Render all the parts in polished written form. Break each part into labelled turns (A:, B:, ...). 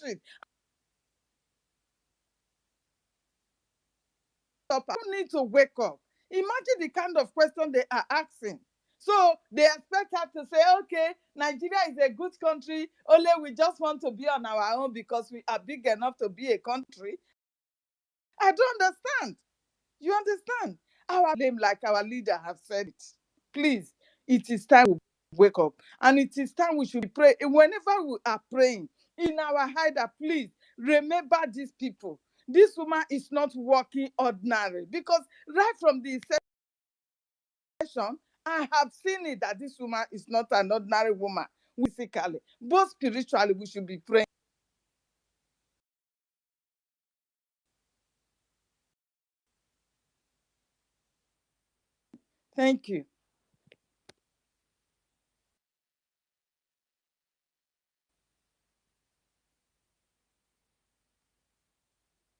A: bullshit. I don't need to wake up. Imagine the kind of question they are asking. So they expect her to say, okay, Nigeria is a good country, only we just want to be on our own because we are big enough to be a country. I don't understand. You understand? Our blame, like our leader have said it. Please, it is time we wake up. And it is time we should pray. Whenever we are praying in our hideout, please remember these people. This woman is not working ordinary, because right from the session, I have seen it that this woman is not an ordinary woman physically, but spiritually we should be praying. Thank you.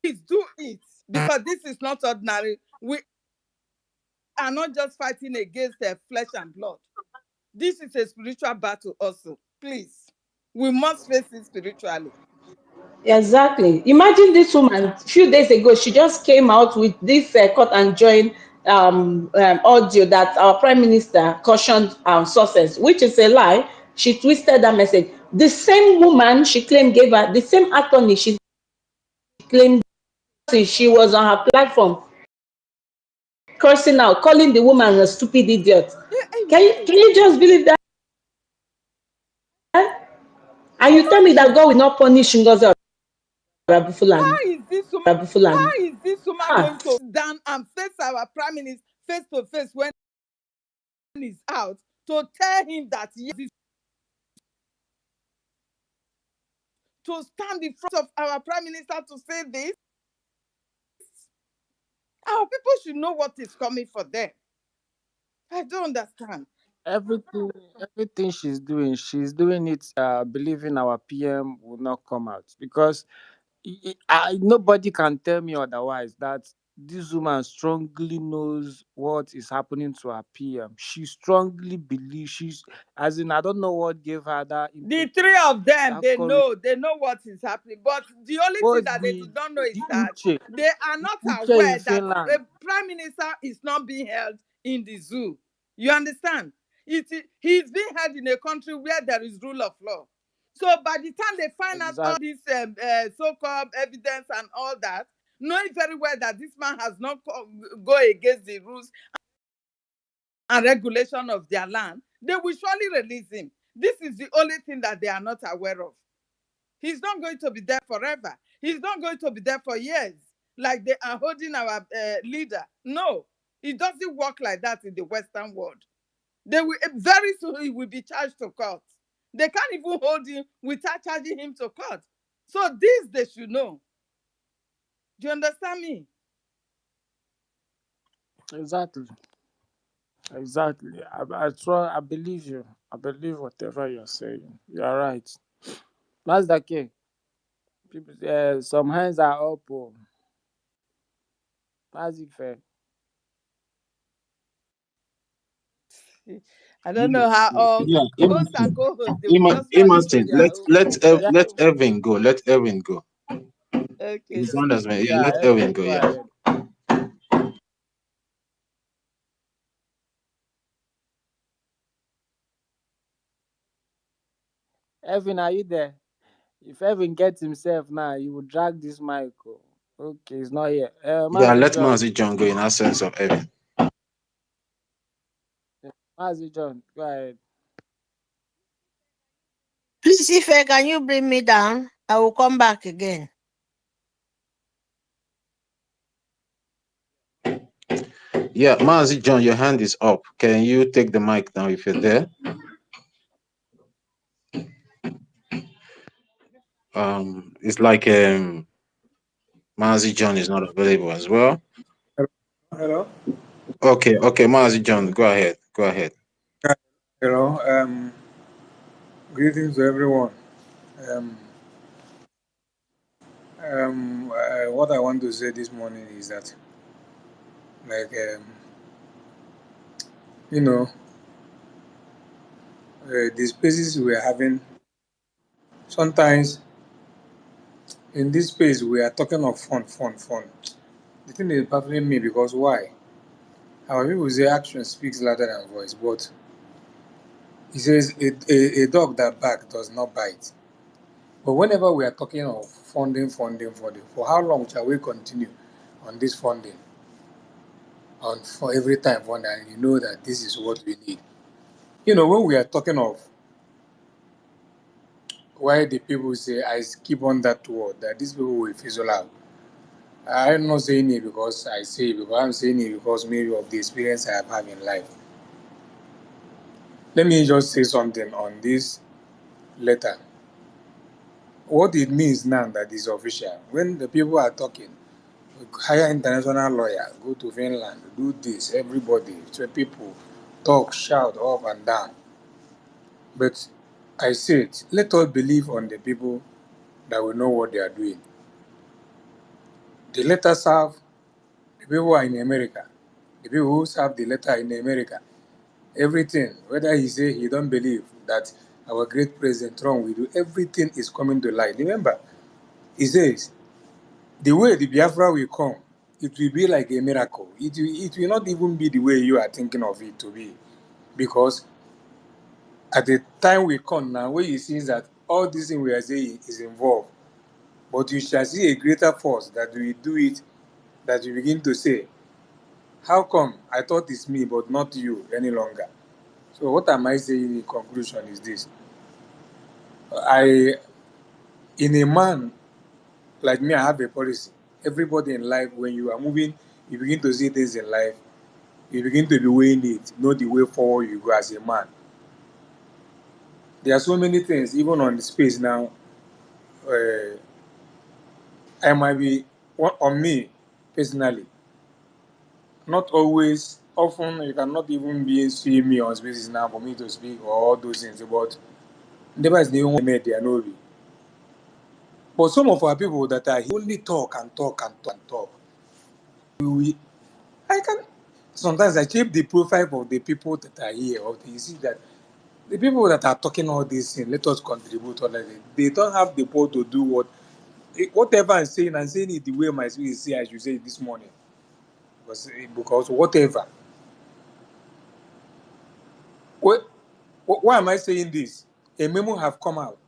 A: Please do it, because this is not ordinary. We are not just fighting against flesh and blood. This is a spiritual battle also. Please, we must face it spiritually.
B: Exactly. Imagine this woman, a few days ago, she just came out with this cut and join audio that our prime minister cautioned sources, which is a lie. She twisted that message. The same woman she claimed gave her, the same Athony she claimed, she was on her platform cursing out, calling the woman a stupid idiot. Can you just believe that? And you tell me that God will not punish Ngozi Fulani?
A: How is this woman going to sit down and face our prime minister face to face when he's out, to tell him that to stand in front of our prime minister to say this? Our people should know what is coming for them. I don't understand.
C: Everything she's doing it believing our PM will not come out, because nobody can tell me otherwise that this woman strongly knows what is happening to her PM. She strongly believes, she's, as in, I don't know what gave her that.
A: The three of them,
C: that
A: they
C: courage.
A: know what is happening. But the only thing that they do not know is that they are not aware that the prime minister is not being held in the zoo. You understand? He's being held in a country where there is rule of law. So by the time they find out all this so-called evidence and all that, knowing very well that this man has not go against the rules and regulation of their land, they will surely release him. This is the only thing that they are not aware of. He's not going to be there forever. He's not going to be there for years, like they are holding our leader. No, it doesn't work like that in the Western world. They will very soon he will be charged to court. They can't even hold him without charging him to court. So this they should know. Do you understand me?
C: Exactly. I believe you. I believe whatever you're saying. You're right. That's the key. People, some hands are up. Oh. That's it fair.
A: I don't know how host and co-host they will just
D: Martin, let Evan go. Let Evan go.
A: Okay.
D: He's on as well. Yeah, let Evan go. Yeah.
C: Evan, are you there? If Evan gets himself now, he will drag this mic. Oh. Okay, he's not here.
D: Yeah, let Mazi John go in absence of Evan.
C: Mazi John, go ahead.
E: Please, Ife, can you bring me down? I will come back again.
D: Yeah, Mazi John, your hand is up. Can you take the mic now if you're there? It's like Mazi John is not available as well.
F: Hello.
D: Okay, Mazi John, go ahead.
F: Hello. Greetings to everyone. What I want to say this morning is that, like, the spaces we're having, sometimes In this space, we are talking of fun. The thing is baffling me because why? Our people say action speaks louder than voice, but he says a dog that barks does not bite. But whenever we are talking of funding, for how long shall we continue on this funding? On for every time funding, and you know that this is what we need. You know, when we are talking of why the people say I keep on that word that these people will fizzle out. I'm not saying it because I say it, because I'm saying it because maybe of the experience I have had in life. Let me just say something on this letter. What it means now that is official. When the people are talking, hire international lawyer, go to Finland, do this, everybody, so people talk, shout up and down. But I said, let us believe on the people that will know what they are doing. The letter serve the people who are in America, the people who serve the letter in America. Everything, whether he say he don't believe that our great President Trump will do, everything is coming to light. Remember, he says, the way the Biafra will come, it will be like a miracle. It will not even be the way you are thinking of it to be. Because at the time we come now, where you see that all this thing we are saying is involved, but you shall see a greater force that will do it, that you begin to say, how come I thought it's me, but not you any longer? So what am I saying in conclusion is this. In a man like me, I have a policy. Everybody in life, when you are moving, you begin to see things in life, you begin to be weighing it, know the way forward you go as a man. There are so many things, even on the space now, I might be, on me, personally, not always, often you cannot even be seeing me on spaces now for me to speak or all those things, but never is the even made there, no be. But some of our people that are here only talk and talk and talk and talk. I can sometimes I check the profile of the people that are here. Or you see that the people that are talking all these things, let us contribute all of it. They don't have the power to do whatever I'm saying it the way my spirit say I should say it this morning. Because whatever. Why am I saying this? A memo have come out.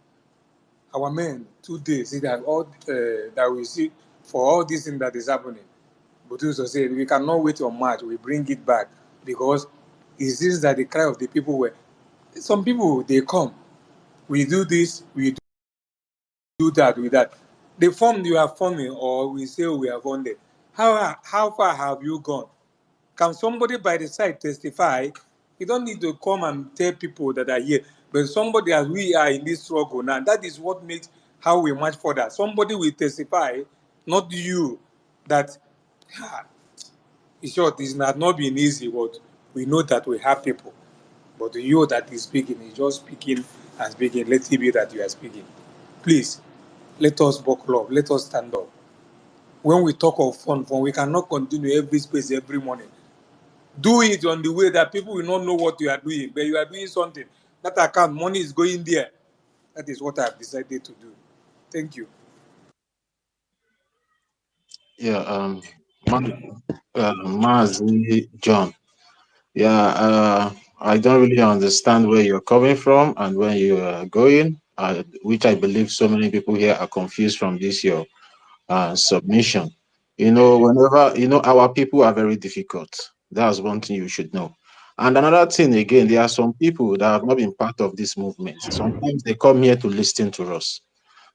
F: Our men 2 days see that all that we see for all this thing that is happening. But also say we cannot wait on March. We bring it back because is this that the cry of the people were? Some people they come, we do this, we do that, with that. The form you are forming, or we say we are funded. How far have you gone? Can somebody by the side testify? You don't need to come and tell people that are here, but somebody as we are in this struggle now, that is what makes how we march further. Somebody will testify, not you, that in short, it's not been easy, but we know that we have people. But you that is speaking is just speaking and speaking. Let it be that you are speaking. Please, let us buckle up. Let us stand up. When we talk of fun, we cannot continue every space every morning. Do it on the way that people will not know what you are doing, but you are doing something. That account, money is going there. That is what I have decided to do. Thank you.
D: Yeah, Mazi John. Yeah, I don't really understand where you're coming from and where you are going, which I believe so many people here are confused from this your submission. Whenever our people are very difficult. That's one thing you should know. And another thing again, there are some people that have not been part of this movement. Sometimes they come here to listen to us.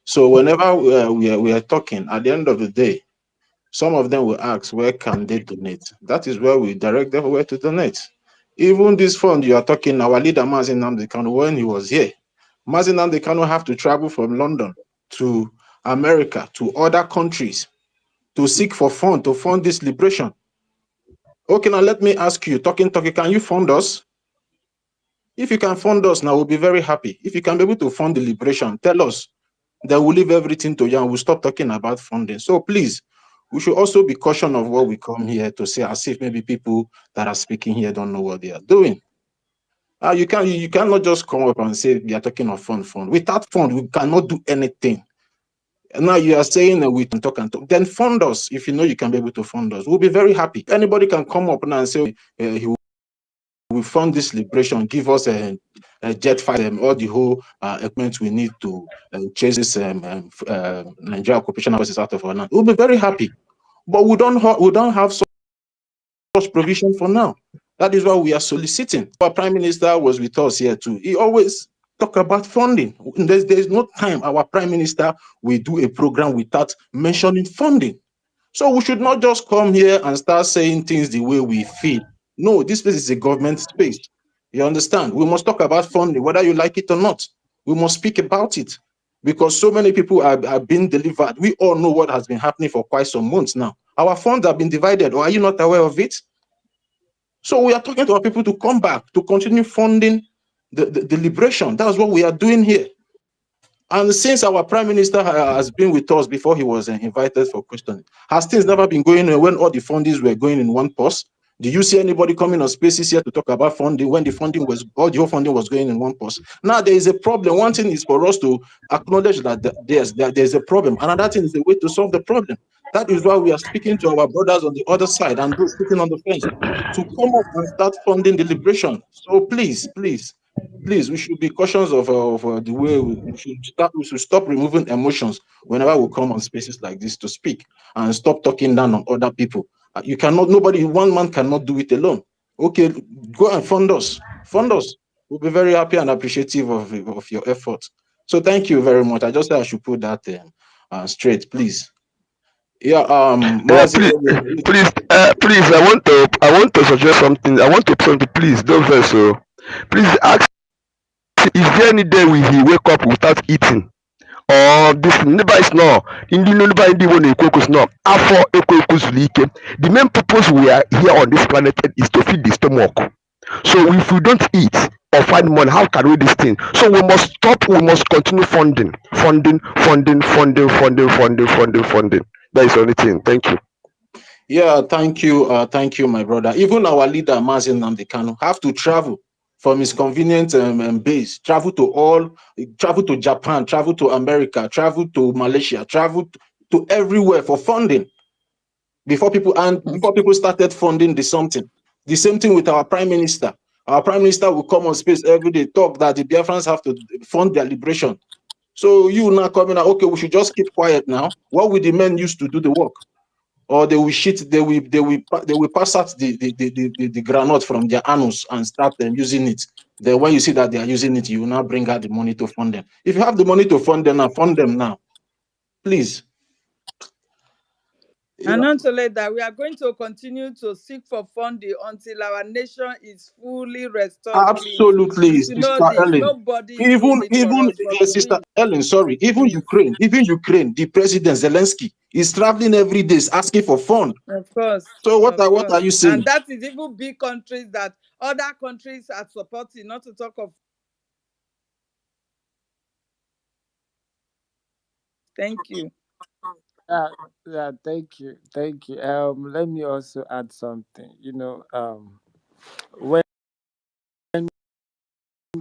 D: So whenever we are talking, at the end of the day, some of them will ask, where can they donate? That is where we direct them where to donate. Even this fund you are talking, our leader Mazin Namdekano, when he was here, Mazin Namdekano have to travel from London to America to other countries to seek for fund to fund this liberation. Okay, now let me ask you, talking, can you fund us? If you can fund us now, we'll be very happy. If you can be able to fund the liberation, tell us. Then we'll leave everything to you and we'll stop talking about funding. So please, we should also be cautious of what we come here to say, as if maybe people that are speaking here don't know what they are doing. You cannot just come up and say we are talking of fund. Without fund, we cannot do anything. Now you are saying that we can talk and talk. Then fund us if you know you can be able to fund us. We'll be very happy. Anybody can come up now and say he will fund this liberation, give us a jet fighter, all the whole equipment we need to chase this Nigeria occupation forces out of our land. We'll be very happy. But we don't have such provision for now. That is why we are soliciting. Our Prime Minister was with us here too. He always talk about funding. There's no time our Prime Minister will do a program without mentioning funding. So we should not just come here and start saying things the way we feel. No, this place is a government space. You understand? We must talk about funding, whether you like it or not. We must speak about it because so many people are being delivered. We all know what has been happening for quite some months now. Our funds have been divided, or are you not aware of it? So we are talking to our people to come back, to continue funding the liberation. That's what we are doing here. And since our Prime Minister has been with us before he was invited for questioning, has things never been going when all the fundings were going in one purse? Do you see anybody coming on spaces here to talk about funding when the funding was, all the whole funding was going in one purse? Now there is a problem. One thing is for us to acknowledge that there's a problem. Another thing is the way to solve the problem. That is why we are speaking to our brothers on the other side and those sitting on the fence to come up and start funding the liberation. So please, we should be cautious of the way we should stop removing emotions whenever we come on spaces like this to speak and stop talking down on other people. You cannot, one man cannot do it alone. Okay, go and fund us. We'll be very happy and appreciative of your effort. So thank you very much. I just said I should put that straight, please. Yeah, Mazi,
G: please, I want to suggest something. I want to tell you, please, don't vex. So, please ask, is there any day he wake up without eating? Or this never is no. Never na-ekwu okwu no. Afọ ekwe ekwu zuru ike. The main purpose we are here on this planet is to feed the stomach. So if we don't eat or find money, how can we do this thing? So we must stop. We must continue funding. That is the only thing. Thank you.
D: Yeah, thank you, my brother. Even our leader, Mazi Nnamdi Kanu, have to travel from his convenient base, travel to Japan, travel to America, travel to Malaysia, travel to everywhere for funding before people started funding the something. The same thing with our Prime Minister. Our Prime Minister will come on space every day, talk that the Biafrans have to fund their liberation. So you now coming out, okay, we should just keep quiet now. What will the men use to do the work? Or they will pass out the granite from their anus and start using it. Then when you see that they are using it, you will now bring out the money to fund them. If you have the money to fund them now, fund them now, please.
A: And not only that, we are going to continue to seek for funding until our nation is fully restored.
D: Absolutely,
A: please.
D: Sister Ellen.
A: Nobody
D: Even Sister Ellen, sorry, even Ukraine, the President Zelensky is traveling every day asking for funds.
A: Of course.
D: So what are you saying?
A: And that is even big countries that other countries are supporting, not to talk of. Thank you.
C: Yeah, thank you. Let me also add something. When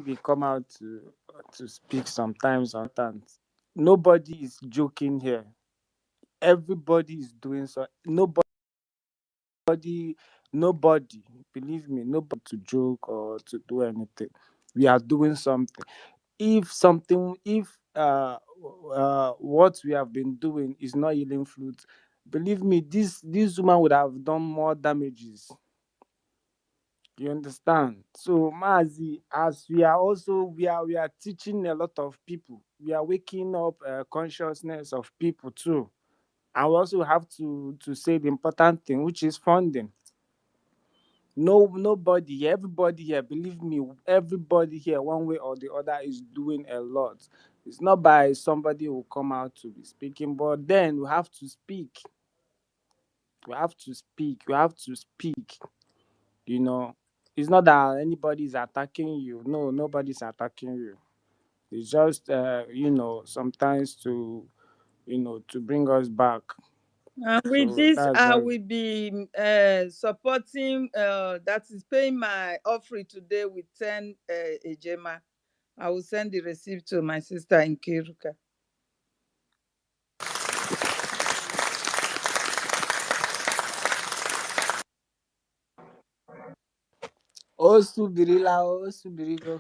C: we come out to speak sometimes on that, nobody is joking here. Everybody is doing so. Nobody, believe me, nobody to joke or to do anything. We are doing something. If what we have been doing is not yielding fruit, believe me, this woman would have done more damages. You understand? So Mazi, as we are teaching a lot of people. We are waking up consciousness of people too. And we also have to say the important thing, which is funding. Nobody, everybody here, believe me, everybody here, one way or the other, is doing a lot. It's not by somebody who come out to be speaking, but then we have to speak. We have to speak. It's not that anybody is attacking you. No, nobody's attacking you. It's just sometimes to bring us back.
A: And with this, I will be supporting, that is paying my offering today with 10 ejema. I will send the receipt to my sister in Kiruka.
C: Osu birila, osu birigo.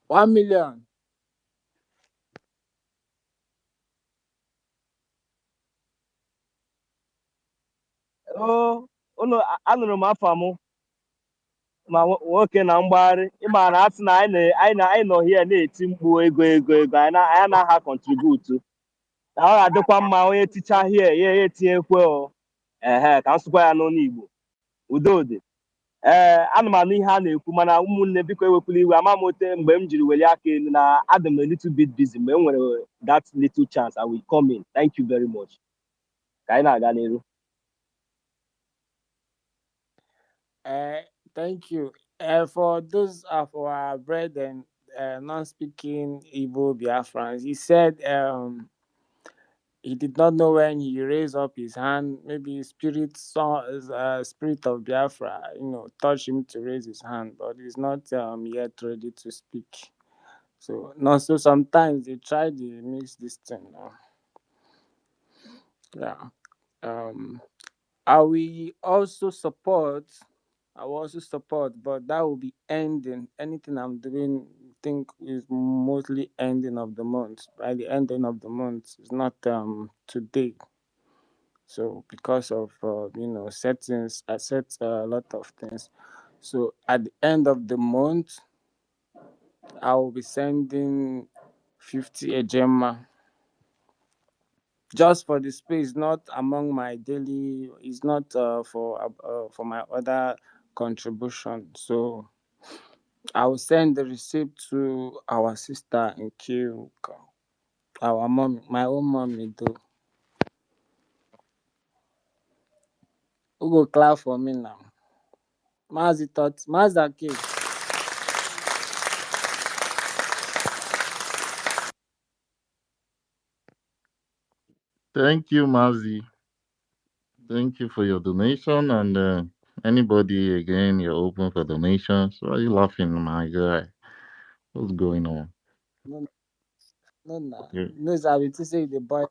C: 1 million.
H: Ụlọ anụrụ m afọ m ma nwoke na mgbagharị ịma na asị na anyị nọ hie na-eti mkpu ego anyị anaghị kọntributu na ọ ga-adịkwa mma onye ticha hie ya etinyekwe ka m sụkwa ya n'ọnụ Igbo udodị ana m anụ ihe a na-ekwu mana ụmụnne biko ewepụla iwe ama m ote mgbe m jiri weli aka elu na adị m a little bit busy mgbe m nwere that little chance I will come in. Thank you very much. Ka anyị na-aga n'iru.
C: Thank you. For those of our brethren non-speaking Igbo Biafrans, he said he did not know when he raised up his hand. Maybe spirit of Biafra, touched him to raise his hand, but he's not yet ready to speak. So sometimes they try to mix this thing. Yeah. I will also support, but that will be ending. Anything I'm doing, think is mostly ending of the month. By the ending of the month, it's not today. So because of settings, I set a lot of things. So at the end of the month, I will be sending 50 ejema. Just for the space, not among my daily. It's not for my other contribution. So I will send the receipt to our sister in Q. Our mom, my own mommy, do. Who go clap for me now? Mazda cake.
I: Thank you, Mazi. Thank you for your donation. And anybody again, you're open for donations. Why are you laughing, my guy? What's going on?
C: No,
I: You-
C: no, I will to say the boy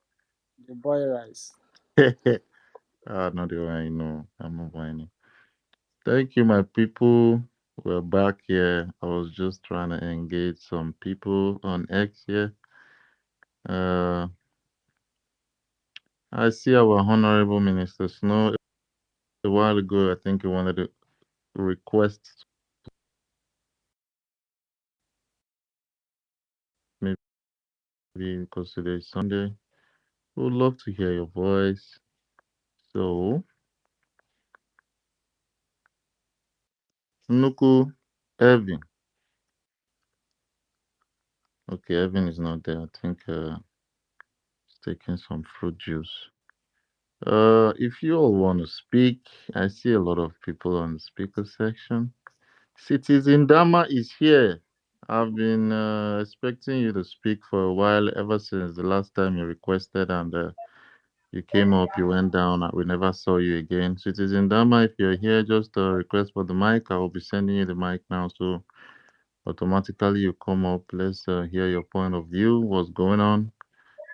C: rice.
I: no, the one I know. I'm not whining. Thank you, my people. We're back here. I was just trying to engage some people on X here. Uh, I see our Honorable Minister Snow. A while ago, I think he wanted to request maybe because today is Sunday. We would love to hear your voice. So, Nuku, Evan. Okay, Evan is not there. I think he's taking some fruit juice. If you all want to speak, I see a lot of people on the speaker section. Citizen Dama is here. I've been expecting you to speak for a while, ever since the last time you requested, and you came up, you went down, and we never saw you again. Citizen Dama, if you're here, just request for the mic. I will be sending you the mic now, so automatically you come up. Let's hear your point of view. What's going on?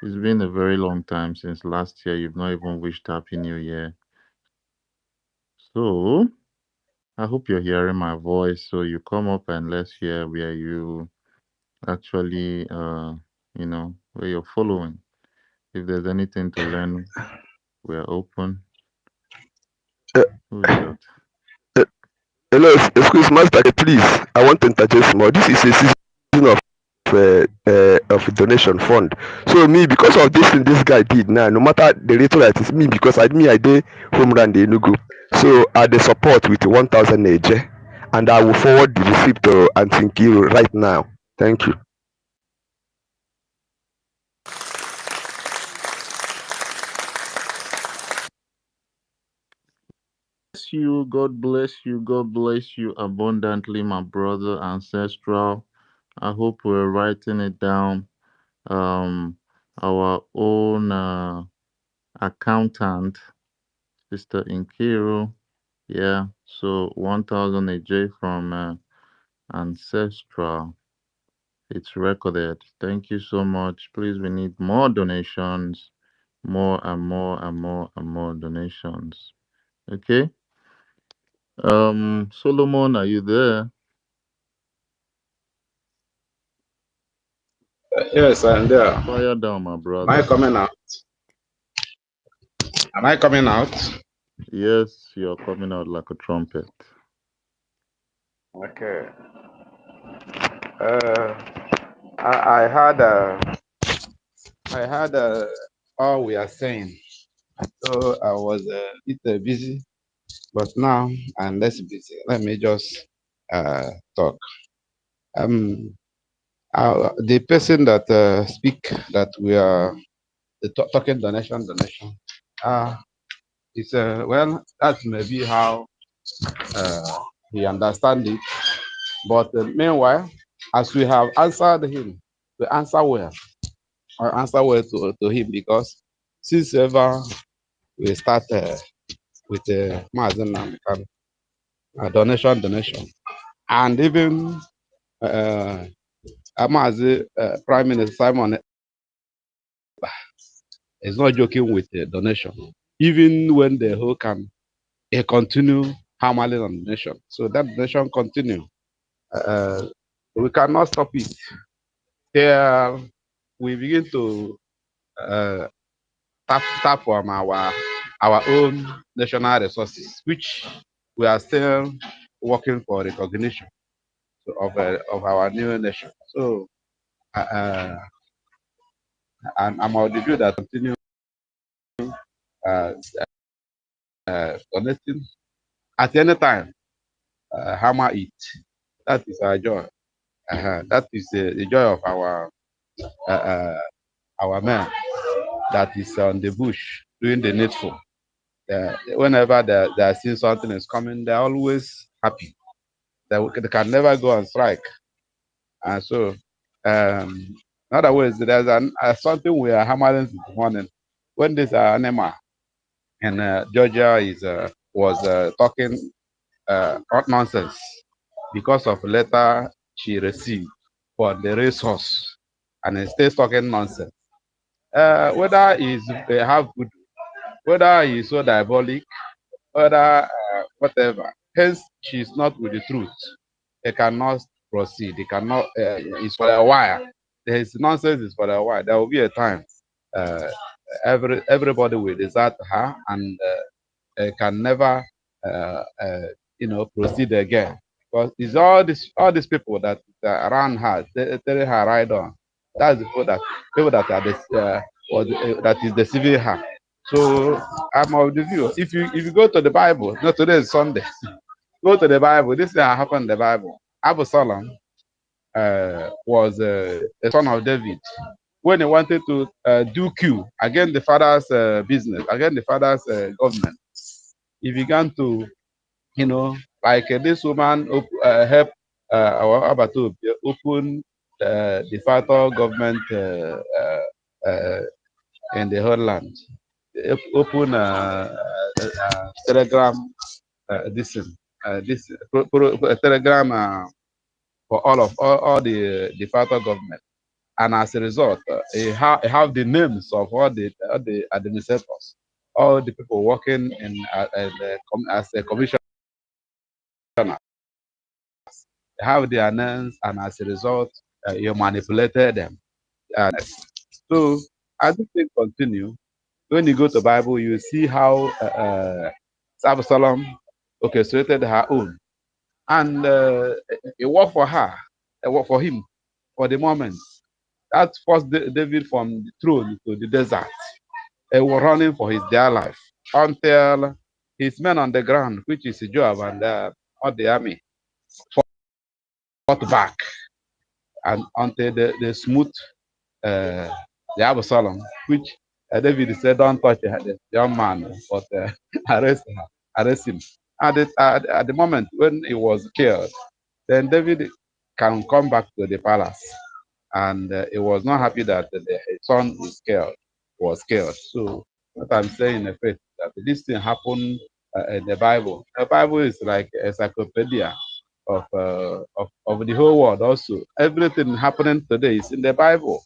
I: It's been a very long time since last year. You've not even wished Happy New Year. So I hope you're hearing my voice. So you come up and let's hear where you actually, where you're following. If there's anything to learn, we're open.
G: Uh,
I: Who's that?
G: Hello, excuse Master, please. I want to interject more. This is a season of donation fund. So me, because of this thing this guy did now, no matter the rate that is me, because I did home run the Enugu. So I the support with 1,000 AJ, and I will forward the receipt to Antinkiru right now. Thank you.
I: God bless you, God bless you abundantly, my brother Ancestral. I hope we're writing it down. Our own accountant, Sister Inkiru. Yeah, so 1,000 AJ from Ancestral. It's recorded. Thank you so much. Please, we need more donations, more and more and more and more donations. Okay. Solomon, are you there?
D: Yes, I'm there.
I: Fire down, my
D: Am I
I: brother.
D: coming out? Am I coming out?
I: Yes, you're coming out like a trumpet.
D: Okay. I had all we are saying. So I was a bit busy, but now I'm less busy. Let me just talk. The person that speak that we are talking donation. Uh, it's well, that may be how he understand it. But meanwhile, as we have answered him, we answer well. I answer well to him because since ever we start with donation, and even Prime Minister Simon is not joking with the donation, even when the whole can continue hammering on the nation. So that donation continue. Uh, we cannot stop it. Here we begin to uh, tap from our own national resources, which we are still working for recognition of our new nation. So and I'm of the view that continue uh, connecting at any time, hammer it. That is our joy. That is the joy of our men that is on the bush doing the needful. Whenever they are seeing something is coming, they're always happy. They can never go on strike. And so, in other words, there's something we are hammering this morning. When this animal in Georgia was talking hot nonsense because of letter she received for the resource, and it stays talking nonsense. Whether he's have good, whether he's so diabolic, whether whatever. Hence, she's not with the truth. They cannot proceed. They cannot. It's for a while. His nonsense is for a while. There will be a time. Uh, everybody will desert her and can never, proceed again. Because it's all these people that are around her, telling her right on. That's the people that are that is deceiving her. So I'm of the view. If you go to the Bible, not today is Sunday. Go to the Bible. This thing happened in the Bible. Absalom was a son of David. When he wanted to do coup against the father's business, against the father's government, he began to, like this woman help our Abato open the father government in the whole land. Open telegram, this telegram for all the federal government, and as a result, you have the names of all the administrators, all the people working as a commissioner. They have their names, and as a result, you manipulated them. So as this thing continue, when you go to Bible, you see how Absalom orchestrated her own, and it worked for her, it worked for him for the moment. That forced David from the throne to the desert. He was running for his dear life until his men on the ground, which is Joab and all the army, fought back, and until they smooth the Absalom, which David said, "Don't touch the young man, but arrest him." At the moment when he was killed, then David can come back to the palace, and he was not happy that his son was killed. So what I'm saying in effect that this thing happened in the Bible. The Bible is like encyclopedia.
J: of the whole world also. Everything happening today is in the Bible.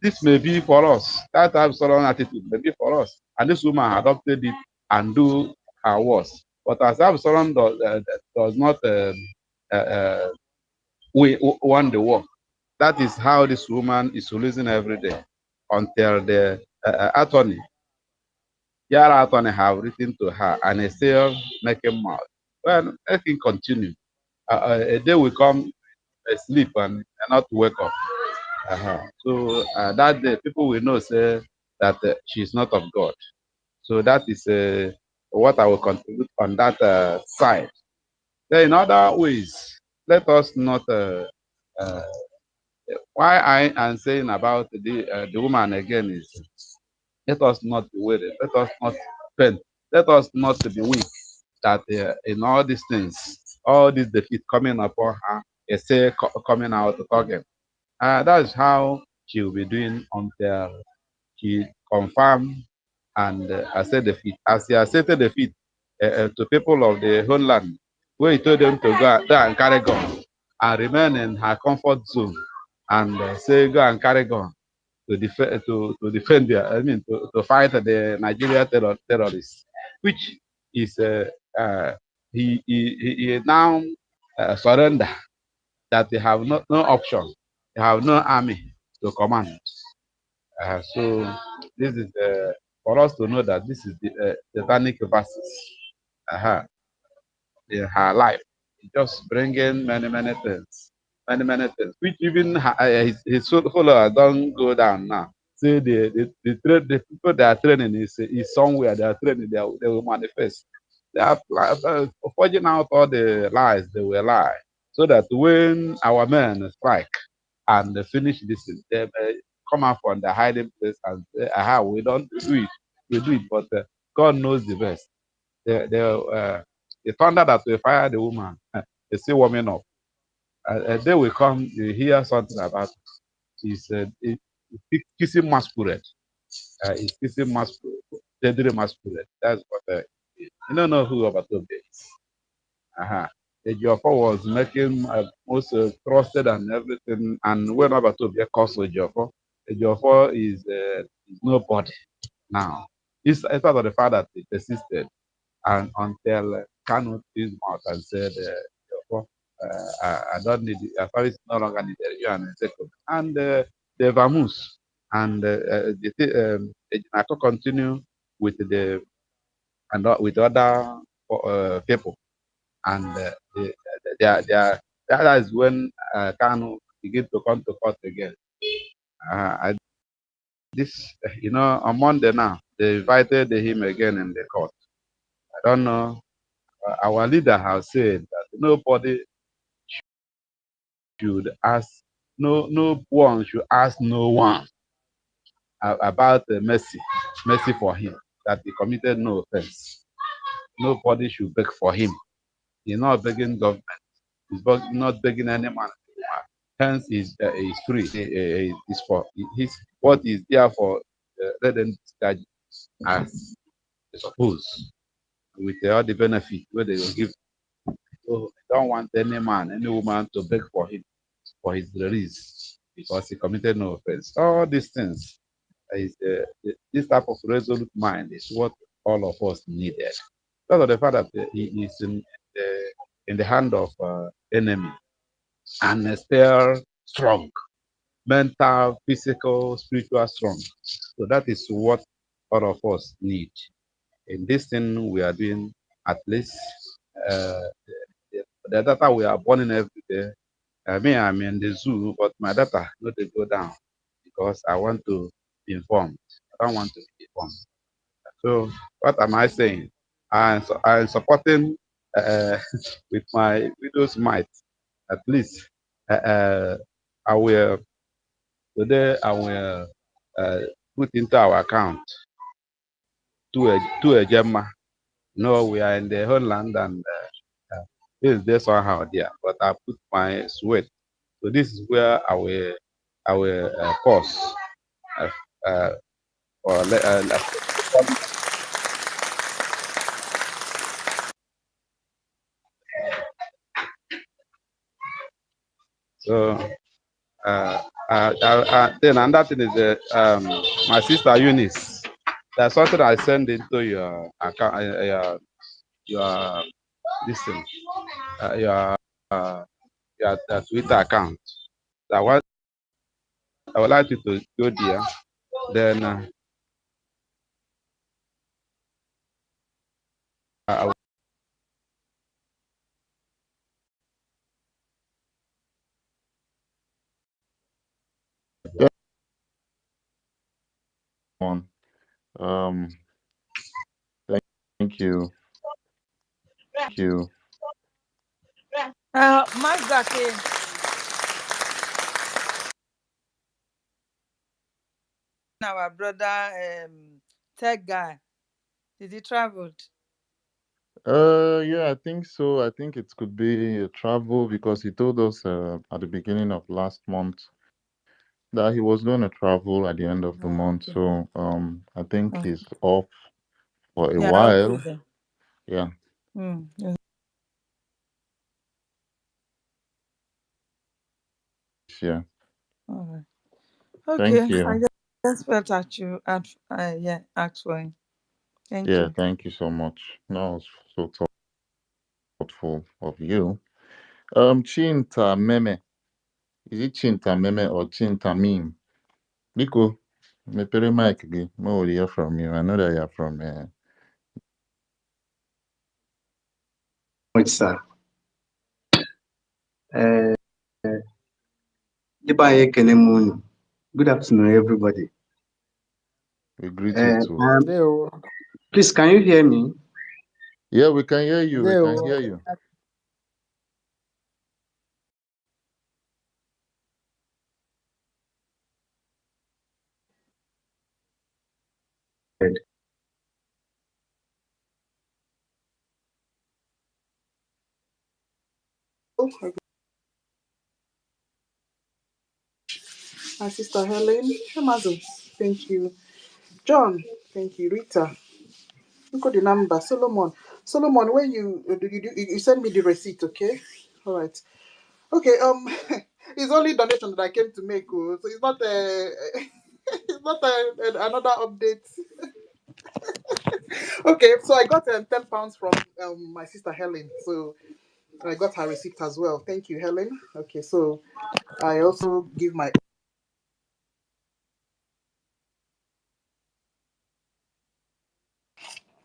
J: This may be for us. That Absalom attitude may be for us. And this woman adopted it and do her worst. But as Absalom does not won the war, that is how this woman is losing every day until the attorney, Yara attorney have written to her and is still making mouth. Well, let him continue. A day will come, sleep and not wake up. So that day, people will know say that she is not of God. So that is what I will contribute on that side. Then in other ways, let us not. Why I am saying about the woman again is, let us not be worried. Let us not faint. Let us not be weak. That in all these things, all this defeat coming upon her, is say coming out talking. That is how she will be doing until she confirm and accept defeat. As he accepted defeat to people of the whole land, where he told them to go and carry gun and remain in her comfort zone and say go and carry gun to defend their, to fight the Nigeria terrorists, which is he now surrender that they have no option, they have no army to command. So this is for us to know that this is the satanic verses in her life. Just bringing many things, many things, which even his followers don't go down now. See the people they are training is somewhere they are training, they will manifest. They are forging out all the lies they will lie, so that when our men strike and they finish this, they may come out from the hiding place and say, aha, we don't do it, we do it, but God knows the best. The thunder that will fire the woman is still warming up. A day will come, you hear something about it's kissing masquerade. It's kissing masquerade, deadly masquerade. That's what you don't know who Obatobe is. The Jofo was making most trusted and everything, and when Obatobe calls Jofo, the Jofo is nobody now. It's part of the fact that it persisted and until Kanu his mouth and said, I don't need it. Authority no longer needed you and second. And the Vamus and the Jinako continue with the and with other people, and that is when Kanu begin to come to court again. This, on Monday now, they invited him again in the court. I don't know. Our leader has said that nobody should ask, no one should ask no one about mercy for him, that he committed no offense. Nobody should beg for him. He's not begging government. He's not begging any man. Hence, he's free. He's for what is there for. Let them discharge as they suppose, with all the benefit where they will give. So I don't want any man, any woman to beg for him for his release because he committed no offense. All these things, this type of resolute mind is what all of us needed. Because of the fact that he is in the hand of enemy and still strong, mental, physical, spiritual strong. So that is what all of us need. In this thing we are doing, at least the data we are burning every day. I'm in the zoo, but my data not to go down because I want to be informed. I don't want to be informed. So what am I saying? I'm supporting with my widow's might. At least I will today. I will put into our account to a Gemma. No, we are in the homeland and this is there somehow there, but I put my sweat. So this is where I will pause. Uh, or So then another thing is my sister Eunice. There's something I send into your account, your this thing, your Twitter account. I would like you to go there. Then I will
I: On. Thank you. Thank you.
A: Mazake, our brother, tech guy, did he traveled?
I: Yeah, I think so. I think it could be a travel because he told us at the beginning of last month that he was going to travel at the end of the month.
A: Okay.
I: So I think
A: Okay.
I: he's off for a
A: Yeah, okay
I: while.
A: then.
I: Yeah.
A: Yeah.
I: Yeah.
A: All right.
I: Thank
A: Okay, I
I: you.
A: just felt at you yeah, ask for him. Thank
I: Yeah,
A: you.
I: thank you so much. That was so thoughtful of you. Chinta Meme. Is it Chinta Meme or Chinta Meme? Nico, mepere mic gị. I want to hear from you. I know that you're from
K: Much, sir. Ibaye Kenemunu. Good afternoon, everybody.
I: we greet you too.
K: Please, can you hear me?
I: Yeah, we can hear you. We can hear you.
L: My sister Helen, Amazon, thank you. John, thank you. Rita, look at the number. Solomon, Solomon, when you send me the receipt, okay? All right. Okay. It's only donation that I came to make, so it's not it's not another update. Okay, so I got £10 from my sister Helen, so I got her receipt as well. Thank you, Helen. Okay, so I also give my.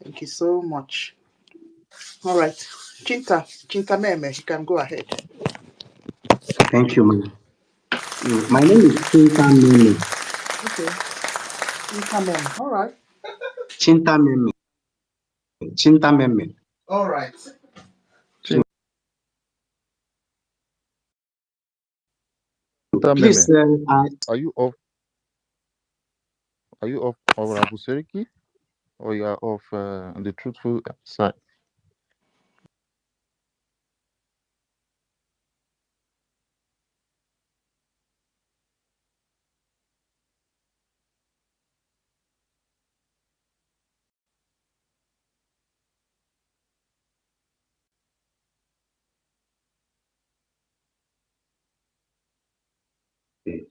L: Thank you so much. All right. Chinta Meme, you can go ahead.
K: Thank you, ma'am. My name is Chinta Meme.
L: Okay. Chinta Meme. All right.
K: Chinta Meme. Chinta Meme.
L: All right.
I: Chinta
K: Please,
I: Meme, are you off? Are you off Orabuze or you are off the truthful side?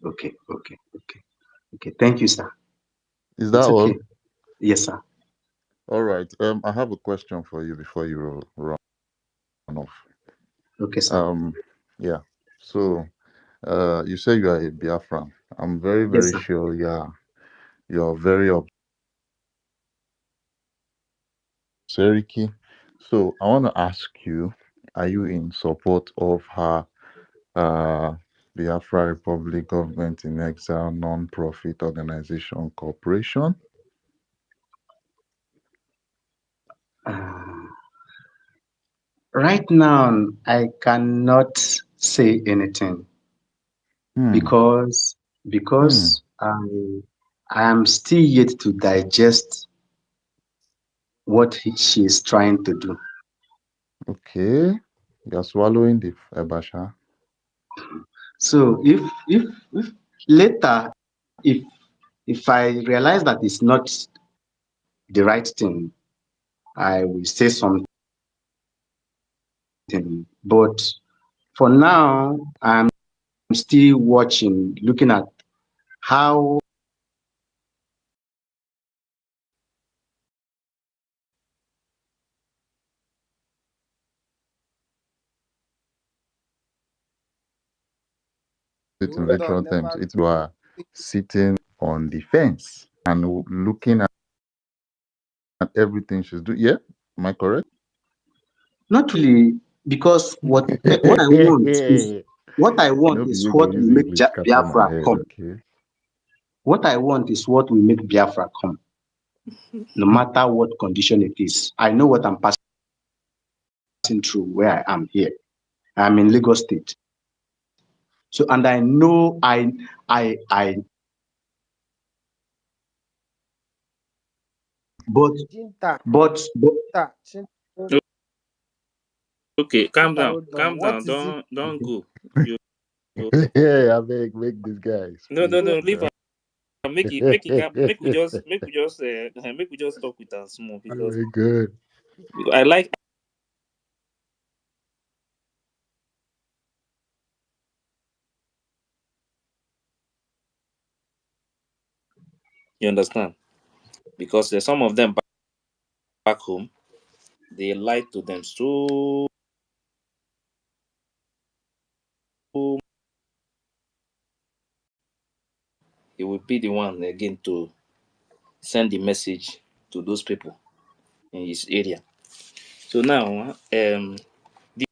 K: Okay. Thank you, sir.
I: Is that
K: It's okay.
I: all?
K: Yes, sir.
I: All right. I have a question for you before you run off.
K: Okay, sir.
I: Yeah. So, you say you are a Biafran. I'm very,
K: Yes,
I: very
K: sir.
I: sure you're very Seriki. So I want to ask you, are you in support of her Biafra Republic Government in Exile non-profit organization corporation?
K: Right now, I cannot say anything
I: Hmm.
K: because I am still yet to digest what she is trying to do.
I: Okay. You're swallowing the Ebasha.
K: So if later if I realize that it's not the right thing, I will say something. But for now, I'm still watching, looking at how
I: in literal terms, it's you are sitting on the fence and looking at everything she's doing. Yeah, am I correct?
K: not really, because what I want is what
I: No, be you go
K: what will
I: use
K: make
I: English scatter my
K: Biafra
I: head,
K: come.
I: okay?
K: What I want is what will make Biafra come, no matter what condition it is. I know what I'm passing through where I am here. I'm in Lagos State. So, and I know I but
C: Jinta,
K: but
C: Chinta,
M: Okay, calm
C: Chinta,
M: down.
C: hold on.
M: Calm
C: What
M: down.
C: is it?
M: Don't go. You
I: Yeah, I make this guy speak.
M: no, leave
I: Bro.
M: am. Make it calm. Make we just talk with am small because
I: Very good.
M: I like you understand because there's some of them back home they lie to them so he will be the one again to send the message to those people in his area. So now, do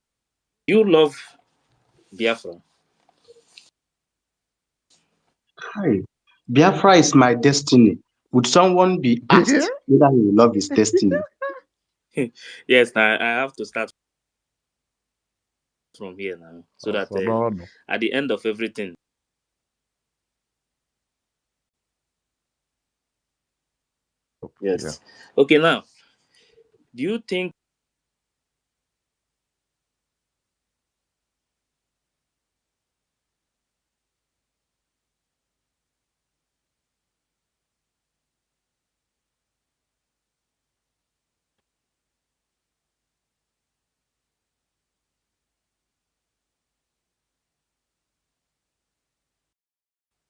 M: you love Biafra?
K: hi, Biafra is my destiny. Would someone be asked whether he will love his destiny?
M: Yes, I have to start from here now, so that
I: Asamano.
M: at the end of everything,
I: Yeah.
M: yes. Okay, now, do you think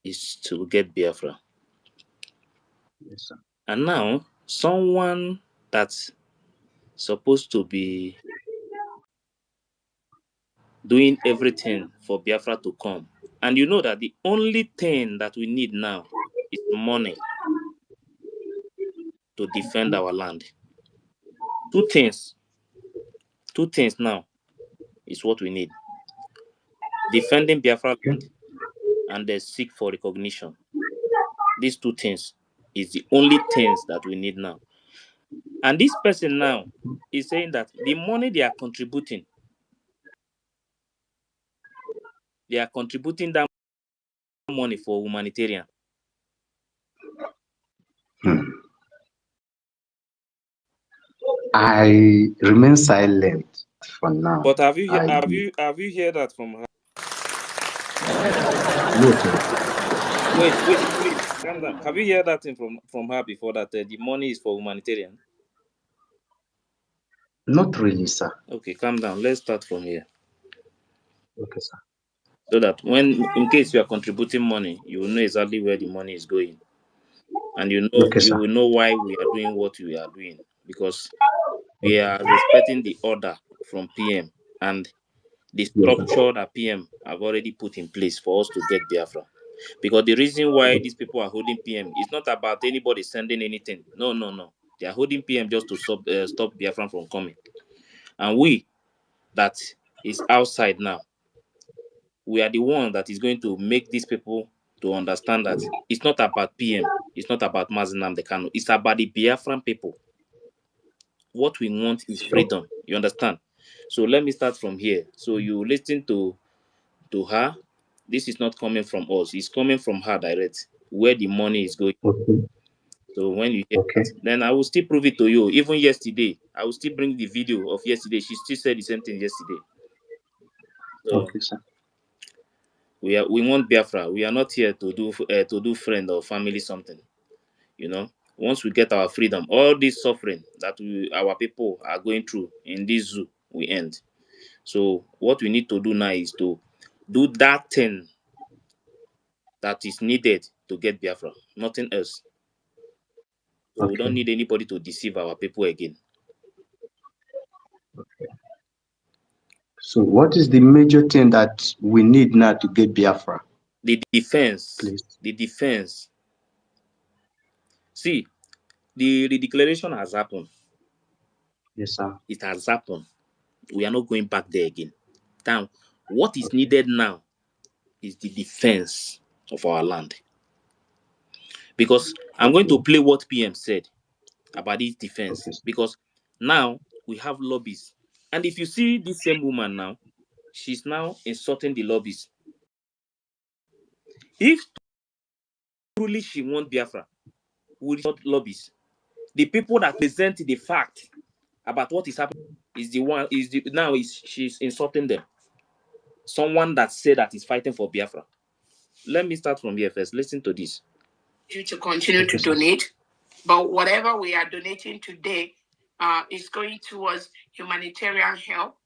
M: is to get Biafra?
K: Yes, sir.
M: And now, someone that's supposed to be doing everything for Biafra to come, and you know that the only thing that we need now is money to defend our land. Two things, two things now is what we need: defending Biafra
K: Okay.
M: land and then seek for recognition. These two things is the only things that we need now. And this person now is saying that the money they are contributing that money for humanitarian.
K: Hmm. I remain silent for now.
M: But have you
K: I
M: have you heard that from her?
K: Yes, sir.
M: Wait, calm down. Have you heard that thing from her before that the money is for humanitarian?
K: Not really, sir.
M: Okay, calm down. Let's start from here.
K: Okay, sir.
M: So that when in case you are contributing money, you will know exactly where the money is going. And
K: Okay,
M: you
K: sir.
M: will know why we are doing what we are doing. Because we are respecting the order from PM and the
K: Yes, sir.
M: structure that PM have already put in place for us to get Biafra. Because the reason why these people are holding PM is not about anybody sending anything. No. They are holding PM just to stop Biafra from coming. And we that is outside now, we are the one that is going to make these people to understand that it's not about PM, it's not about Mazinam Dekano, it's about the Biafran people. What we want is freedom. You understand? So let me start from here. So you listen to her. This is not coming from us. It's coming from her direct. Where the money is going.
K: Okay.
M: So when you hear
K: Okay.
M: that, then I will still prove it to you. Even yesterday, I will still bring the video of yesterday. She still said the same thing yesterday. So
K: Okay, sir.
M: we want Biafra. We are not here to do friend or family something. You know, once we get our freedom, all this suffering that our people are going through in this zoo, we end. So what we need to do now is to do that thing that is needed to get Biafra, nothing else. So we don't need anybody to deceive our people again.
K: So what is the major thing that we need now to get Biafra?
M: The defense.
K: Please.
M: The defense. See, the declaration has happened.
K: Yes, sir.
M: It has happened. We are not going back there again. Now, what is needed now is the defense of our land. Because I'm going to play what PM said about this defense. Because now we have lobbies. And if you see this same woman now, she's now insulting the lobbies. If truly she wants Biafra, we will not lobbies. The people that present the fact about what is happening is the one she's insulting them. Someone that said that is fighting for Biafra. Let me start from here first. Listen to this. You to continue to donate, but whatever we are donating today is going towards humanitarian help.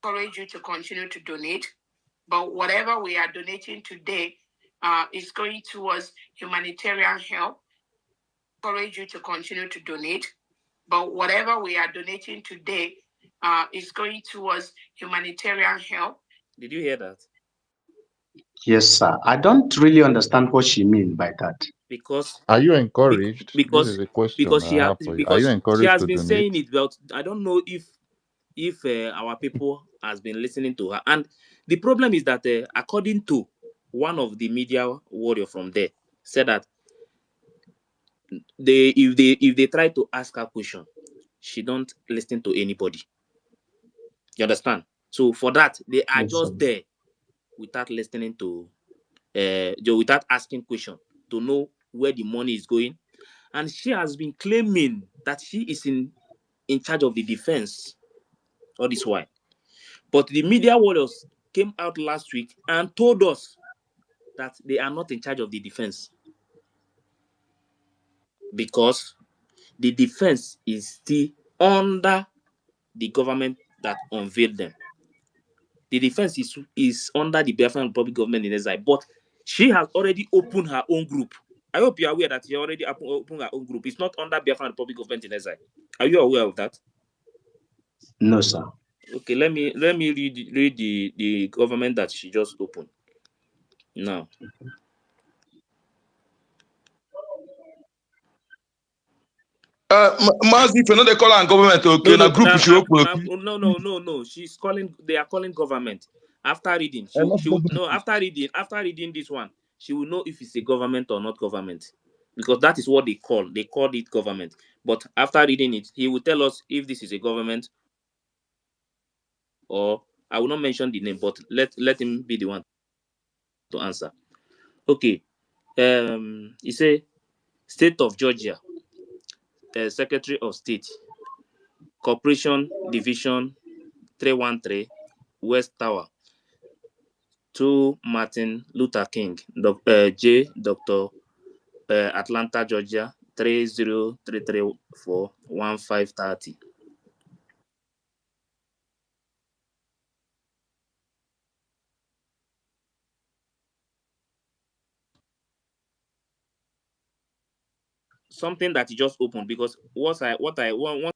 M: Encourage you to continue to donate, but whatever we are donating today is going towards humanitarian help. Encourage you to continue to donate, but whatever we are donating today is going towards humanitarian help. Did you hear that?
K: Yes, sir. I don't really understand what she means by that.
M: Because
I: are you encouraged? This
M: because
I: is a question
M: because
I: I have for you. Are you
M: she
I: encouraged
M: has
I: to
M: been
I: donate?
M: saying it, but I don't know if our people has been listening to her. And the problem is that according to one of the media warrior from there said that if they try to ask her question, she don't listen to anybody. You understand? So for that, they are just there without listening to without asking question to know where the money is going. And she has been claiming that she is in charge of the defense all this while. But the media warriors came out last week and told us that they are not in charge of the defense because the defense is still under the government that unveiled them. The defense is under the Biafran Republic government in exile, but she has already opened her own group. I hope you are aware that she already opened her own group. It's not under Biafran Republic government in exile. Are you aware of that?
K: No, sir.
M: Okay, let me read the government that she just opened now.
G: Mazi, if you know they call her government, okay,
M: No,
G: na group she open.
M: no. They are calling government. After reading, after reading this one, she will know if it's a government or not government, because that is what they call. They called it government. But after reading it, he will tell us if this is a government or I will not mention the name, but let him be the one to answer. Okay. He say State of Georgia, Secretary of State, Corporation Division 313, West Tower, to Martin Luther King, J. Dr. Atlanta, Georgia, 30334 1530. Something that you just opened, because what I want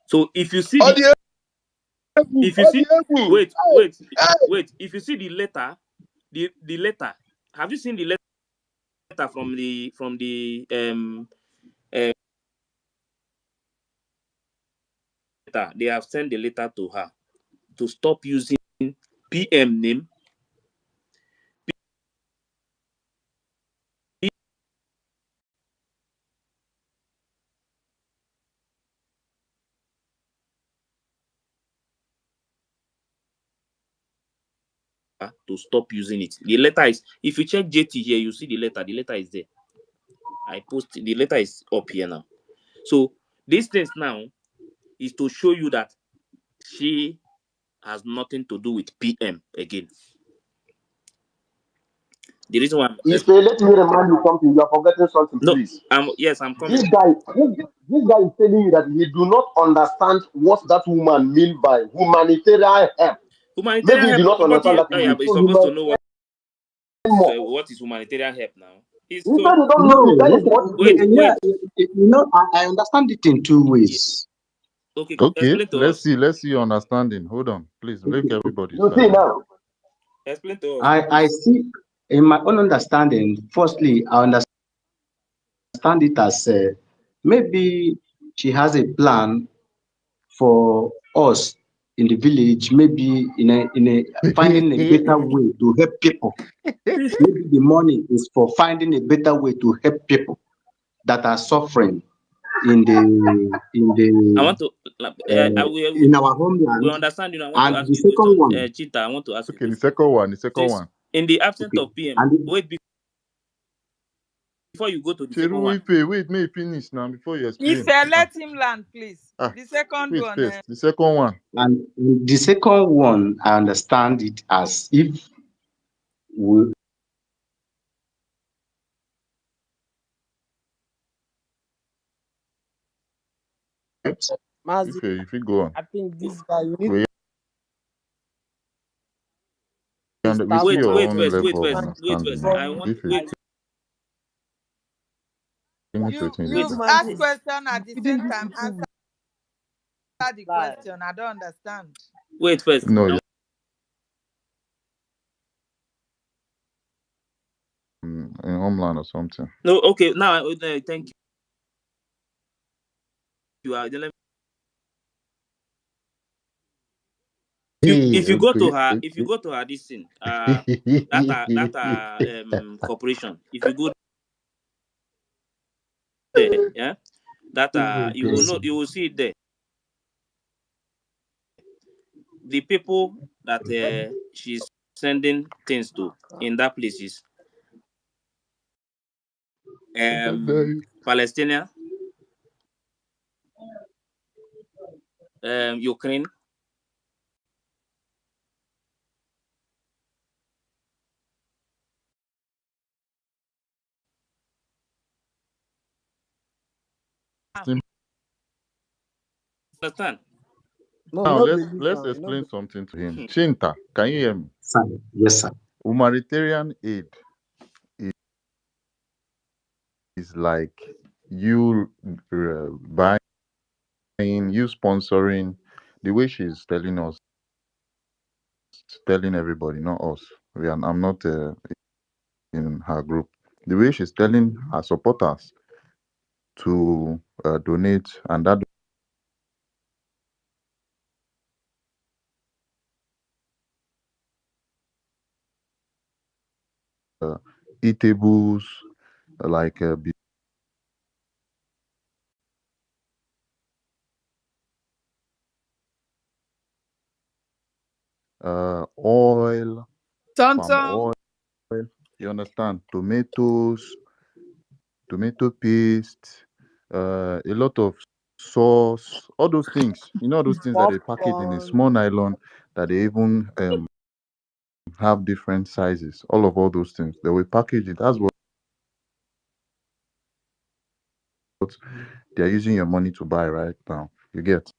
M: so if you see the if you see the letter, the letter, have you seen the letter from the letter? They have sent the letter to her to stop using PM name, to stop using it. The letter is, if you check JT here, you see the letter is there. I post the letter is up here now. So These things now is to show you that she has nothing to do with PM again. The reason why
G: If they let me remind you something, you are forgetting something,
M: no,
G: please.
M: I'm coming.
G: This guy is telling you that he do not understand what that woman mean by humanitarian help.
M: Humanitarian
G: Maybe he do
M: help,
G: not
M: but
G: understand that
M: yeah,
G: English.
M: but you're
G: So he
M: supposed to
G: might
M: know
G: more.
M: what is humanitarian help now. It's
G: He said
M: so
G: you don't know it.
K: No,
G: That
K: what
G: is what he
M: wait,
G: said.
K: yeah,
M: wait.
K: I understand it in two ways.
M: Okay,
I: Okay,
M: explain to
I: let's
M: us.
I: see. Let's see your understanding. Hold on, please. Make
K: Okay.
I: everybody
G: You see
I: silent.
G: now.
M: Explain to us,
K: I
M: please.
K: see in my own understanding, firstly, I understand it as maybe she has a plan for us in the village, maybe in a finding a better way to help people. Maybe the money is for finding a better way to help people that are suffering in
M: I
K: the
M: want to
K: in our
M: we
K: homeland.
M: understand you. I want to
K: And
M: ask
K: the
M: you a question.
K: second one,
M: Chita, I want to ask you a
I: Okay, the
M: question.
I: second one. The second
M: Since
I: one.
M: in the absence
K: okay,
M: of PM,
K: and
M: wait before you go to the second
I: Cheru,
M: one.
I: wait, may you finish now before you
A: If
I: explain.
A: let him land, please.
I: Ah,
A: The second
I: wait
A: one.
I: first. The second one.
K: and the second one, I understand it as if we
C: Mazi,
I: If you go on,
C: I think this guy, you need
I: we
C: to
I: we
C: start
I: see
C: from
I: your
M: Wait
I: own
M: first,
C: from
M: wait
I: level of
M: first,
C: from
M: wait
I: understanding
M: first.
I: now.
M: I want
I: If you
M: wait,
I: finish
A: You
I: with him,
M: wait.
A: you've
I: now.
A: asked
C: Mazi.
A: question at the
C: Within
A: same
C: this
A: time.
C: little
A: Answer the
C: lie.
A: question. I don't understand.
M: Wait first.
I: No, it's in homeland or something.
M: No, okay. Now, thank you. If
I: Hey,
M: you go to
I: okay,
M: her, if you
I: okay.
M: go to her, this thing, corporation. If you go there, yeah, that you will
K: yes,
M: know, you will see it there. The people that she's sending things to in that place is Palestinian, Ukraine, understand?
C: No,
I: Now
C: no
I: let's
C: believe you know.
I: explain something to him. Chinta, can you hear me?
K: sir. Yes, sir.
I: Humanitarian aid is like you buying, you sponsoring. The way she's telling us, telling everybody, not us. I'm not in her group. The way she's telling her supporters to donate, and that eatables like oil, palm
A: Tonton.
I: oil. You understand? Tomatoes, tomato paste, a lot of sauce, all those things. You know, those things that they package in a
C: Popcorn.
I: small nylon that they even have different sizes. All those things. They will package it. That's what they're using your money to buy right now. You get?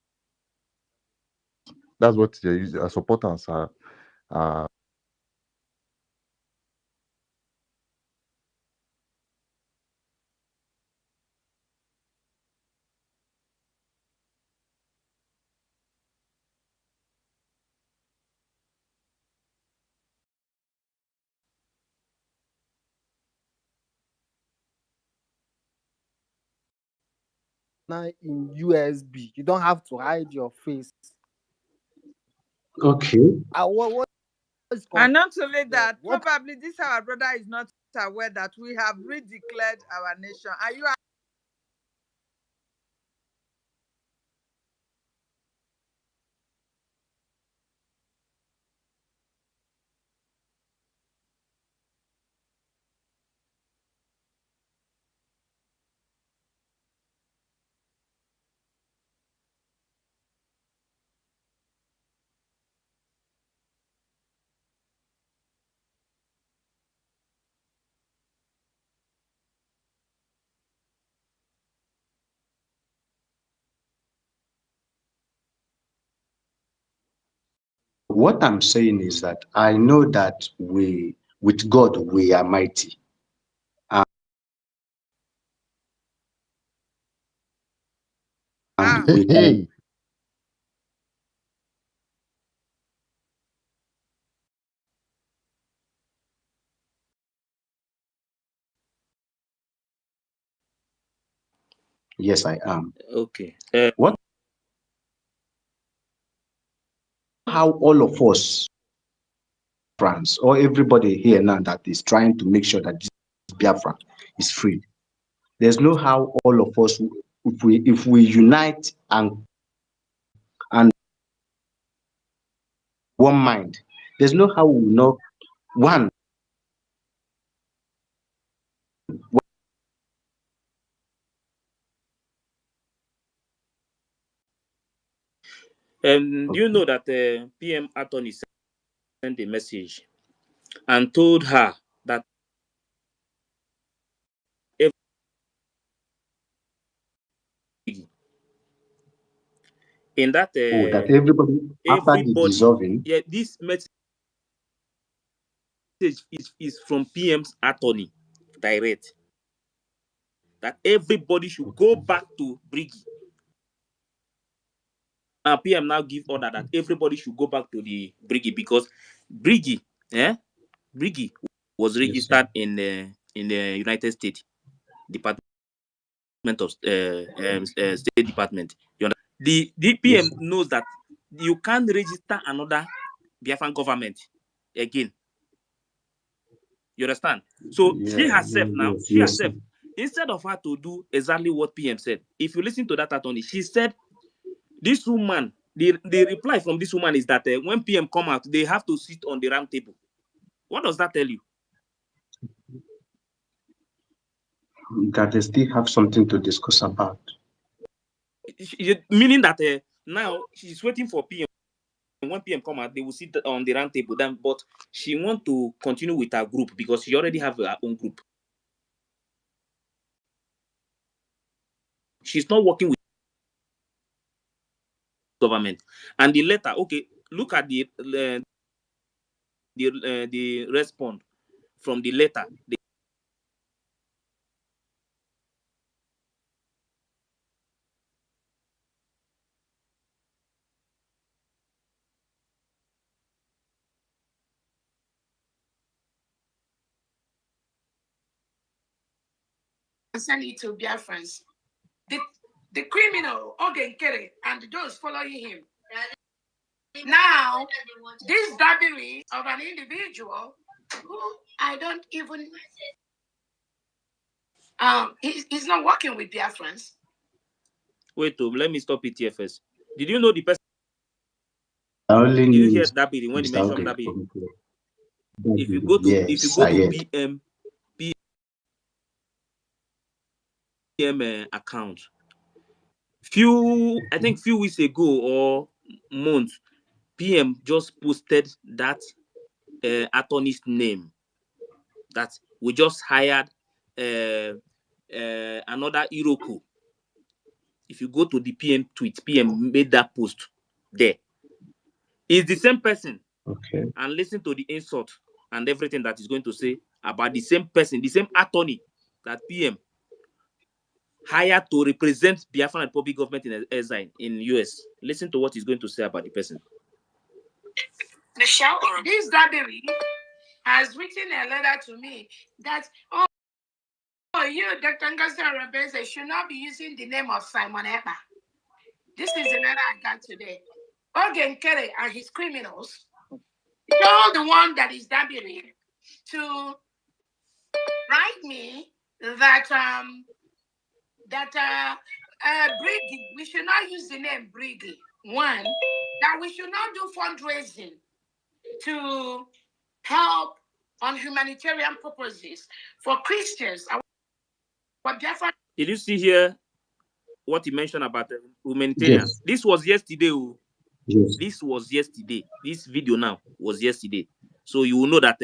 I: That's what they're using. Supporters are
C: Now in USB. You don't have to hide your face.
K: Okay.
C: What is
A: And not only
C: there?
A: that,
C: What
A: probably this our brother is not aware that we have redeclared our nation. Are you
K: What I'm saying is that I know that with God, we are mighty. And we can.
I: Hey,
K: Yes, I am.
M: Okay.
K: What? How all of us, France, or everybody here now that is trying to make sure that this Biafra is free. There's no how all of us, if we unite and one mind, there's no how we will know one.
M: Do you know that PM Athony sent a message and told her that in that
K: That everybody after the
M: everybody,
K: dissolving.
M: yeah, this message is from PM's Athony direct, that everybody should go back to Brgie. And PM now give order that everybody should go back to the Brgie because Brgie was
K: Yes,
M: registered in the United States Department of State Department. You understand? The
K: yes,
M: PM knows that you can't register another Biafran government again. You understand? So she herself now,
K: yes.
M: instead of her to do exactly what PM said, if you listen to that attorney, she said this woman, the reply from this woman is that when PM come out, they have to sit on the round table. What does that tell you?
K: That they still have something to discuss about.
M: Meaning that now she's waiting for PM. When PM come out, they will sit on the round table. Then, but she want to continue with her group because she already have her own group. She's not working with government. And the letter, okay, look at the response from the letter.
E: Send it to Biafrans. The criminal, Ogenkere, and those following him. Now, this dabbery of an individual who I don't even he's not working with Biafrans.
M: Wait, let me stop it here first. Did you know the person?
K: Only
M: Did you hear
K: news
M: Dabiri when he
K: Mr.
M: mentioned
K: Oge
M: Dabiri?
K: from here.
M: If you go to
K: Yes, I heard.
M: PM account, I think few weeks ago or months, PM just posted that attorney's name that we just hired another Iroko. If you go to the PM tweet, PM made that post there. It's the same person.
K: Okay.
M: And listen to the insult and everything that is going to say about the same person, the same attorney that PM hired to represent Biafran Republic government in exile in US. Listen to what he's going to say about the person.
E: Michelle, this Dabiri has written a letter to me that you, Dr. Ngozi Orabueze, should not be using the name of Simon Ekpa. This is the letter I got today. Ogenkere and his criminals told the one that is Dabiri to write me that Brigi, we should not use the name Brigi. One, that we should not do fundraising to help on humanitarian purposes for Christians.
M: Did you see here what he mentioned about humanitarian?
K: Yes.
M: This was yesterday.
K: Yes.
M: This was yesterday. This video now was yesterday. So you will know that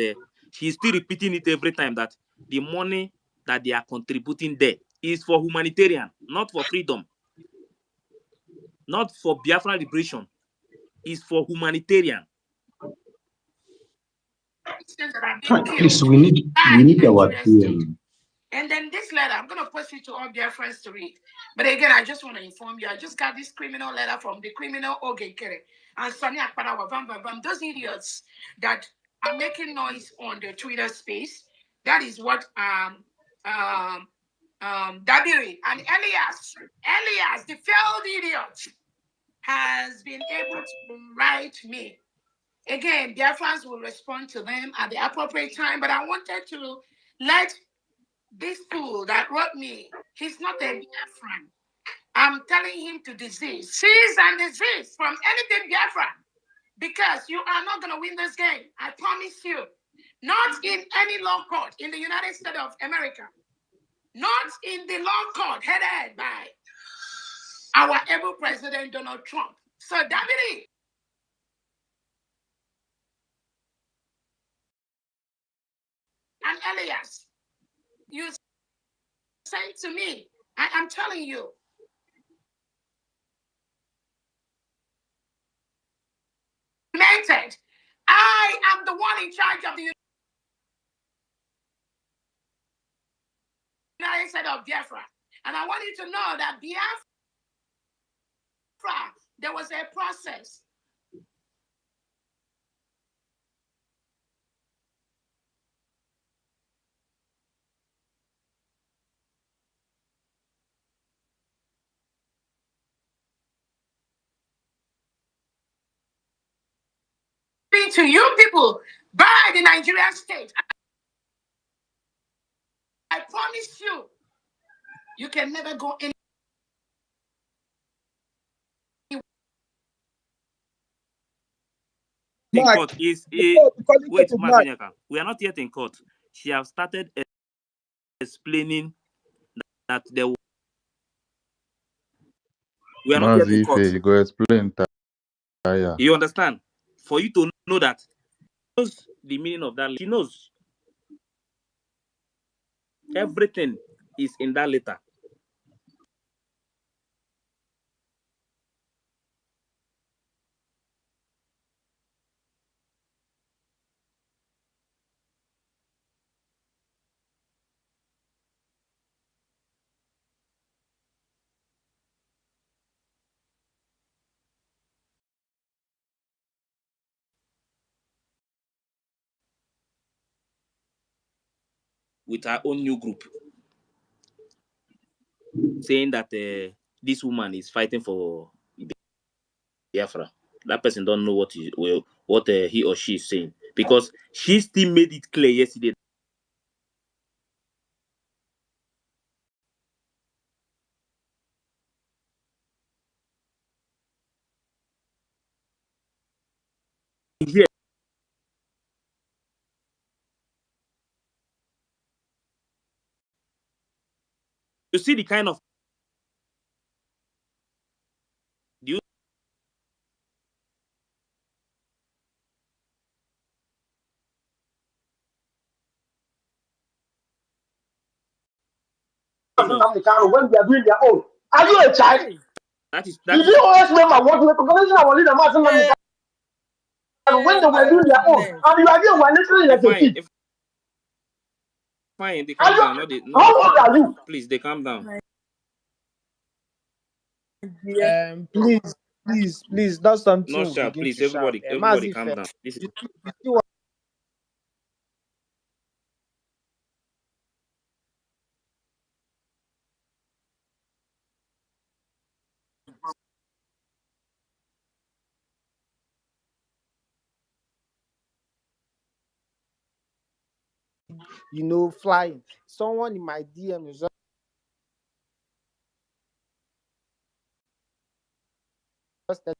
M: she's still repeating it every time that the money that they are contributing there is for humanitarian, not for freedom, not for Biafran liberation. Is for humanitarian.
E: Christians that are being
K: Please,
E: killed
K: we need
E: by the
K: our
E: Nigerian state.
K: PM.
E: And then this letter, I'm going to post it to all Biafrans to read. But again, I just want to inform you, I just got this criminal letter from the criminal Ogekere and Sonny Akparawa, those idiots that are making noise on the Twitter space. That is what Dabiri and Elias, the failed idiot, has been able to write me. Again, Biafrans will respond to them at the appropriate time, but I wanted to let this fool that wrote me, he's not a Biafran. I'm telling him to desist. Cease and desist from anything Biafra, because you are not going to win this game. I promise you. Not in any law court in the United States of America. Not in the law court headed by our able president, Donald Trump. So, Davide and Elias, you sent to me. I'm telling you. I am the one in charge of the United States of Biafra. And I want you to know that Biafra, there was a process. To you people by the Nigerian state. I promise you, you can never go in
M: court is a wait, Masanyaka. We are not yet in court. She have started explaining that there. We are not yet in court.
I: You go explain.
M: You understand? For you to know that, she knows the meaning of that. She knows everything is in that letter. With her own new group, saying that this woman is fighting for Biafra. That person don't know what he or she is saying, because she still made it clear yesterday. Here, you see the kind of
N: When they are doing their own. Are you a child?
M: that is
N: Did you always remember what we congratulations our leader Martin when they were doing their own? And you are there, we're literally like a kid.
M: Fine, they calm down.
N: How old are you?
M: Please, they calm down.
C: Please, that's something.
M: No shout, please. Everybody calm down. This is
C: flying. Someone in my DM is just
I: that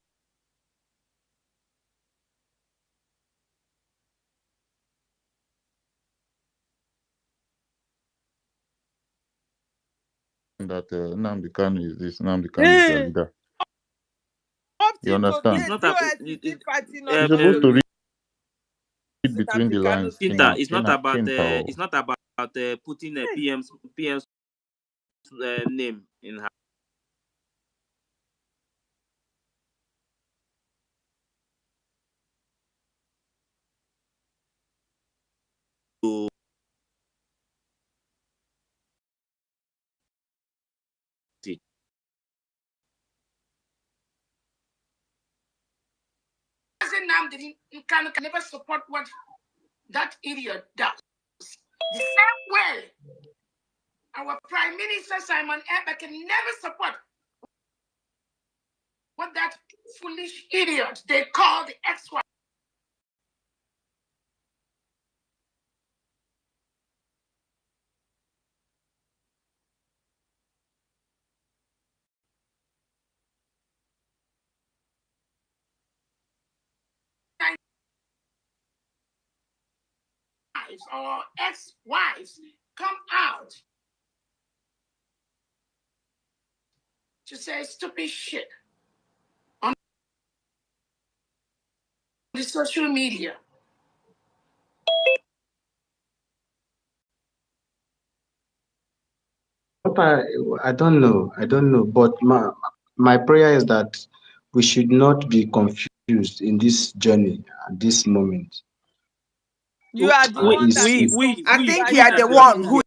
I: Nnamdi Kanu is this, Nnamdi Kanu is your leader. You understand? You're supposed to read between the lines.
M: It's not about putting a PM's name in her. to
E: can never support what that idiot does. The same way, our Prime Minister Simon Ekpa can never support what that foolish idiot they call the ex-wife. Or ex-wives come out to say stupid shit on the social media.
K: I don't know. I don't know. But my prayer is that we should not be confused in this journey at this moment.
A: You are the one that is confused.
E: I think you are the one who.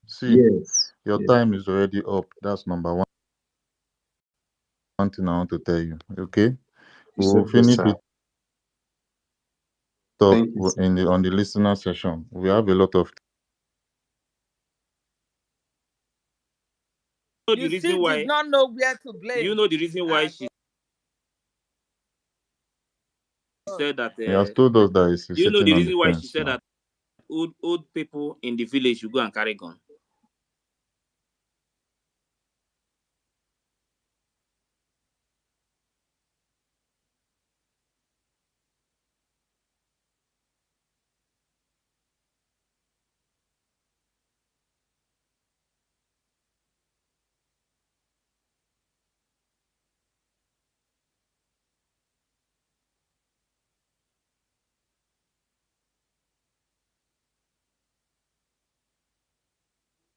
I: See,
K: Yes.
I: your time is already up. That's number one. One thing I want to tell you. Okay,
K: It's
I: we'll
K: okay,
I: finish
K: sir.
I: it up
K: Thank you, sir.
I: on the listener session. We have a lot of.
A: You still did not know where to blame.
M: You know the reason why she said that.
I: He has told us that he's
M: You know
I: sitting
M: the
I: on the
M: reason why she
I: fence
M: said
I: now.
M: that old people in the village should go and carry gun.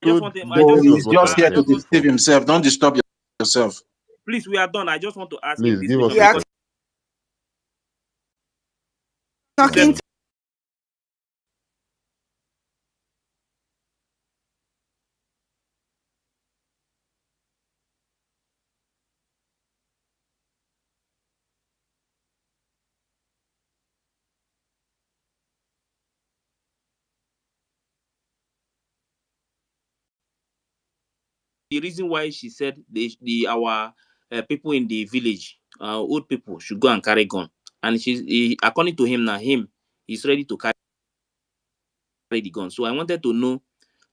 D: He's just here to deceive himself. Don't disturb yourself.
M: Please, we are done. I just want to ask
I: Please
M: him this
I: give us
M: question.
E: Talking to
M: The reason why she said our people in the village, old people, should go and carry gun, and according to him now, he's ready to carry the gun. So I wanted to know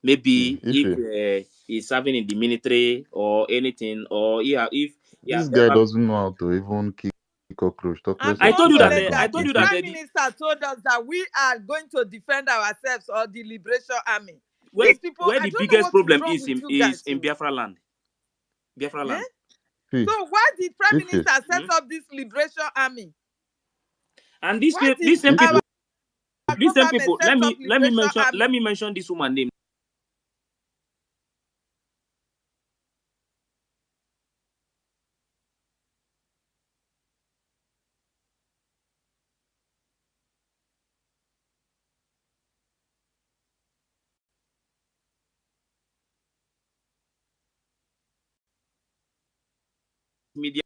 M: maybe if he's serving in the military or anything, or if
I: this guy doesn't know how to even kick cockroach.
M: I told you that
A: the Prime Minister told us that we are going to defend ourselves or the Liberation Army. These people,
M: where
A: I
M: the
A: don't know
M: biggest
A: what
M: problem
A: wrong
M: is
A: with you guys.
M: in Biafra land. Biafra land.
A: So why did Prime Minister set up this Liberation Army?
M: And these same people, let me mention this woman name. Media.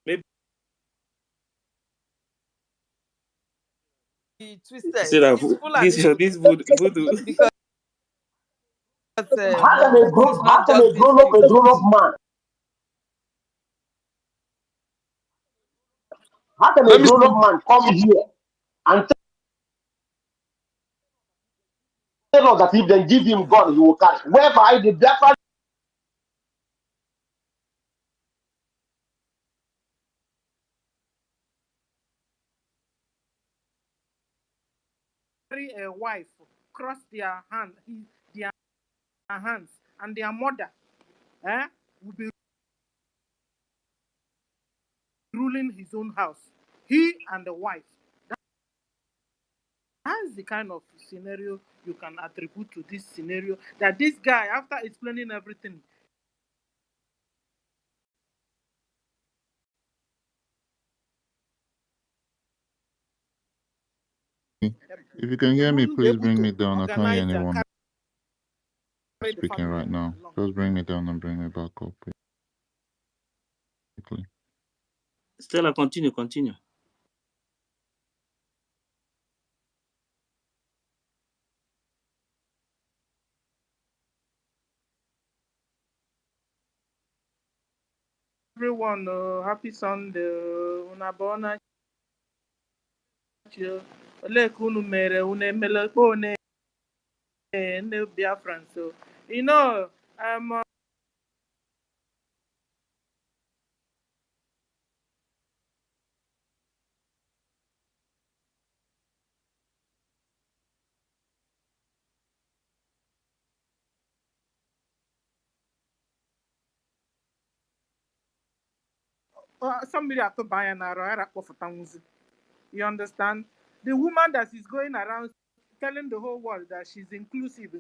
M: Maybe
A: twisted.
M: This voodoo.
A: Because
N: how can a grown up man? How can a grown up man come here and tell us that if they give him gun, he will catch? Whereby the Biafra
L: a wife, cross their hands, and their mother will be ruling his own house. He and the wife. That's the kind of scenario you can attribute to this scenario. That this guy, after explaining everything,
I: If you can
L: he
I: hear me,
L: wouldn't be
I: please
L: able
I: bring
L: to
I: me down. I can't hear
L: organize and
I: anyone
L: carry the
I: speaking
L: family
I: right now.
L: along.
I: Just bring me down and bring me back up quickly.
M: Stella, continue.
L: Everyone, happy Sunday. Una bona chi. Ole ka unu mere unu emela kpo ne Biafrans. So, um, somebody have to buy an arrow for Tanguzi. You understand? The woman that is going around telling the whole world that she's inclusive.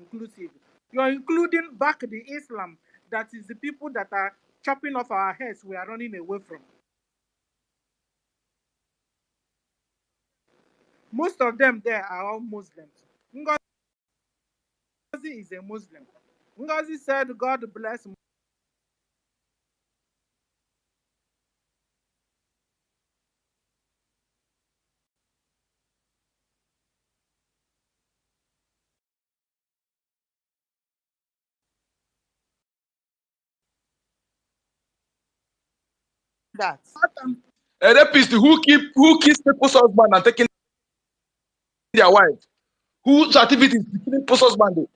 L: You're including back the Islam that is the people that are chopping off our heads we are running away from. Most of them there are all Muslims. Ngozi is a Muslim. Ngozi said, God bless that.
N: A rapist who kills people's husband and taking their wife. Whose activities is killing people's husband?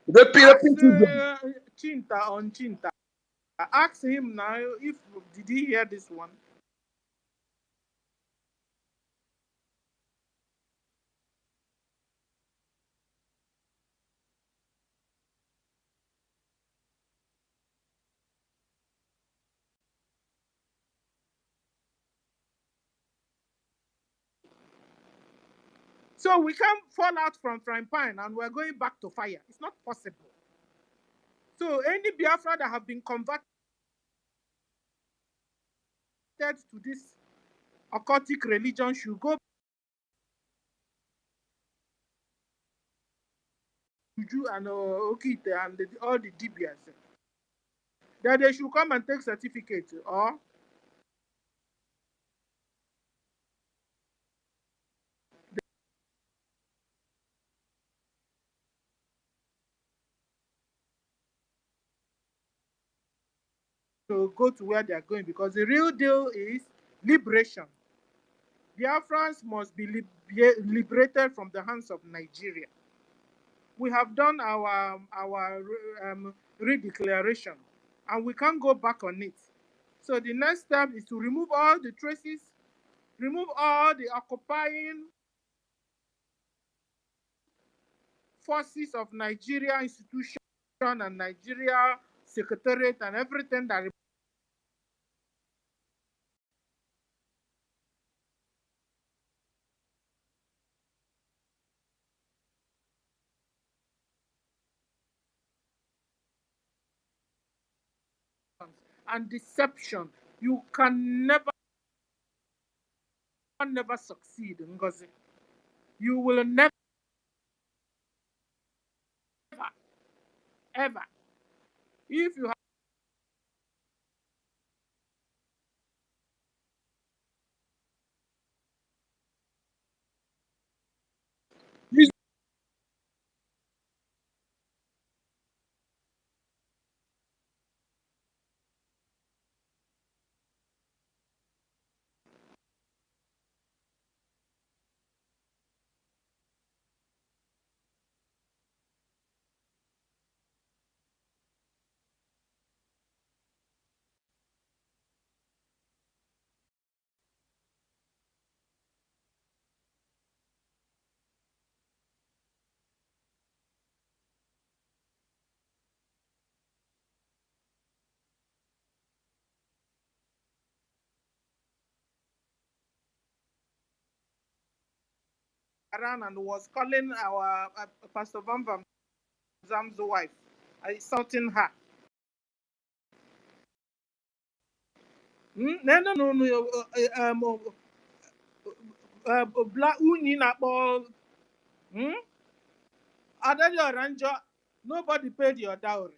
L: Ask
N: Raping children.
L: Chinta on Chinta. Ask him now if did he hear this one. So we can't fall out from frying pan and we're going back to fire. It's not possible. So any Biafra that have been converted to this occultic religion should go to Juju and Okite and all the DBS. That they should come and take certificate or to go to where they are going because the real deal is liberation. Biafrans must be liberated from the hands of Nigeria. We have done our redeclaration and we can't go back on it. So the next step is to remove all the traces, remove all the occupying forces of Nigeria institution and Nigeria secretariat and everything that and deception. You can never succeed, Ngozi. You will never, ever. If you
N: This
L: around and was calling our Pastor Van Zam's wife, insulting her. No. Black Uni Napo. Adadi Ranger, nobody paid your dowry.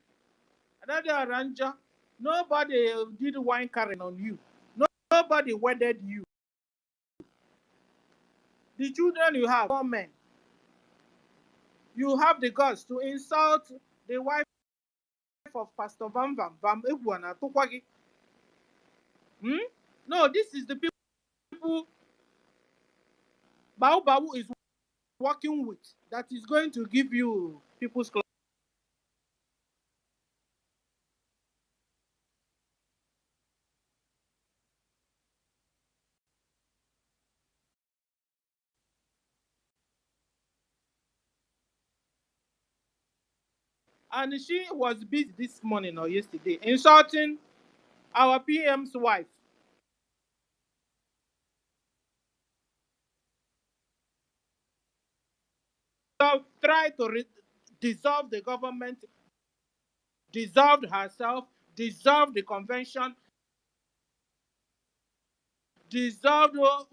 L: Adadi Ranger, nobody did wine carrying on you. Nobody wedded you. The children you have, 4 men. You have the guts to insult the wife of Pastor Van Egwana Tukwagi. No, this is the people Babu is working with that is going to give you people's clothes. And she was busy this morning or yesterday insulting our PM's wife. So try to dissolve the government, dissolve herself, dissolve the convention, dissolve the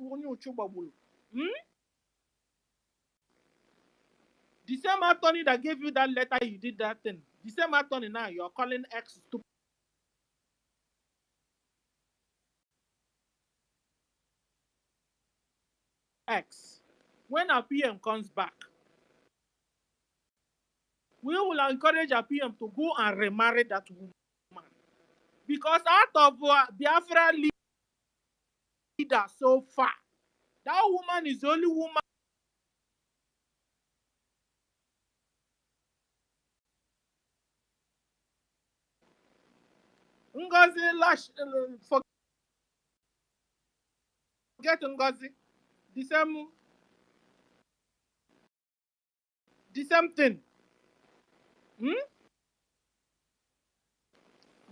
L: The same Athony that gave you that letter, you did that thing. The same Athony now, you're calling X to X. When our PM comes back, we will encourage our PM to go and remarry that woman. Because out of Biafra leader so far, that woman is the only woman Ngozi Lash, forget Ngozi. The same thing.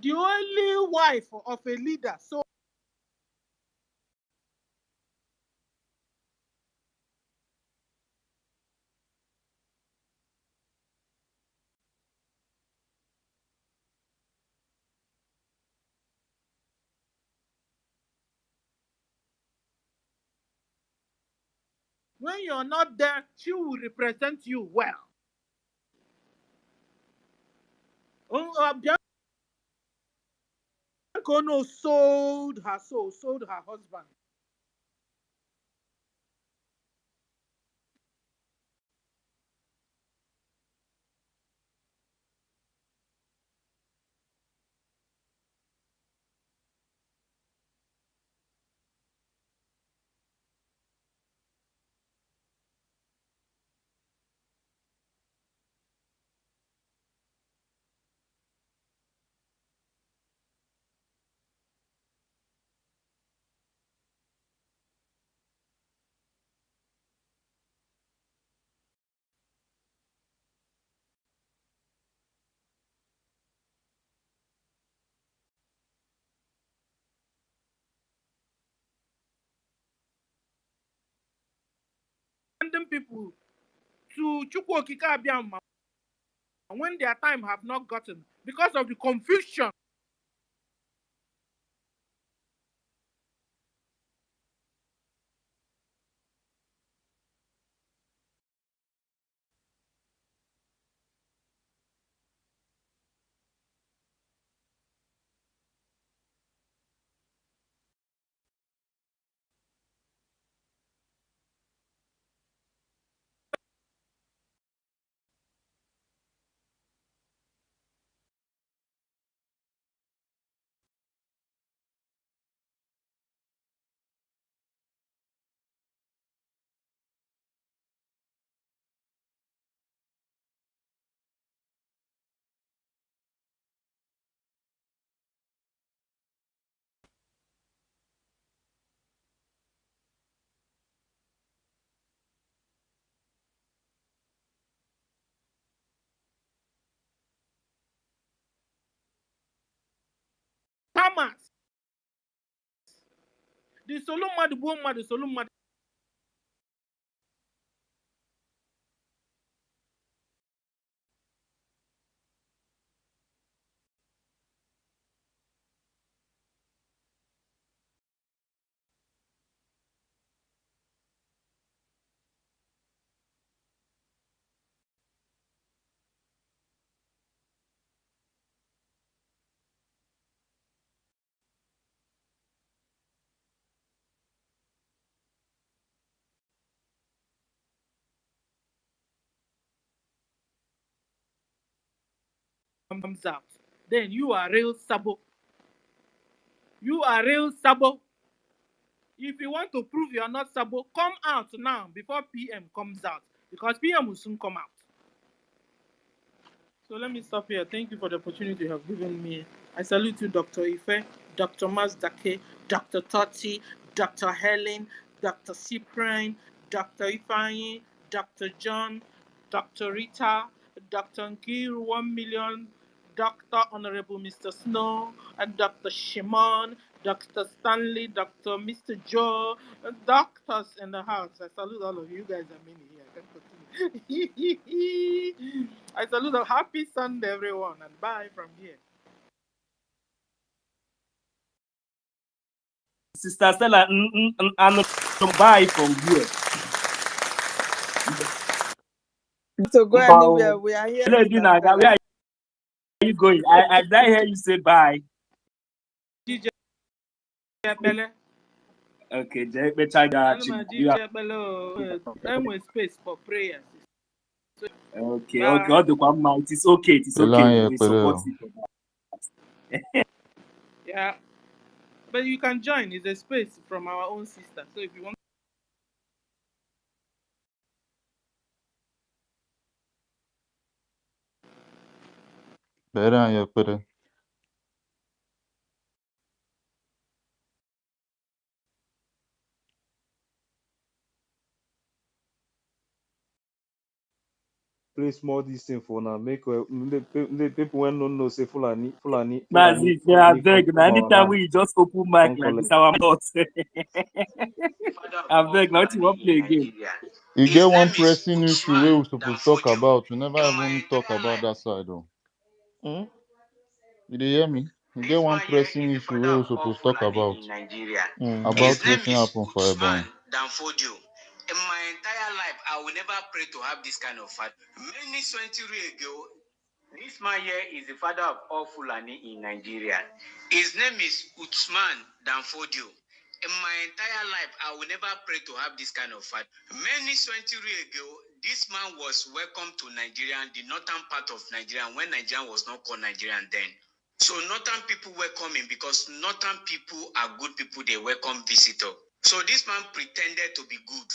L: The only wife of a leader. So when you're not there, she will represent you well. Biancono sold her soul, sold her husband. Sending people to Chukwokika Abiama when their time have not gotten because of the confusion. Thomas, the Solomon, the Solomon,
O: comes out, then you are real sabo. You are real sabo. If you want to prove you are not sabo, come out now before PM comes out, because PM will soon come out. So let me stop here. Thank you for the opportunity you have given me. I salute you, Dr. Ife, Dr. Mazdake, Dr. Toti, Dr. Helen, Dr. Cyprian, Dr. Ifeanyi, Dr. John, Dr. Rita, Dr. Nkiru 1 million, Dr. Honorable Mr. Snow, and Dr. Shimon, Dr. Stanley, Dr. Mr. Joe, and doctors in the house. I salute all of you. You guys are many here. I can continue. I salute a happy Sunday, everyone, and bye from here.
H: Sister Stella, and bye from here.
A: To go anywhere, we are here.
H: Where are you going? I did hear you say bye. Okay,
O: space for prayers.
H: Okay, it is okay. It is okay. We support you.
O: Yeah, but you can join. It's a space from our own sister. So if you want.
P: Play small this thing for now. Make the people when don't know say Fulani.
H: I beg. Anytime we just open mic like this, our mouth. I beg. Not you want play again.
I: You get one pressing issue we were supposed to talk about. We never even talk about that side though. You dey hear me? You get one pressing issue we were supposed to talk about. About what happened for Ebony.
Q: In my entire life, I will never pray to have this kind of father. Many centuries ago, this man here is the father of all Fulani in Nigeria. His name is Usman Danfodio. In my entire life, I will never pray to have this kind of father. Many centuries ago, this man was welcomed to Nigeria, the northern part of Nigeria, when Nigeria was not called Nigerian then. So northern people welcome him because northern people are good people. They welcome visitor. So this man pretended to be good,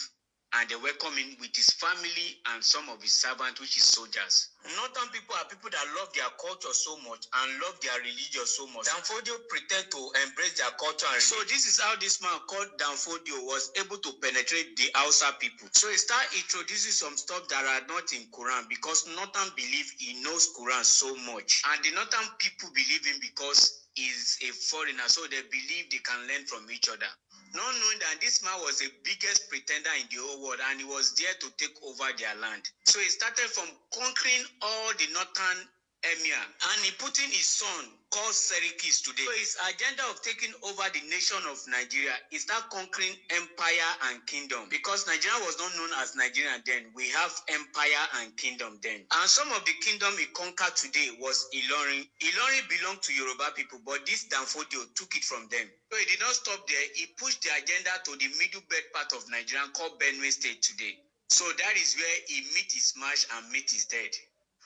Q: and they welcome him with his family and some of his servants, which is soldiers. Northern people are people that love their culture so much and love their religion so much. Danfodio pretended to embrace their culture. So this is how this man called Danfodio was able to penetrate the Hausa people. So he started introducing some stuff that are not in Quran because Northern believe he knows Quran so much. And the Northern people believe him because he's a foreigner, so they believe they can learn from each other. Not knowing that this man was the biggest pretender in the whole world and he was there to take over their land. So he started from conquering all the northern emir and he put in his son called Serikis today. So his agenda of taking over the nation of Nigeria is that conquering empire and kingdom. Because Nigeria was not known as Nigeria then. We have empire and kingdom then. And some of the kingdom he conquered today was Ilorin. Ilorin belonged to Yoruba people, but this Danfodio took it from them. So he did not stop there. He pushed the agenda to the middle belt part of Nigeria called Benue State today. So that is where he meet his match and meet his dead.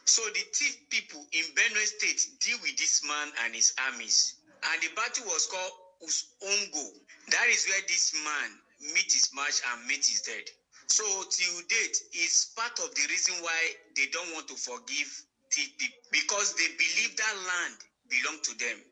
Q: So the thief people in Benue State deal with this man and his armies. And the battle was called Usongo. That is where this man meet his match and meet his dead. So till date, is part of the reason why they don't want to forgive thief people. Because they believe that land belonged to them.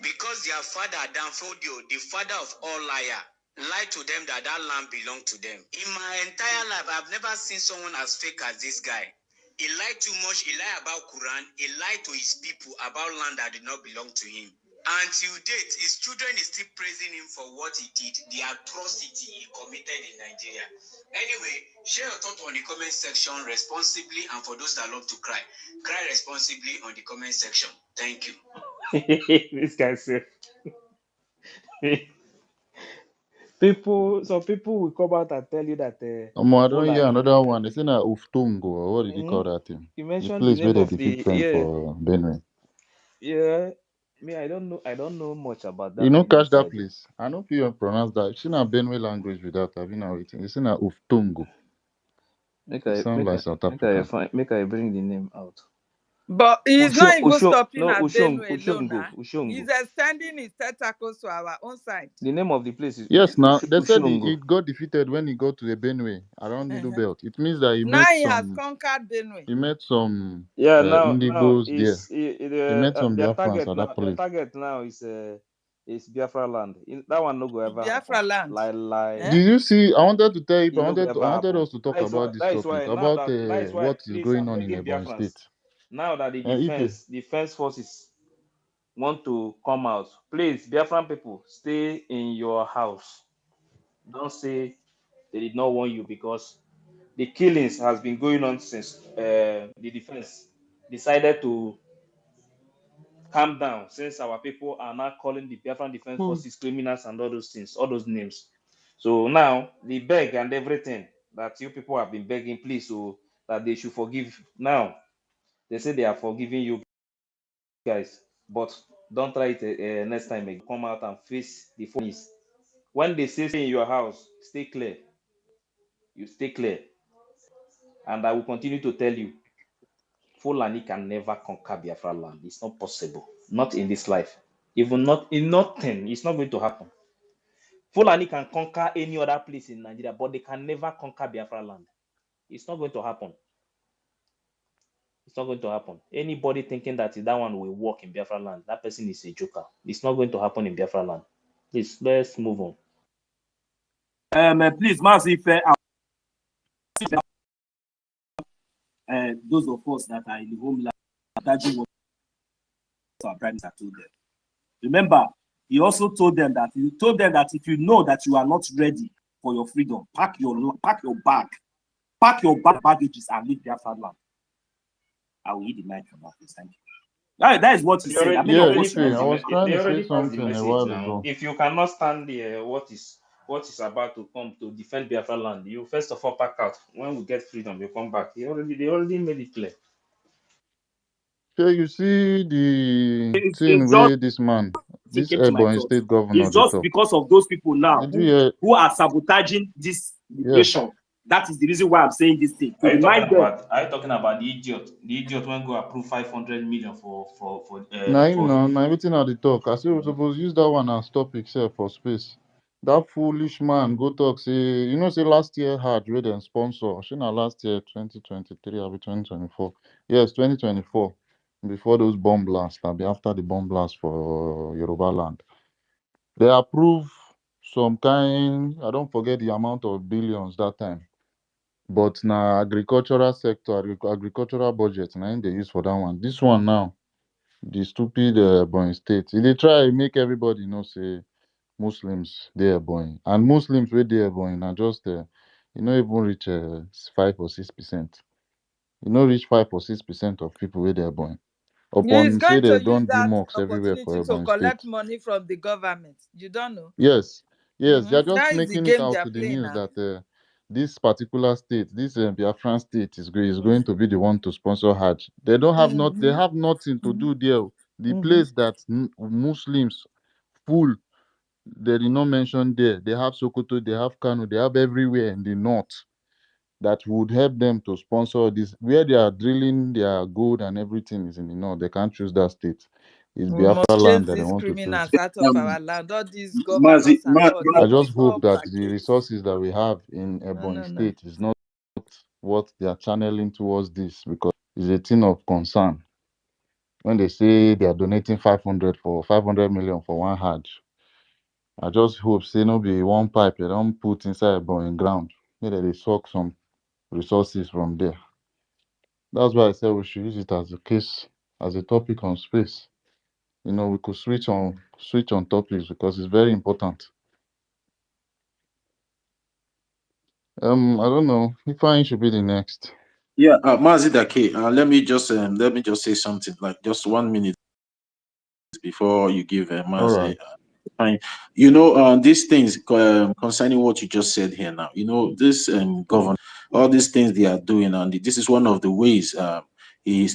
Q: Because their father, Danfodio, the father of all liar, lied to them that that land belonged to them. In my entire life, I've never seen someone as fake as this guy. He lied too much. He lied about Quran. He lied to his people about land that did not belong to him. Until date, his children is still praising him for what he did, the atrocity he committed in Nigeria. Anyway, share your thoughts on the comment section responsibly, and for those that love to cry, cry responsibly on the comment section. Thank you.
P: This guy said some people will come out and tell you that
I: I don't hear another one. They say na Uftungo, or what did he call that thing?
P: You
I: The
P: mentioned the
I: place where
P: name
I: they
P: of
I: defeat
P: the
I: train for Benue.
P: Yeah, me, I don't know much about
I: You
P: that
I: know,
P: thing
I: catch that
P: inside.
I: place. I know people pronounce that. It's in a Benue language without having a waiting. It's in a Uftungo.
P: Make
I: It
P: I
I: sounds
P: make
I: like
P: I
I: South
P: make I
I: African.
P: find make I bring the name out.
A: But he's not even stopping at Benue alone.
P: Ushongo.
A: He's extending his tentacles to our own side.
P: The name of the place is
I: Yes, now they said he
P: Ushongo.
I: got defeated when he got to the Benue around Middle Belt. It means that he
A: Now
I: met
A: he has
I: some.
A: conquered Benue.
I: He met some
P: Now
I: Indigos there.
P: is
I: He met some
P: their
I: Biafrans
P: target
I: at
P: now.
I: that
P: Their
I: place.
P: target now is Biafra land. That one no go ever
A: Biafra
P: happen.
A: land.
P: Like
I: Did you see? I wanted to tell you.
P: it no go ever
I: I wanted
P: happen.
I: us to talk about this
P: That is
I: topic
P: why now
I: about
P: that is why
I: what is
P: please
I: going
P: I'm
I: on in
P: begging
I: Ebony
P: Biafrans.
I: State.
P: Now that the
I: Ife.
P: defense forces want to come out, please, Biafran people, stay in your house. Don't say they did not warn you, because the killings has been going on since the defense decided to calm down, since our people are now calling the Biafran Defense Forces criminals and all those things, all those names. So now the beg and everything that you people have been begging, please, so that they should forgive. Now they say they are forgiving you guys, but don't try it next time again. Come out and face the phonies. When they say stay in your house, stay clear. You stay clear, and I will continue to tell you, Fulani can never conquer Biafra land. It's not possible. Not in this life. Even not in nothing. It's not going to happen. Fulani can conquer any other place in Nigeria, but they can never conquer Biafra land. It's not going to happen. It's not going to happen. Anybody thinking that that one will work in Biafra land, that person is a joker. It's not going to happen in Biafra land. Please, let's move on.
H: Please, Massive, those of us that are in the homeland, that's what our prime minister told them. Remember, he also told them that if you know that you are not ready for your freedom, pack your baggages and leave Biafra land. I will eat the mic from that. Thank you. That is what he said.
I: I was trying to say something a while ago.
P: If you cannot stand what is about to come to defend Biafra land, you first of all pack out. When we get freedom, you come back. They already made it clear.
I: So you see the thing where this Ebony State governor.
H: It's just because of those people now who are sabotaging this liberation.
I: Yes.
H: That is the reason why I'm saying this thing.
P: Are you talking about the idiot? The idiot when go approve 500 million for
I: Now everything at the talk. I say we suppose use that one as topic itself for space. That foolish man go talk say say last year had read and sponsor. Last year 2023 or 2024. Yes, 2024. Before those bomb blasts, after the bomb blast for Yoruba land. They approve some kind, I don't forget the amount of billions that time. But now agricultural sector, agricultural budget, now they use for that one. This one now, the stupid Ebonyi state, they try make everybody know say Muslims they Ebonyi, and Muslims where they Ebonyi now just even reach 5 or 6%. Reach 5 or 6% of people where they Ebonyi.
A: He's
I: Upon say
A: going
I: they
A: to use
I: don't do
A: that
I: mocks everywhere for
A: opportunity to
I: Ebonyi
A: collect
I: state.
A: money from the government. You don't know?
I: Yes, they're just
A: That is the
I: making it
A: game
I: out
A: they're
I: to the
A: playing
I: news
A: now.
I: that this particular state, this Biafran state, is going to be the one to sponsor Hajj. They don't have they have nothing to do there. The place that Muslims full, they did not mention there. They have Sokoto, they have Kano, they have everywhere in the north that would help them to sponsor this. Where they are drilling their gold and everything is in the north. They can't choose that state. It's
A: We must
I: Biafra
A: chase
I: land that they
A: these
I: want to choose.
A: criminals out of our land. All these
K: Mazi,
A: governors and all. They
I: I
A: will
I: just hope
A: fall
I: that the
A: bracket.
I: resources that we have in Ebony
A: No.
I: State is not what they are channeling towards this, because it's a thing of concern. When they say they are donating 500 million for one Hajj, I just hope say no be one pipe they don't put inside Ebony ground. Maybe they suck some resources from there. That's why I said we should use it as a case, as a topic on space. We could switch on topics because it's very important. I don't know. Ifeanyi should be the next.
D: Yeah, Mazi Dake, let me just say something, like just 1 minute before you give Mazi.
I: Right.
D: These things concerning what you just said here now. This government, all these things they are doing, and this is one of the ways. He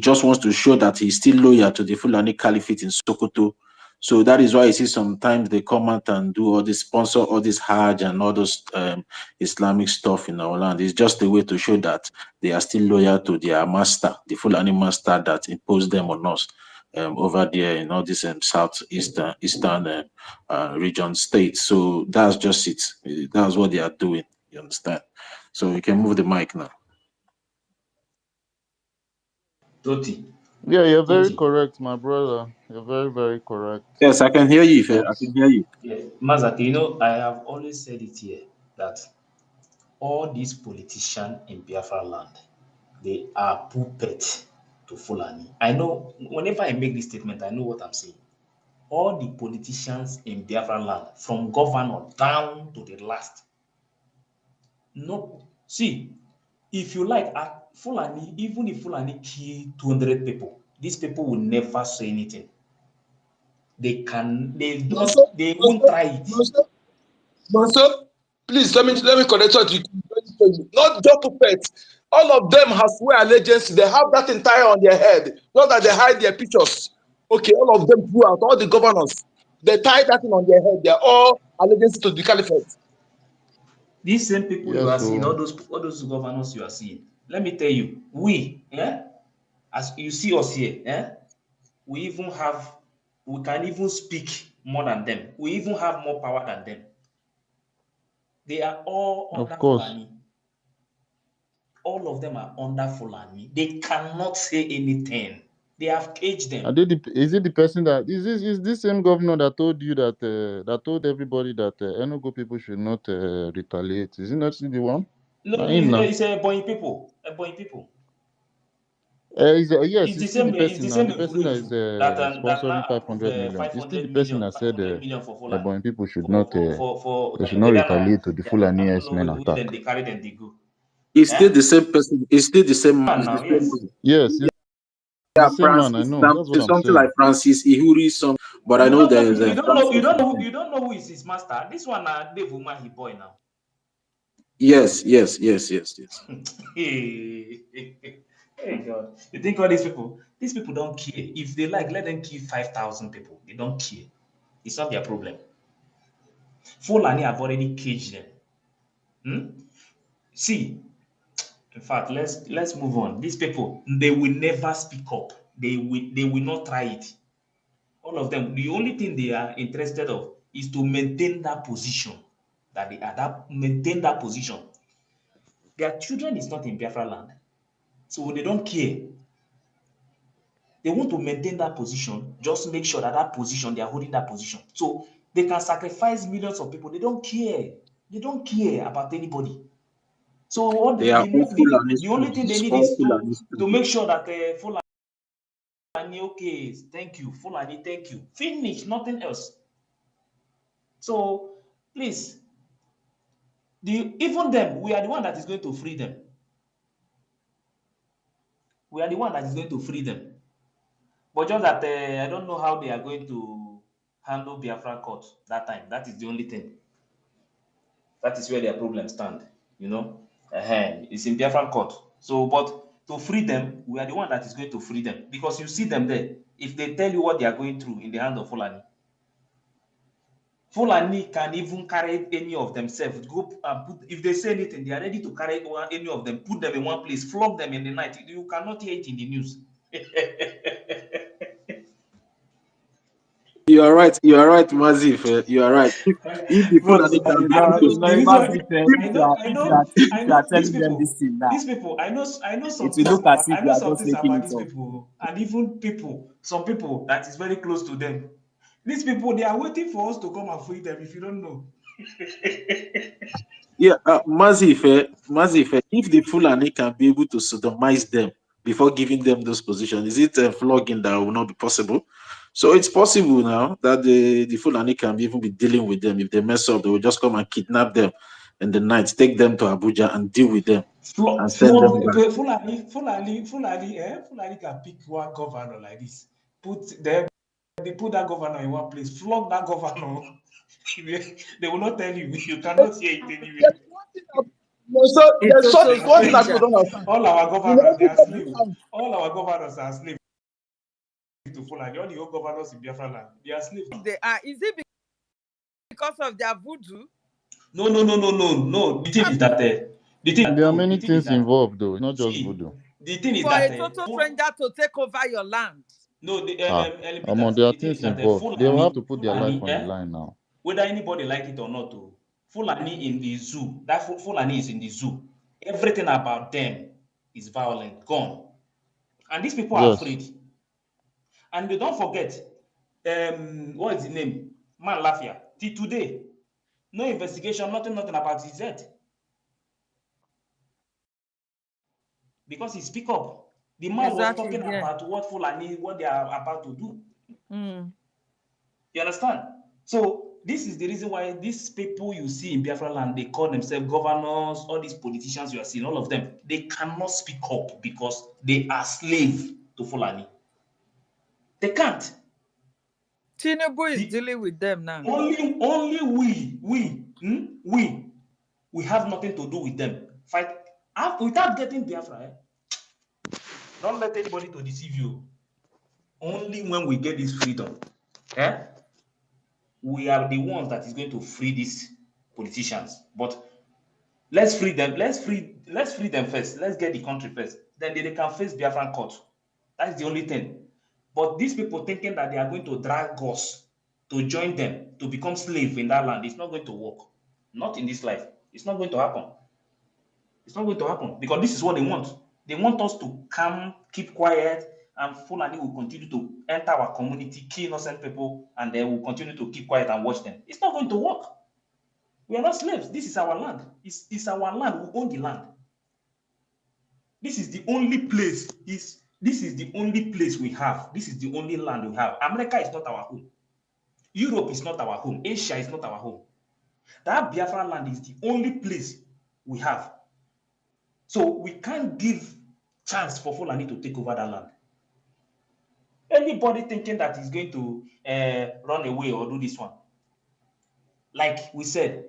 D: just wants to show that he's still loyal to the Fulani Caliphate in Sokoto. So that is why you see sometimes they come out and do all this, sponsor all this Hajj and all those Islamic stuff in our land. It's just a way to show that they are still loyal to their master, the Fulani master that imposed them on us over there in all these southeastern eastern region states. So that's just it. That's what they are doing. You understand? So we can move the mic now.
P: Toti.
I: Yeah, you're very correct, my brother. You're very, very correct.
D: Yes, I can hear you. I can hear you.
P: Yeah, Mazaki, you know, I have always said it here that all these politicians in Biafra land, they are puppet to Fulani. I know whenever I make this statement, I know what I'm saying. All the politicians in Biafra land, from governor down to the last. No, see, if you like Fulani, even if Fulani kill 200 people, these people will never say anything. They won't try it.
N: Monso, please let me correct you. Not just puppets. All of them have swear allegiance. They have that entire on their head. Not that they hide their pictures. Okay, all of them throughout, all the governors, they tie that thing on their head. They are all allegiance to the caliphate.
P: These same people you are seeing, all those governors you are seeing. Let me tell you, we, as you see us here, we can even speak more than them. We even have more power than them. They are all under Fulani. All of them are under Fulani. They cannot say anything. They have caged them.
I: Is it the person that is this same governor that told you that that told everybody that Enugu people should not retaliate? Is it not the one?
P: No, it's a Ebonyi people.
I: Yes,
P: it's
I: the same person now. The person that is
P: sponsoring
I: 500 million. It's still the person that said Ebonyi people should not
P: they
I: should not retaliate to the Fulani men attack.
P: They carry them, they go.
D: It's still the same person. It's still the same man.
I: Yes. The same man, I know. That's what I'm
D: something
I: saying.
D: Like Francis Ihuri, but I know there is
P: you don't know who is his master. This one, Dave Umahi boy now.
D: Yes.
P: Hey God, you think all these people don't care. If they like, let them kill 5,000 people. They don't care. It's not their problem. Fulani have already caged them. See, in fact, let's move on. These people, they will never speak up. They will not try it. All of them, the only thing they are interested of is to maintain that position. Maintain that position. Their children is not in Biafra land, so they don't care. They want to maintain that position, just make sure that position, they are holding that position. So they can sacrifice millions of people. They don't care. They don't care about anybody. So the only thing they need is to make sure that Fulani, okay, thank you. Fulani, thank you. Finish, nothing else. So please, even them, we are the one that is going to free them. We are the one that is going to free them. But just that I don't know how they are going to handle Biafra court that time. That is the only thing. That is where their problems stand. You know, it's in Biafra court. So, but to free them, we are the one that is going to free them, because you see them there. If they tell you what they are going through in the hand of Fulani, Fulani can even carry any of themselves. Go and put, if they say anything, they are ready to carry any of them, put them in one place, flog them in the night. You cannot hear it in the news.
D: You are right, Mazif. You are right. If the Fulani
P: I know these people. I know something. I know something about these people, and even some people that is very close to them. These people, they are waiting for us to come and free them. If you don't know.
D: Yeah, Mazif, if the Fulani can be able to sodomize them before giving them those positions, is it flogging that will not be possible? So it's possible now that the Fulani can even be dealing with them. If they mess up, they will just come and kidnap them in the night, take them to Abuja and deal with them.
P: Fulani can pick one governor like this. They put that governor in one place, flog that governor. They will not tell you. You cannot hear it anyway. All our governors, they are slaves. All our governors are slaves to
R: Fulani. All the old governors in Biafra land, they are slaves.
A: They are. Is it because of their voodoo?
R: No. The thing is that
I: there are many things involved, though. Not just voodoo.
R: The thing is
A: for
R: that
A: a total stranger to take over your land.
R: no,
I: there are things involved. They will have to put their life on the line now.
R: Whether anybody like it or not, Fulani in the zoo, that Fulani is in the zoo. Everything about them is violent, gone. And these people are afraid. And they don't forget, what is the name? Man Lafia. Till today, no investigation, nothing about his death. Because he speak up. The man was talking about what Fulani, what they are about to do. You understand? So this is the reason why these people you see in Biafra land, they call themselves governors, all these politicians you are seeing, all of them, they cannot speak up because they are slaves to Fulani. They can't.
A: Tinubu is dealing with them now.
R: Only we have nothing to do with them. Fight without getting Biafra. Don't let anybody to deceive you. Only when we get this freedom, we are the ones that is going to free these politicians. But let's free them. Let's free them first. Let's get the country first. Then they can face Biafran court. That's the only thing. But these people thinking that they are going to drag us to join them to become slaves in that land, it's not going to work. Not in this life. It's not going to happen. It's not going to happen because this is what they want. They want us to come, keep quiet, and Fulani will continue to enter our community, kill innocent people, and they will continue to keep quiet and watch them. It's not going to work. We are not slaves. This is our land. It's our land. We own the land. This is the only place. This is the only place we have. This is the only land we have. America is not our home. Europe is not our home. Asia is not our home. That Biafra land is the only place we have. So we can't give chance for Fulani to take over that land. Anybody thinking that is going to run away or do this one, like we said,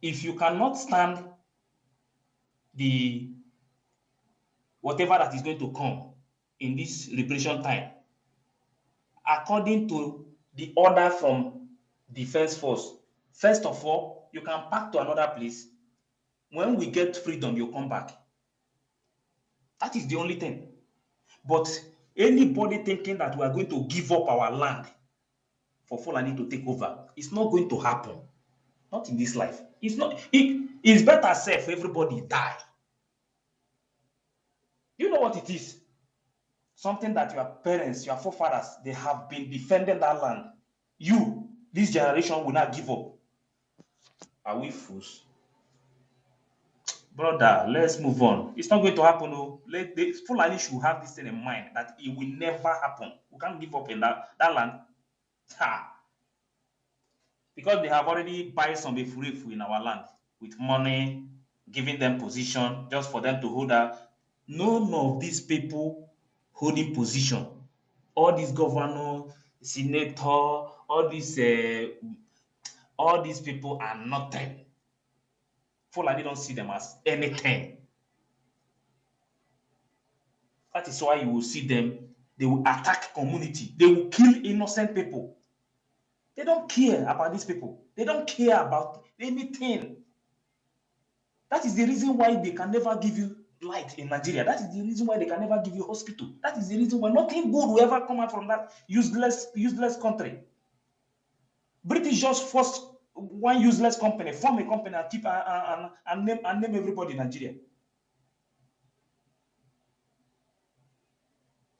R: if you cannot stand the whatever that is going to come in this liberation time, according to the order from Defense Force, first of all, you can pack to another place. When we get freedom, you come back. That is the only thing. But anybody thinking that we are going to give up our land for Fulani to take over, it's not going to happen. Not in this life. It's not. It's better safe everybody die. You know what it is? Something that your parents, your forefathers, they have been defending that land. You, this generation, will not give up. Are we fools? Brother, let's move on. It's not going to happen. No. The Fulani should have this thing in mind that it will never happen. We can't give up in that land. Ha. Because they have already bought some Efurefu in our land with money, giving them position just for them to hold that. None of these people holding position, all these governors, senator, all these people are nothing. Fulani don't see them as anything. That is why you will see them. They will attack community. They will kill innocent people. They don't care about these people. They don't care about anything. That is the reason why they can never give you light in Nigeria. That is the reason why they can never give you hospital. That is the reason why nothing good will ever come out from that useless country. British just forced one useless company, form a company and keep and name everybody in Nigeria.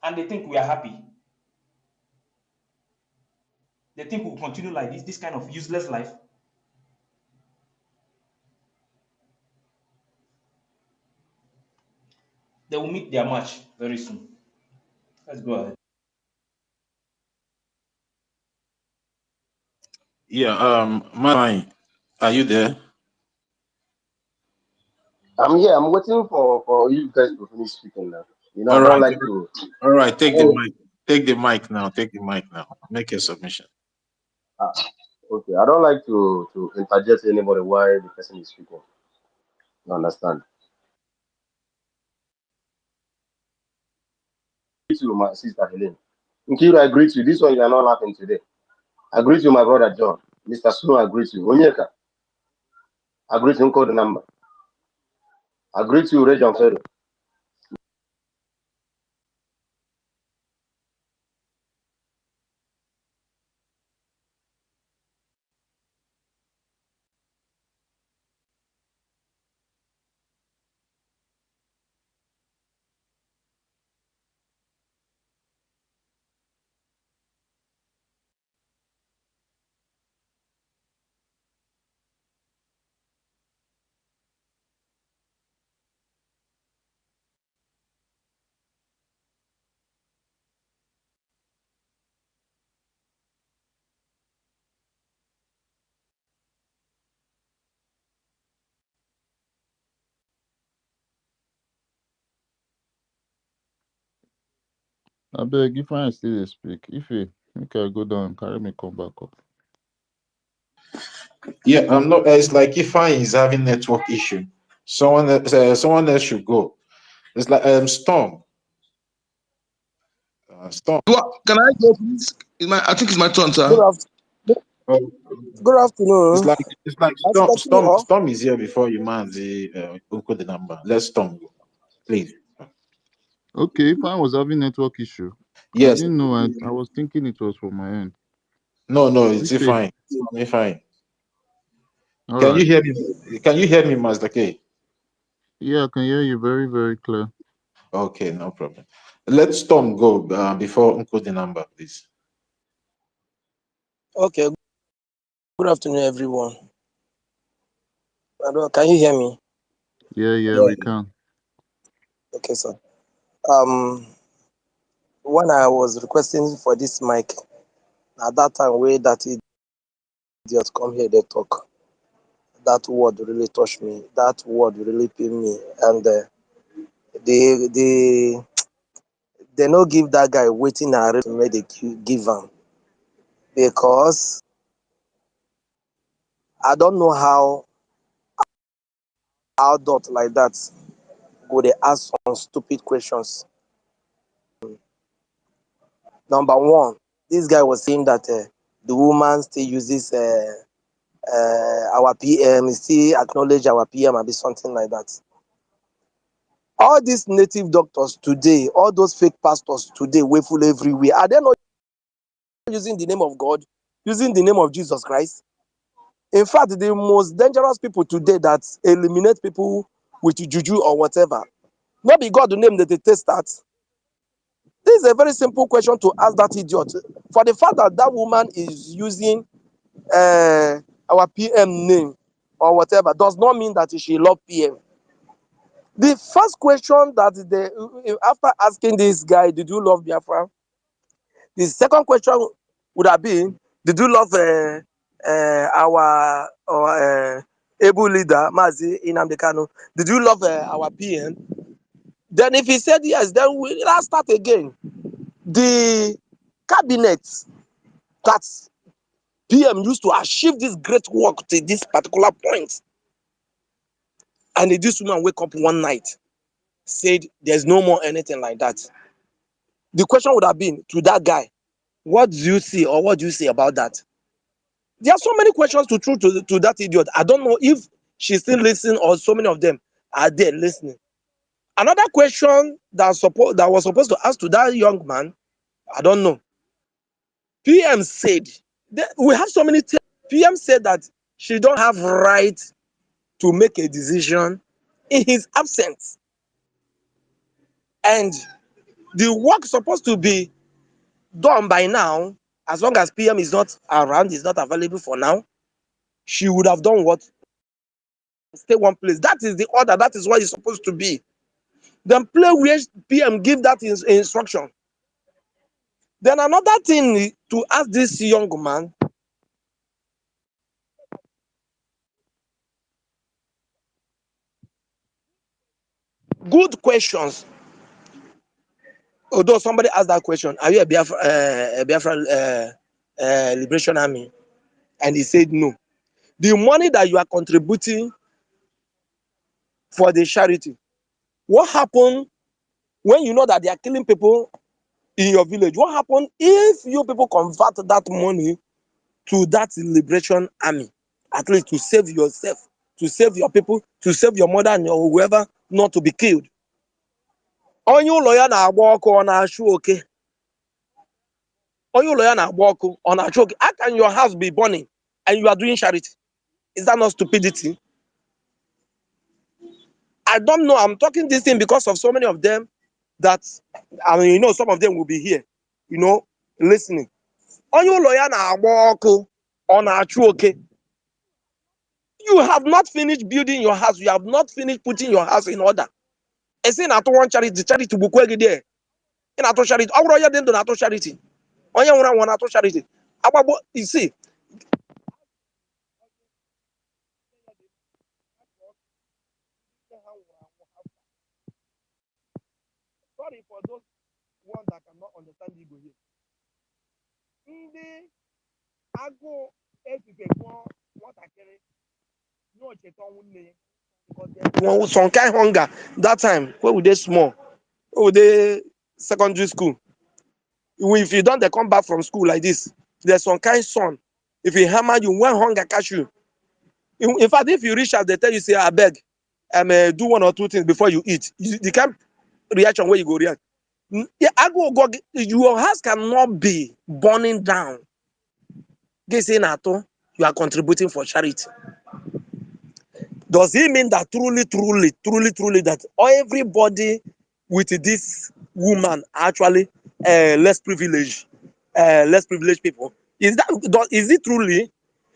R: And they think we are happy. They think we'll continue like this kind of useless life. They will meet their match very soon. Let's go ahead.
D: Yeah, Mine, are you there?
S: I'm here. I'm waiting for you guys to finish speaking now. You know,
D: All
S: I don't
D: right.
S: like to.
D: All right, take the mic. Take the mic now. Take the mic now. Make your submission.
S: Okay, I don't like to interject anybody while the person is speaking. You understand? To my sister Helen. Nkiru, I greet you. This one you are not laughing today. I greet you, my brother John. Mr. Snow, I greet you. Onyeka, I greet you. Call the number. I greet you, Region Ferro.
I: I beg if I still dey speak. If he make I go down, carry me come back up.
D: Yeah, I'm not. It's like if I is having network issue, someone else should go. It's like Storm. Storm.
N: Can I go, please? I think it's my turn,
T: Good,
N: sir.
D: Uh,
T: good afternoon.
D: it's like
T: As you
D: Storm.
T: can see,
D: Storm. Storm is here before you man the the number. Let's Storm go, please.
I: Okay, if I was having network issue, I
D: Yes.
I: didn't know. I was thinking it was from my end.
D: No, it's
I: If he,
D: fine. It's fine.
I: all
D: Can you
I: right.
D: hear me? Can you hear me, Master K?
I: Yeah, I can hear you very, very clear.
D: Okay, no problem. Let Storm go before Uncle the number, please.
T: okay, good afternoon, everyone. Can you hear me?
I: Yeah, we can.
T: Okay, sir. Um, when I was requesting for this mic, at that time, where that idiot come here, they talk. That word really touched me. That word really pain me, and they they they no give that guy waiting and to make they give him because I don't know how adult like that go they ask some stupid questions. Number one, this guy was saying that the woman still uses our PM, still acknowledge our PM and be something like that. All these native doctors today, all those fake pastors today, wayful everywhere, are they not using the name of God, using the name of Jesus Christ? In fact, the most dangerous people today that eliminate people with juju or whatever, not be God the name that they test that. This is a very simple question to ask that idiot. For the fact that that woman is using our PM name or whatever does not mean that she love PM. The first question that after asking this guy, did you love Biafra? The second question would have been, did you love our able leader, Mazi Nnamdi Kanu? Did you love our PM? Then if he said yes, then let's start again. The cabinet that PM used to achieve this great work to this particular point. And this woman wake up one night, said there's no more anything like that. The question would have been to that guy, what do you see or what do you say about that? There are so many questions to throw to that idiot. I don't know if she's still listening or so many of them are there listening. Another question that was supposed to ask to that young man, I don't know. PM said, we have so many PM said that she don't have right to make a decision in his absence. And the work supposed to be done by now, as long as PM is not around, is not available for now, she would have done what? Stay one place. That is the order. That is what it's supposed to be. Then play where PM give that instruction. Then another thing to ask this young man, good questions. Although somebody asked that question, are you a Biafra Liberation Army? And he said no. The money that you are contributing for the charity, what happened when you know that they are killing people in your village. What happened if you people convert that money to that liberation army, at least to save yourself, to save your people, to save your mother and your whoever not to be killed? Onye ụlọ ya na-agba ọkụ ọ na-achụ oke. Onye ụlọ ya na-agba ọkụ ọ na-achụ oke. How can your house be burning and you are doing charity? Is that not stupidity? I don't know. I'm talking this thing because of so many of them that, I mean, you know, some of them will be here, you know, listening. Onye ụlọ ya na-agba ọkụ ọ na-achụ oke. You have not finished building your house. You have not finished putting your house in order. I say na to one charity, charity bukwe gide. In ato charity, awro ya dendo na to charity. Onye nwura nwa na to charity. Agbagbo, you see. Sorry for those ones that cannot understand Igbo here. Ndị agụ efife gụọ nwatakịrị n'ocheta ọnwụ nne ya. Because some kind hunger that time when we dey small, when we dey secondary school. If you don't, they come back from school like this. There's some kind son. If he hammer you, when hunger catch you. In fact, if you reach out, they tell you say, "I beg, do one or two things before you eat." The kind reaction where you go react. Yeah, your house cannot be burning down. You are contributing for charity. Does it mean that truly that everybody with this woman actually less privileged people? Is it truly?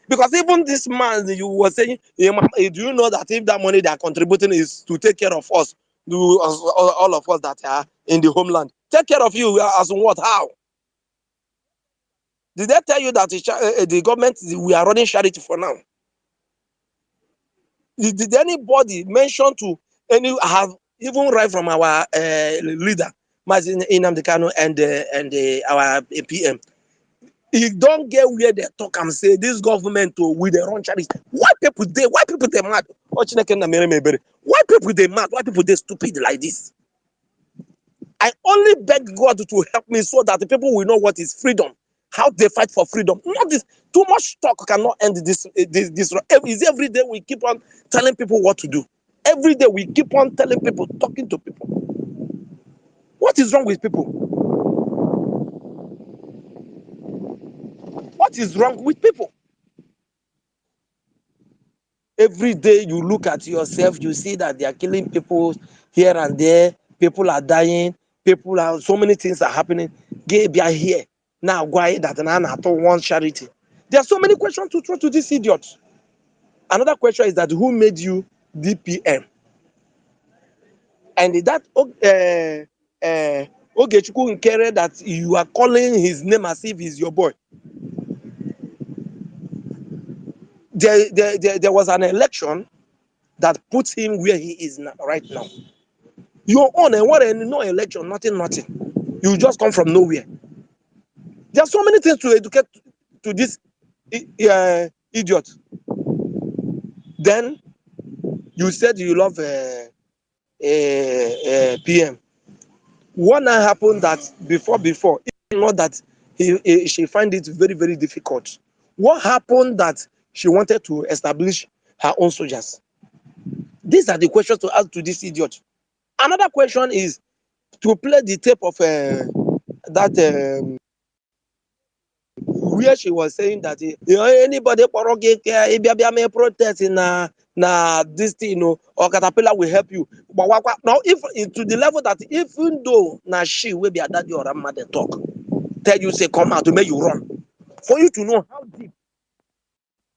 T: Because even this man, you were saying, do you know that if that money they are contributing is to take care of us, all of us that are in the homeland, take care of you as what? How? Did they tell you that the government, we are running charity for now? Did anybody mention to any have even right from our leader, Mazin Nnamdi Kanu and our PM? You don't get where they talk and say this government with their own charity. Why people they mad? Why people they mad? Why people they stupid like this? I only beg God to help me so that the people will know what is freedom, how they fight for freedom. Not this too much talk cannot end this. Is every day we keep on telling people what to do. Every day we keep on telling people, talking to people. What is wrong with people? What is wrong with people? Every day you look at yourself, you see that they are killing people here and there. People are dying. So many things are happening. Gay be here now. Why that one charity? There are so many questions to throw to this idiot. Another question is that who made you DPM? And that Ogechukwu Nkere that you are calling his name as if he's your boy. There was an election that puts him where he is now, right now. Your own and what no election, nothing. You just come from nowhere. There are so many things to educate to this idiot. Then you said you love PM. What now happened that before, not that she find it very, very difficult. What happened that she wanted to establish her own soldiers? These are the questions to ask to this idiot. Another question is to play the tape of that where she was saying that anybody protest na this thing, or Caterpillar will help you. But now, if to the level that even though na she will be a daddy or a mother talk, tell you say come out to make you run, for you to know how deep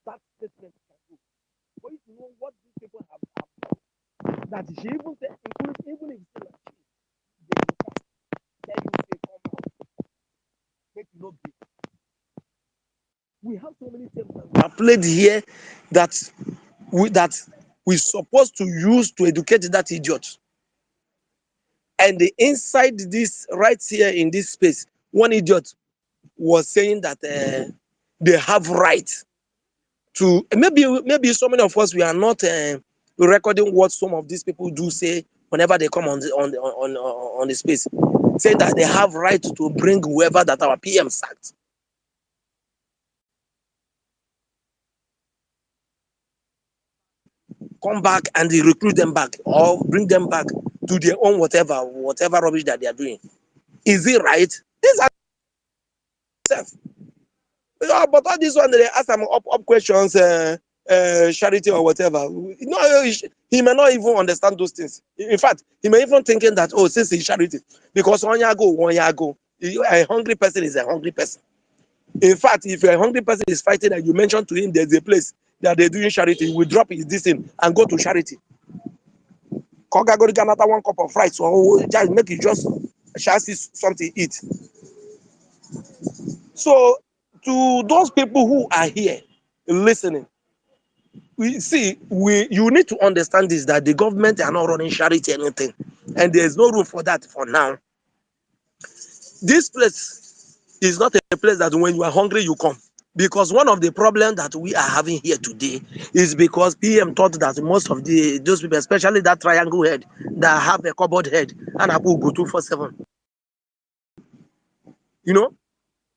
T: that statement can go, for you to know what these people have done. That she even said, even if they tell you say come out, make you no be. We have so many things that we have played here that we're supposed to use to educate that idiot. And inside this, right here in this space, one idiot was saying that they have right to, maybe so many of us, we are not recording what some of these people do say whenever they come on the space. saying that they have right to bring whoever that our PM sacked. Come back and they recruit them back or bring them back to their own whatever rubbish that they are doing. Is it right? These are self. But all this one they ask them up questions, charity or whatever. No, he may not even understand those things. In fact, he may even thinking that since it's charity, because 1 year ago, 1 year ago, a hungry person is a hungry person. In fact, if a hungry person is fighting and you mention to him there's a place that they're doing charity, he will drop his this thing and go to charity. Koga go get another 1 cup of rice, so just make it just see something eat. So to those people who are here listening, you need to understand this, that the government are not running charity anything, and there's no room for that for now. This place is not a place that when you are hungry you come, because one of the problems that we are having here today is because PM thought that most of those people, especially that triangle head that have a cupboard head and a go 247,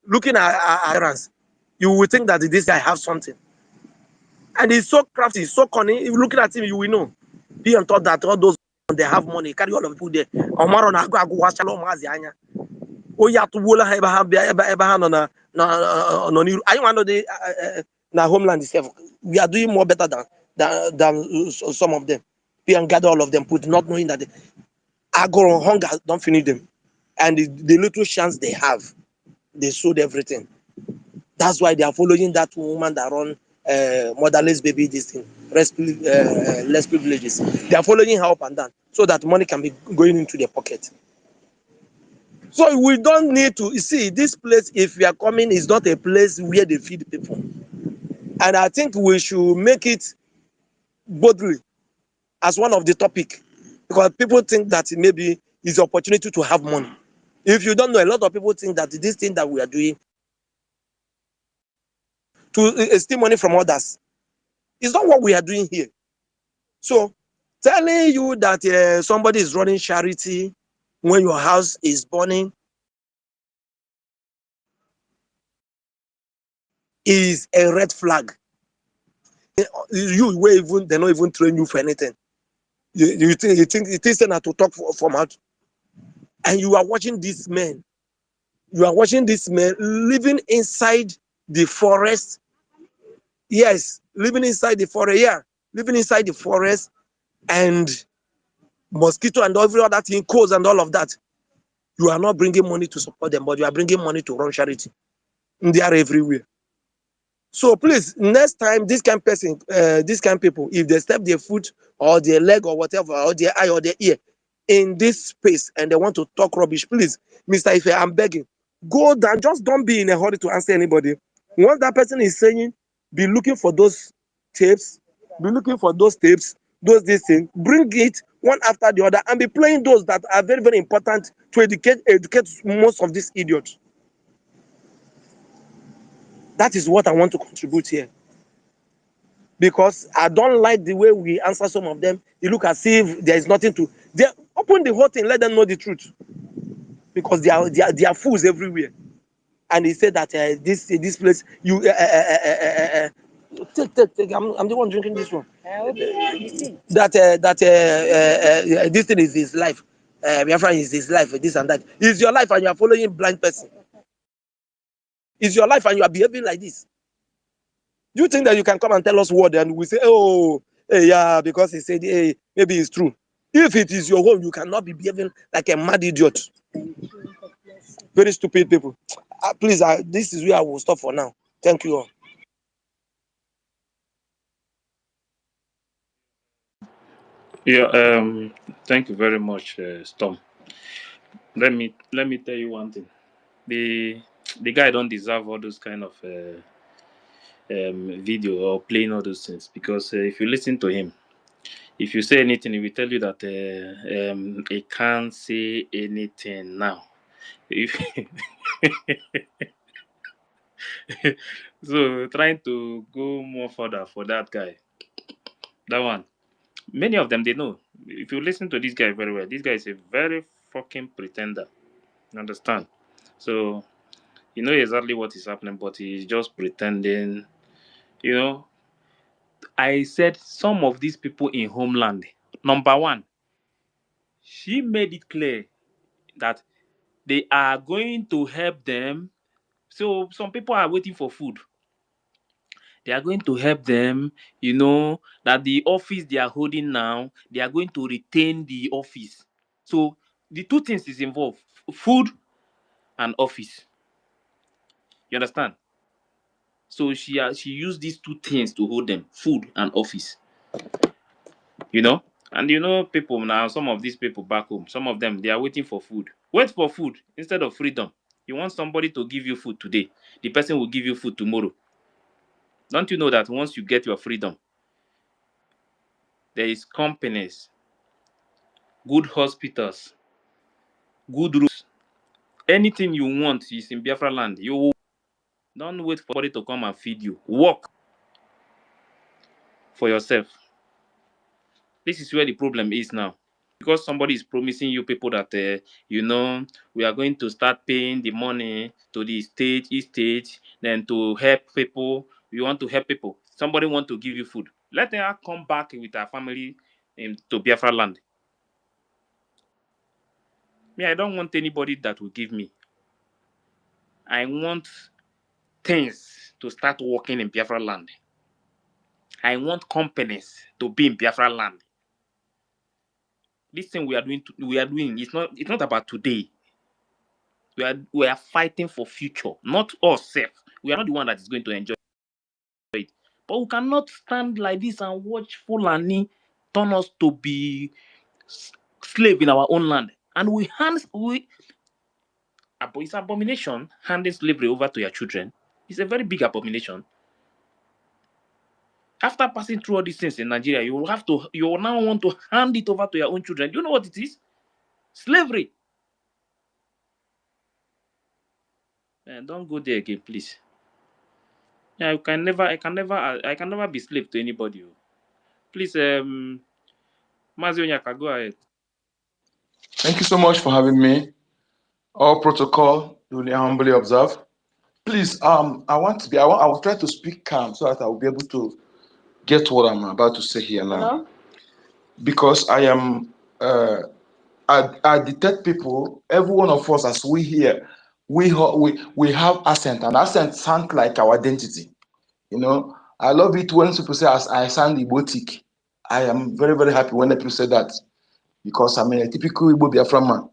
T: looking at appearance, you will think that this guy have something. And he's so crafty, so cunning. If looking at him, you will know. PM thought that all those they have money, carry all of the food there. Omaro na go wash shalom mazi anya. Ya to wola eba ha no no ni. I want to na homeland itself. We are doing more better than some of them. PM gather all of them, put not knowing that agro hunger don't finish them, and the little chance they have, they sold everything. That's why they are following that woman that run motherless baby, this thing, less privileges. They are following her up and down so that money can be going into their pocket. So we don't need to, you see, this place, if we are coming, is not a place where they feed people. And I think we should make it boldly as one of the topic, because people think that maybe it's an opportunity to have money. If you don't know, a lot of people think that this thing that we are doing to steal money from others is not what we are doing here. So telling you that somebody is running charity when your house is burning is a red flag. They not even train you for anything. You think it is not to talk from out, and you are watching this man. You are watching this man living inside the forest. Yes, living inside the forest. Yeah, living inside the forest, and mosquito and every other thing, coals and all of that. You are not bringing money to support them, but you are bringing money to run charity. And they are everywhere. So please, next time, this kind of person, this kind of people, if they step their foot or their leg or whatever, or their eye or their ear in this space and they want to talk rubbish, please, Mr. Ife, I'm begging, go down. Just don't be in a hurry to answer anybody. Once that person is saying, be looking for those tapes, those things, bring it one after the other and be playing those that are very, very important to educate most of these idiots. That is what I want to contribute here. Because I don't like the way we answer some of them. You look as if there is nothing to. They open the whole thing, let them know the truth. Because they are fools everywhere. And he said that this place, you take. I'm the one drinking this one. That this thing is his life. Biafra is his life. This and that. It's your life, and you are following blind person. It's your life, and you are behaving like this. You think that you can come and tell us what, and we say, oh, hey, yeah, because he said, hey, maybe it's true. If it is your home, you cannot be behaving like a mad idiot. Very stupid people. Please, this is where I will stop for now. Thank you all.
M: Yeah, thank you very much, Storm. Let me tell you one thing. The guy don't deserve all those kind of video or playing all those things, because if you listen to him, if you say anything, he will tell you that he can't say anything now. If so, trying to go more further for that guy, that one, many of them they know. If you listen to this guy very well, this guy is a very fucking pretender. You understand? So you know exactly what is happening, but he's just pretending. You know, I said some of these people in homeland. Number one, she made it clear that they are going to help them. So some people are waiting for food. They are going to help them, you know, that the office they are holding now, they are going to retain the office. So the two things is involved, food and office. You understand? So she used these two things to hold them, food and office. You know? And you know, people now, some of these people back home, some of them they are waiting for food. Wait for food instead of freedom. You want somebody to give you food today, the person will give you food tomorrow. Don't you know that once you get your freedom, there is companies, good hospitals, good roads, anything you want is in Biafra land. You don't wait for somebody to come and feed you. Work for yourself. This is where the problem is now. Because somebody is promising you people that, you know, we are going to start paying the money to the state, each state, then to help people. You want to help people. Somebody want to give you food. Let them come back with our family to Biafra land. Me, I don't want anybody that will give me. I want things to start working in Biafra land. I want companies to be in Biafra land. This thing we are doing, it's not about today. We are fighting for future, not us self. We are not the one that is going to enjoy it. But we cannot stand like this and watch Fulani turn us to be slave in our own land. And it's abomination handing slavery over to your children. It's a very big abomination. After passing through all these things in Nigeria, you will now want to hand it over to your own children. Do you know what it is? Slavery. Don't go there again, please. Yeah, I can never be slave to anybody. Please, Mazi Onyaka, go ahead.
N: Thank you so much for having me. All protocol duly humbly observed. Please, I will try to speak calm so that I will be able to get what I'm about to say here now.
B: Hello?
N: Because I detect people, every one of us as we here, we have accent, and accent sound like our identity. You know, I love it when people say I sound Igbotic. I am very, very happy when people say that, because I'm a typical Igbo Biafran man.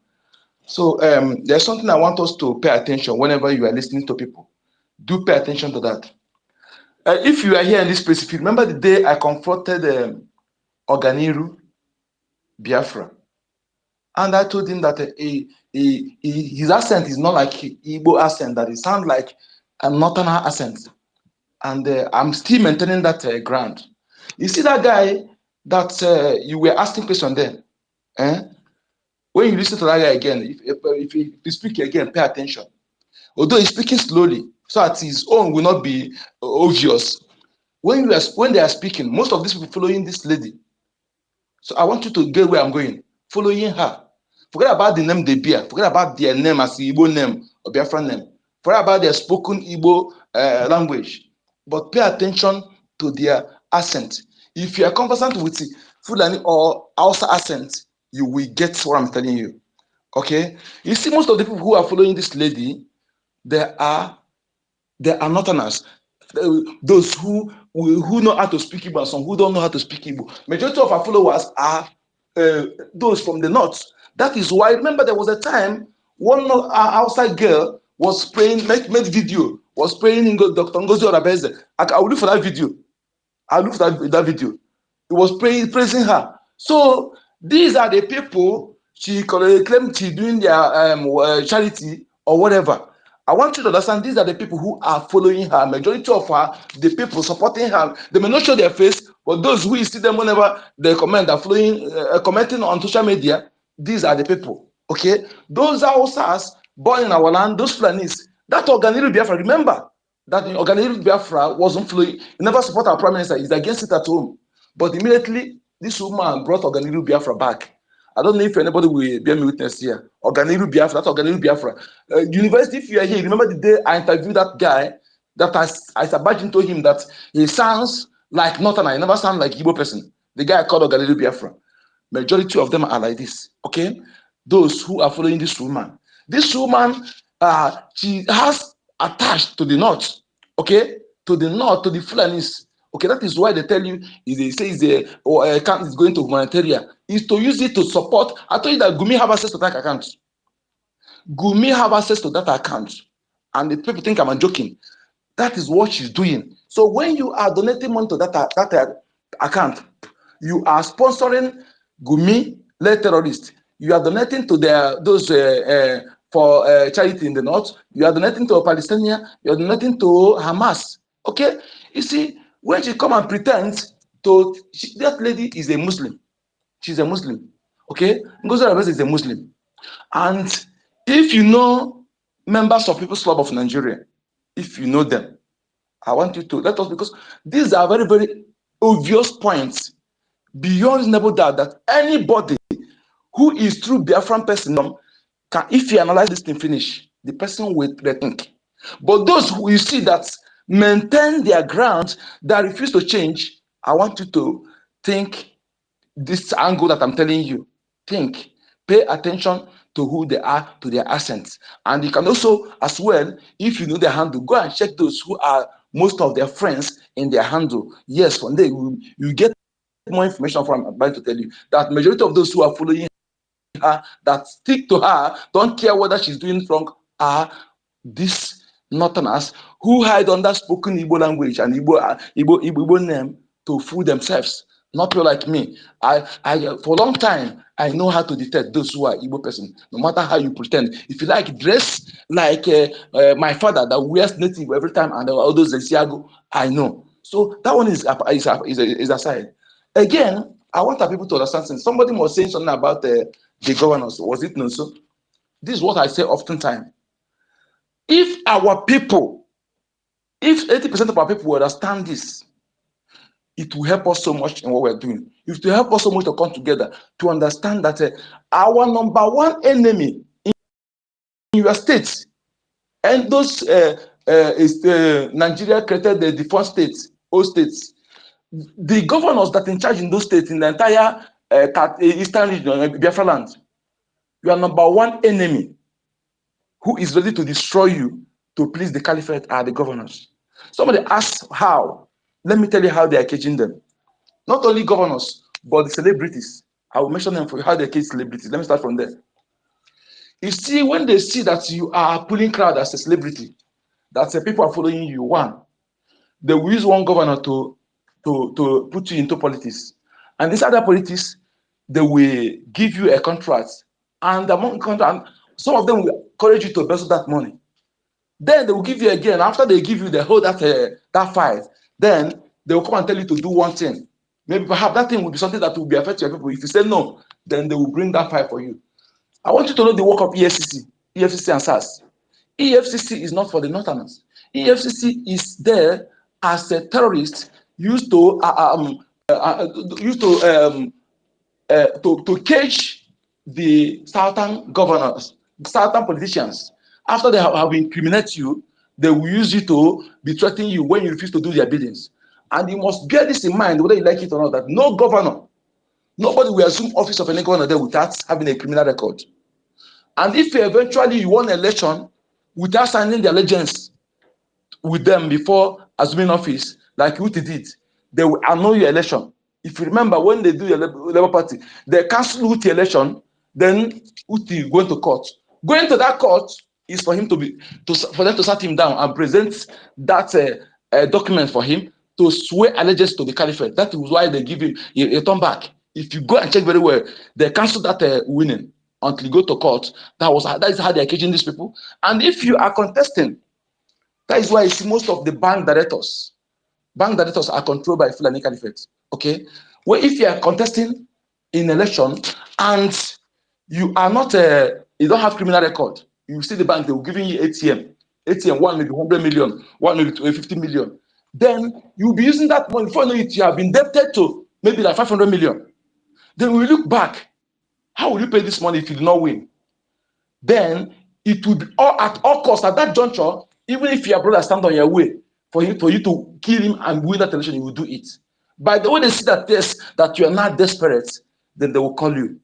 N: So there's something I want us to pay attention whenever you are listening to people. Do pay attention to that. If you are here in this place, if you remember the day I confronted Oganiru Biafra, and I told him that his accent is not like Igbo accent, that it sounds like a northern accent. And I'm still maintaining that ground. You see that guy that you were asking question then? When you listen to that guy again, if you speak again, pay attention. Although he's speaking slowly, so that his own will not be obvious. When they are speaking, most of these people following this lady. So I want you to get where I'm going. Following her. Forget about the name they bear. Forget about their name as the Igbo name or Biafran name. Forget about their spoken Igbo language. But pay attention to their accent. If you are conversant with Fulani or Hausa accent, you will get what I'm telling you. Okay? You see, most of the people who are following this lady, they are northerners. Those who know how to speak Igbo and some who don't know how to speak Igbo. Majority of our followers are those from the north. That is why, remember, there was a time one outside girl was praying, made video, was praying in Dr. Ngozi Orabueze. I will look for that video. I'll look for that video. He was praising her. So these are the people she claimed she's doing their charity or whatever. I want you to understand these are the people who are following her. Majority of her, the people supporting her, they may not show their face, but those who see them whenever they comment, are following, commenting on social media, these are the people. Okay? Those are us born in our land, those Fulanis. That Oganiru Biafra, remember that Oganiru Biafra wasn't following, he never supported our prime minister, he's against it at home. But immediately, this woman brought Oganiru Biafra back. I don't know if anybody will bear me witness here. Organiru Biafra, that's Organiru Biafra. University, if you are here, remember the day I interviewed that guy, that I sabaged to him that he sounds like Northern, I never sound like Igbo person. The guy called Organiru Biafra. Majority of them are like this, okay? Those who are following this woman. This woman, she has attached to the north, okay? To the north, to the Fulanis. Okay, that is why they tell you, if they say the account is going to humanitarian, is to use it to support. I told you that Gumi have access to that account. Gumi have access to that account. And the people think I'm joking. That is what she's doing. So when you are donating money to that account, you are sponsoring Gumi, led terrorists. You are donating to those for charity in the north. You are donating to Palestinian. You are donating to Hamas. Okay? You see, when she come and pretends to, that lady is a Muslim. She's a Muslim. Okay? Ngozi Orabueze is a Muslim. And if you know members of People's Club of Nigeria, if you know them, I want you to let us, because these are very, very obvious points beyond reasonable doubt that anybody who is true Biafran person can, if you analyze this thing finish, the person will rethink. But those who you see that maintain their ground, that refuse to change, I want you to think this angle that I'm telling you. Think, pay attention to who they are, to their accents. And you can also, as well, if you know their handle, go and check those who are most of their friends in their handle. Yes, one day you get more information from, I'm about to tell you, that majority of those who are following her, that stick to her, don't care whether she's doing wrong, are these northerners who hide under spoken Igbo language and Igbo name to fool themselves. Not people like me. I for a long time, I know how to detect those who are Igbo person, no matter how you pretend. If you like dress like my father that wears native every time and all those Zesiago, I know. So that one is aside. Again, I want our people to understand something. Somebody was saying something about the governors. Was it not so? This is what I say oftentimes. If our people, if 80% of our people will understand this, it will help us so much in what we're doing. It will help us so much to come together to understand that our number one enemy in your state, and those Nigeria created the defunct states, all states, the governors that in charge in those states, in the entire eastern region, Biafra land, your number one enemy who is ready to destroy you to please the caliphate are the governors. Somebody asks how. Let me tell you how they are catching them. Not only governors, but the celebrities. I will mention them for you, how they catch celebrities. Let me start from there. You see, when they see that you are pulling crowd as a celebrity, that people are following you, one, they will use one governor to put you into politics. And this other politics, they will give you a contract. And among contract, some of them will encourage you to embezzle that money. Then they will give you again. After they give you, they hold that file. Then they will come and tell you to do one thing. Maybe perhaps that thing will be something that will be affect your people. If you say no, then they will bring that file for you. I want you to know the work of EFCC and SARS. EFCC is not for the northerners. EFCC is there as a terrorist used to cage the southern governors, southern politicians. After they have incriminated you, they will use you to be threatening you when you refuse to do their biddings. And you must bear this in mind, whether you like it or not, that no governor, nobody will assume office of any governor there without having a criminal record. And if eventually you won an election without signing the allegiance with them before assuming office, like Uti did, they will annul your election. If you remember, when they do your Labour Party, they cancel Uti election, then Uti going to court. Going to that court is for him for them to sat him down and present that document for him to swear allegiance to the caliphate. That is why they give him a turn back. If you go and check very well, they cancel that winning until you go to court. That is how they are caging these people. And if you are contesting, that is why you see most of the bank directors are controlled by Fulani Caliphate. Okay, well, if you are contesting in election and you are not, you don't have criminal record, you see the bank, they will give you ATM, one maybe 100 million, one maybe 50 million. Then you'll be using that money. Before you know it, you have been indebted to maybe like 500 million. Then we look back How will you pay this money if you do not win? Then it would be all at all costs at that juncture, even if your brother stand on your way for you to kill him and win that election, you will do it. By the way they see that test that you are not desperate, then they will call you.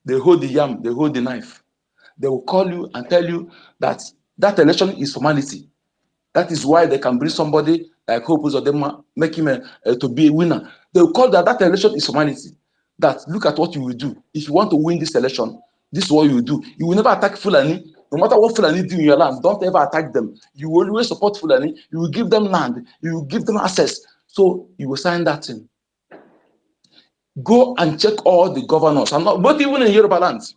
N: They hold the yam, they hold the knife. They will call you and tell you that that election is formality. That is why they can bring somebody like Hope Uzodinma, make him to be a winner. They will call that election is formality. That look at what you will do. If you want to win this election, this is what you will do. You will never attack Fulani. No matter what Fulani do in your land, don't ever attack them. You will always support Fulani. You will give them land. You will give them access. So you will sign that thing. Go and check all the governors. I'm not, but even in Yoruba lands.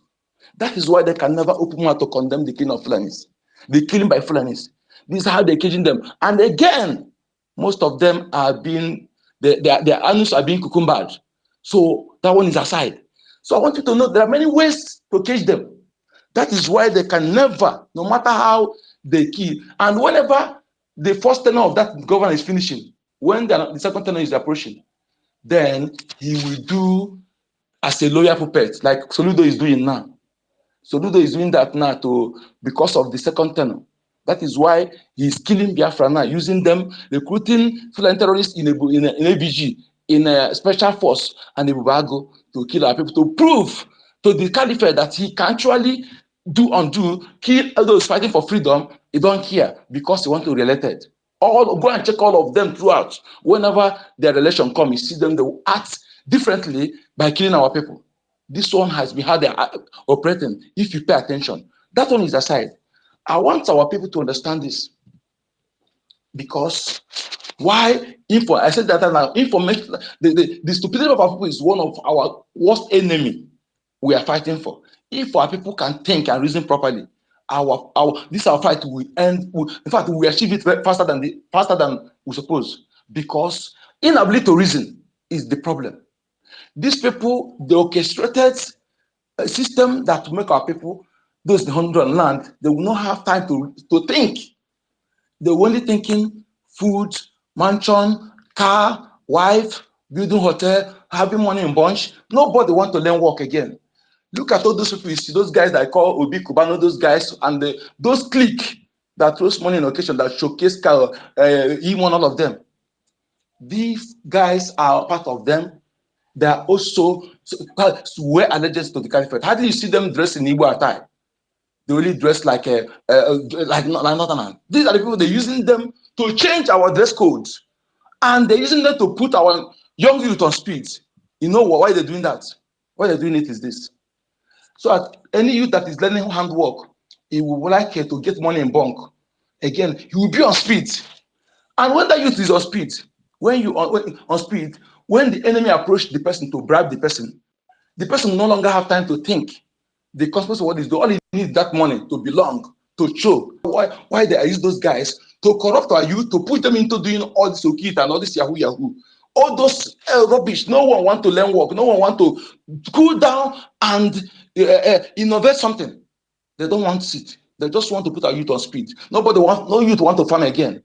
N: That is why they can never open mouth to condemn the killing of Fulanis. The killing by Fulanis. This is how they're caging them. And again, most of them are being, their anus are being cucumbered. So that one is aside. So I want you to know there are many ways to cage them. That is why they can never, no matter how they kill. And whenever the first tenure of that governor is finishing, when the second tenure is approaching, then he will do as a loyal puppet, like Soludo is doing now. Soludo is doing that now because of the second tenure. That is why he's killing Biafra now, using them, recruiting Fulani terrorists in ABG, in a special force and Ibubago to kill our people, to prove to the caliphate that he can actually undo, kill all those fighting for freedom. He don't care because he wants to be elected. Go and check all of them throughout. Whenever their election comes, you see them, they will act differently by killing our people. This one has been how they are operating. If you pay attention, that one is aside. I want our people to understand this, because why I said that now, information, the stupidity of our people is one of our worst enemy we are fighting for. If our people can think and reason properly, this our fight will end. In fact, we achieve it faster than we suppose, because inability to reason is the problem. These people, they orchestrated a system that will make our people, those in the hundred land, they will not have time to think. They're only thinking food, mansion, car, wife, building hotel, having money in bunch. Nobody want to learn work again. Look at all those people you see, those guys that I call Obi Kubano, those guys, and those clique that throws money in occasion, that showcase car, all of them. These guys are part of them. They are also swear allegiance to the caliphate. How do you see them dressed in Igbo attire? They only dress like Northern. These are the people, they're using them to change our dress codes. And they're using them to put our young youth on speed. You know why they're doing that? Why they're doing it is this. So any youth that is learning handwork, he would like to get money in bulk. Again, he will be on speed. And when that youth is on speed, when the enemy approach the person to bribe the person will no longer have time to think. The consequence of what is doing, all he needs that money to belong, to show. Why they use those guys to corrupt our youth, to put them into doing all this okit and all this yahoo. All those rubbish. No one want to learn work. No one want to cool down and innovate something. They don't want to sit. They just want to put our youth on speed. No youth want to farm again.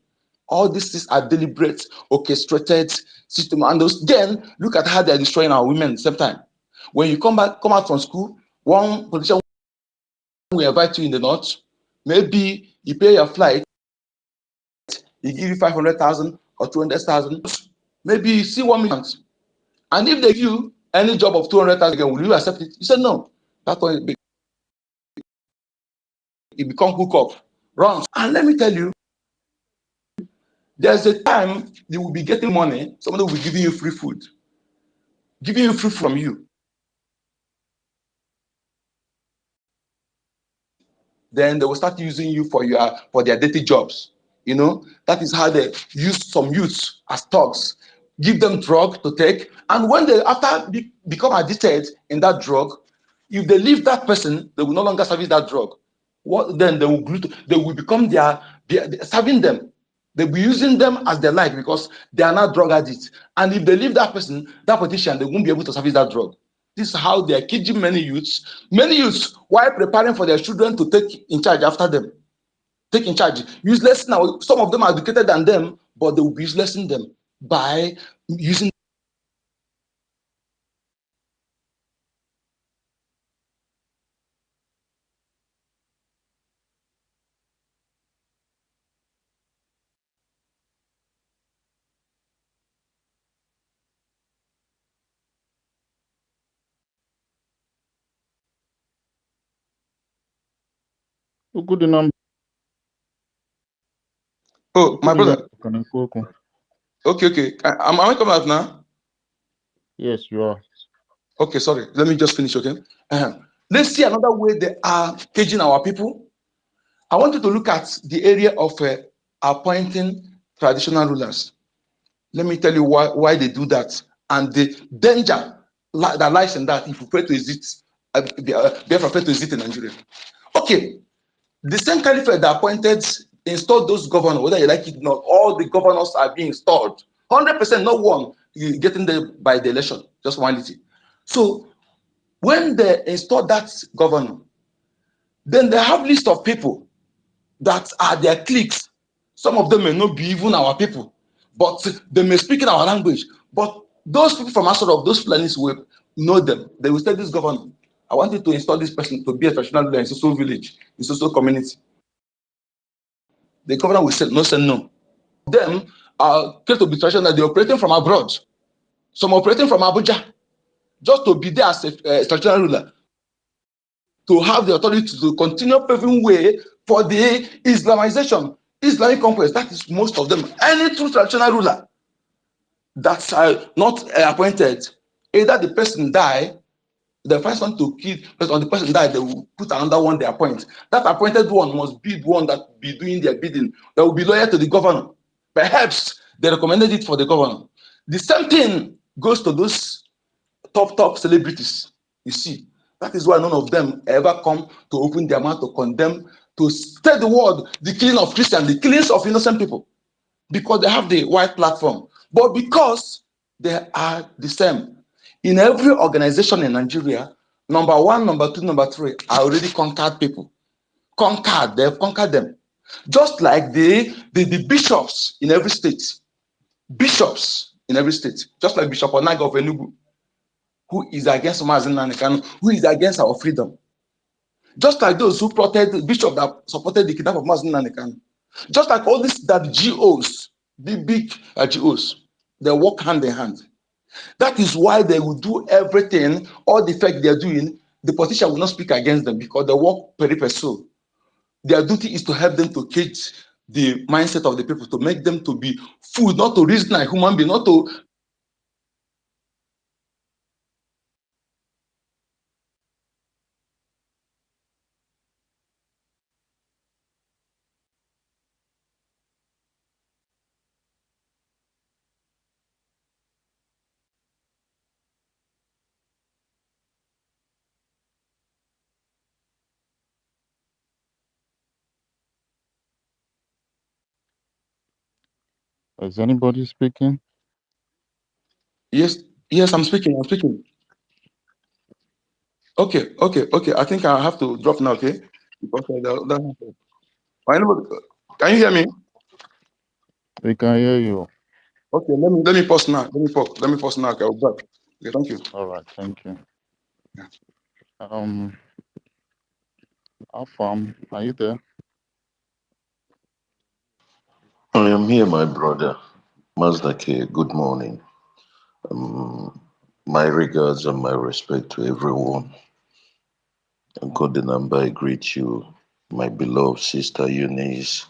N: All these are deliberate, orchestrated system. And then look at how they're destroying our women at the same time. When you come out from school, one politician will invite you in the north. Maybe you pay your flight, he give you 500,000 or 200,000. Maybe you see 1 million. And if they give you any job of 200,000 again, will you accept it? You said no. That's why it become hook up, runs. And let me tell you, there's a time you will be getting money, somebody will be giving you free food, giving you free from you. Then they will start using you for their dirty jobs. You know, that is how they use some youths as thugs, give them drug to take, and when they become addicted in that drug, if they leave that person, they will no longer service that drug. Then they will become their serving them. They'll be using them as they like because they are not drug addicts. And if they leave that person, that politician, they won't be able to service that drug. This is how they are teaching many youths, while preparing for their children to take in charge after them. Take in charge. Useless now. Some of them are educated than them, but they will be useless in them by using
I: Good number.
N: Oh, my brother.
I: Okay.
N: Okay. Am I coming out now?
I: Yes, you are.
N: Okay, sorry. Let me just finish, okay? Let's see another way they are caging our people. I want you to look at the area of appointing traditional rulers. Let me tell you why they do that and the danger that lies in that if you pray to exit, Biafra pray to exit in Nigeria. Okay, the same caliphate that appointed, installed those governors, whether you like it or not, all the governors are being installed. 100%, no one getting there by the election, just one. So when they install that governor, then they have list of people that are their cliques. Some of them may not be even our people, but they may speak in our language. But those people from outside of those Fulanis will know them. They will say, this governor, I want you to install this person to be a traditional leader in social village, in social community. The governor will say no. Them are going to be traditional. They're operating from abroad. Some operating from Abuja, just to be there as a traditional ruler, to have the authority to continue paving way for the Islamization, Islamic conquest. That is most of them. Any true traditional ruler that's not appointed, either the person die, the first one to kill, or the person die, they will put another one they appoint. That appointed one must be the one that be doing their bidding. They will be loyal to the governor. Perhaps they recommended it for the governor. The same thing goes to those top celebrities. You see, that is why none of them ever come to open their mouth to condemn, to spread the word, the killing of Christians, the killings of innocent people, because they have the white platform. But because they are the same. In every organization in Nigeria, number one, number two, number three are already conquered people. They've conquered them. Just like the bishops in every state. Bishops in every state. Just like Bishop Onaga of Enugu, who is against Mazen Nanikano, who is against our freedom. Just like those who protected, bishop that supported the kidnap of Mazen Nanikano. Just like all these that GOs, the big GOs, they work hand in hand. That is why they will do everything, all the fact they're doing, the politician will not speak against them because they work peri passu. Their duty is to help them to catch the mindset of the people, to make them to be food, not to reason like human being, not to.
I: Is anybody speaking?
N: Yes, I'm speaking. Okay. I think I have to drop now, okay? Because can you hear me?
I: We can hear you.
N: Okay, let me pause now. Let me pause now. Okay, I'll drop. Okay, thank you.
I: All right, thank you.
N: Yeah.
I: Afam, are you there?
B: I am here, my brother. Mazdake, good morning. My regards and my respect to everyone. God the number, I greet you, my beloved sister Eunice,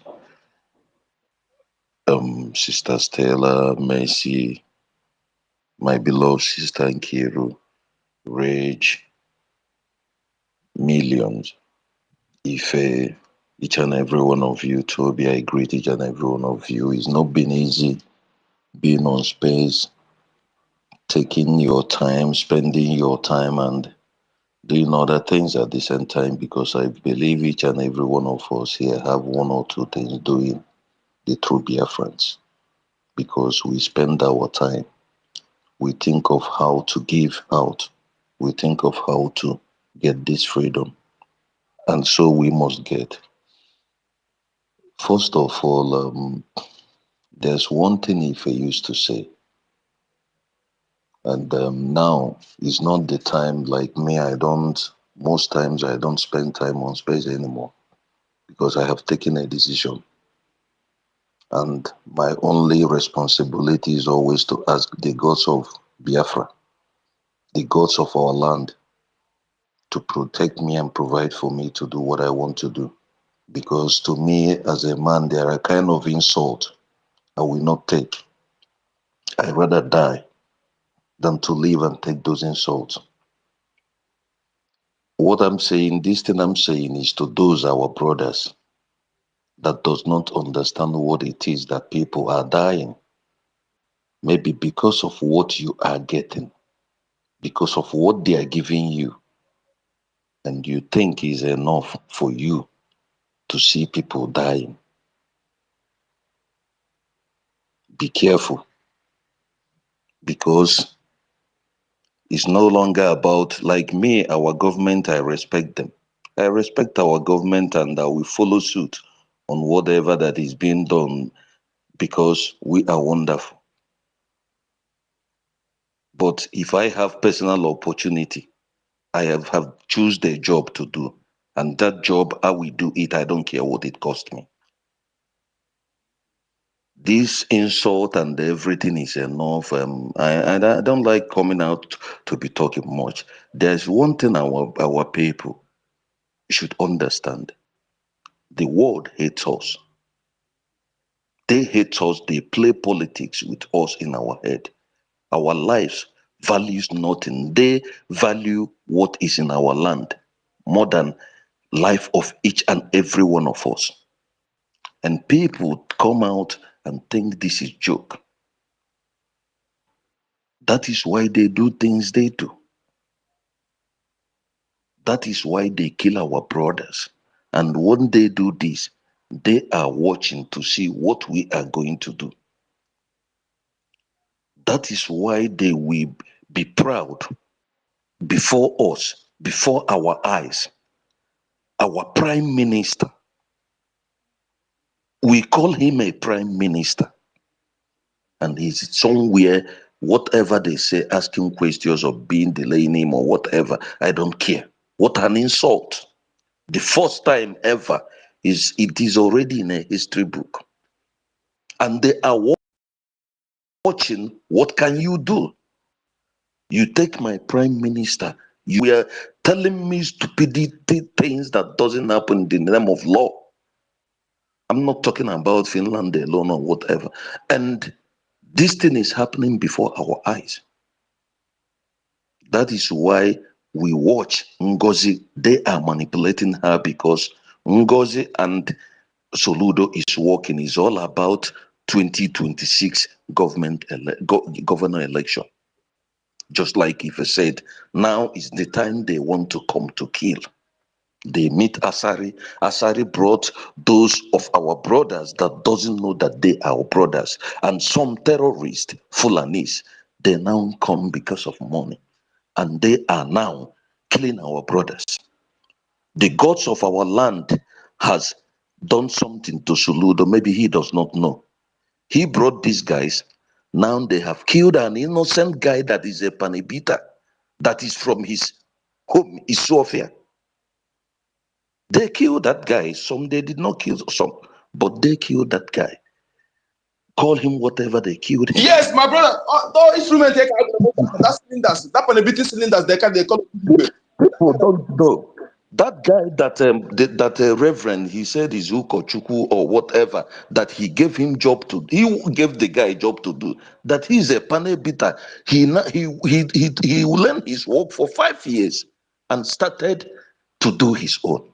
B: sister Stella, Mercy, my beloved sister Nkiru, Rage, Millions, Ife, each and every one of you, Toby, I greet each and every one of you. It's not been easy being on space, taking your time, spending your time, and doing other things at the same time, because I believe each and every one of us here have one or two things doing the true Biafrans, because we spend our time, we think of how to give out, we think of how to get this freedom, and so we must get. First of all, there's one thing Ife used to say, and now is not the time. Like me, most times I don't spend time on space anymore, because I have taken a decision. And my only responsibility is always to ask the gods of Biafra, the gods of our land, to protect me and provide for me to do what I want to do. because to me, as a man, there are kind of insult I will not take. I'd rather die than to live and take those insults. What I'm saying, this thing I'm saying is to those our brothers that does not understand what it is that people are dying. Maybe because of what you are getting, because of what they are giving you, and you think is enough for you to see people dying. Be careful, because it's no longer about, like me, our government, I respect them. I respect our government and I will follow suit on whatever that is being done because we are wonderful. But if I have personal opportunity, I have choose the job to do. And that job, I will do it. I don't care what it cost me. This insult and everything is enough. I don't like coming out to be talking much. There's one thing our people should understand. The world hates us. They hate us. They play politics with us in our head. Our lives values nothing. They value what is in our land more than life of each and every one of us. And people come out and think this is joke. That is why they do things they do. That is why they kill our brothers. And when they do this, they are watching to see what we are going to do. That is why they will be proud before us, before our eyes. Our prime minister, we call him a prime minister, and he's somewhere, whatever they say, asking questions or being delaying him or whatever. I don't care. What an insult. The first time ever it is already in a history book. And they are watching, what can you do? You take my prime minister, you are telling me stupidity things that doesn't happen in the name of law. I'm not talking about Finland alone or whatever. And this thing is happening before our eyes. That is why we watch Ngozi. They are manipulating her because Ngozi and Soludo is working. It's all about 2026 governor election. Just like if I said, now is the time they want to come to kill. They meet Asari. Asari brought those of our brothers that doesn't know that they are our brothers. And some terrorists, Fulanis, they now come because of money. And they are now killing our brothers. The gods of our land has done something to Soludo. Maybe he does not know. He brought these guys. Now they have killed an innocent guy that is a panibita, that is from his home, Isofia. They killed that guy. Some they did not kill some, but they killed that guy. Call him whatever they killed him.
N: Yes, my brother. All instruments they can that cylinders, that penetrating cylinders they call it.
B: People don't know. That guy that reverend, he said is Ukochukwu or whatever, that he gave him job to, he gave the guy job to do, that he's a panel He learned his work for 5 years and started to do his own.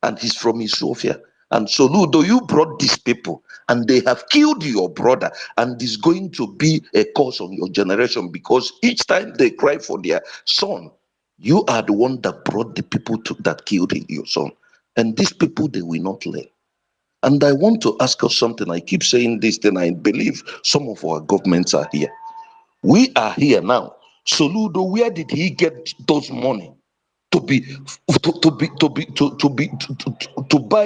B: And he's from Ethiopia. And so, Ludo, you brought these people and they have killed your brother, and it's going to be a curse on your generation because each time they cry for their son, you are the one that brought the people that killed your son. And these people, they will not learn. And I want to ask us something. I keep saying this, then I believe some of our governments are here. We are here now. So, Ludo, where did he get those money to buy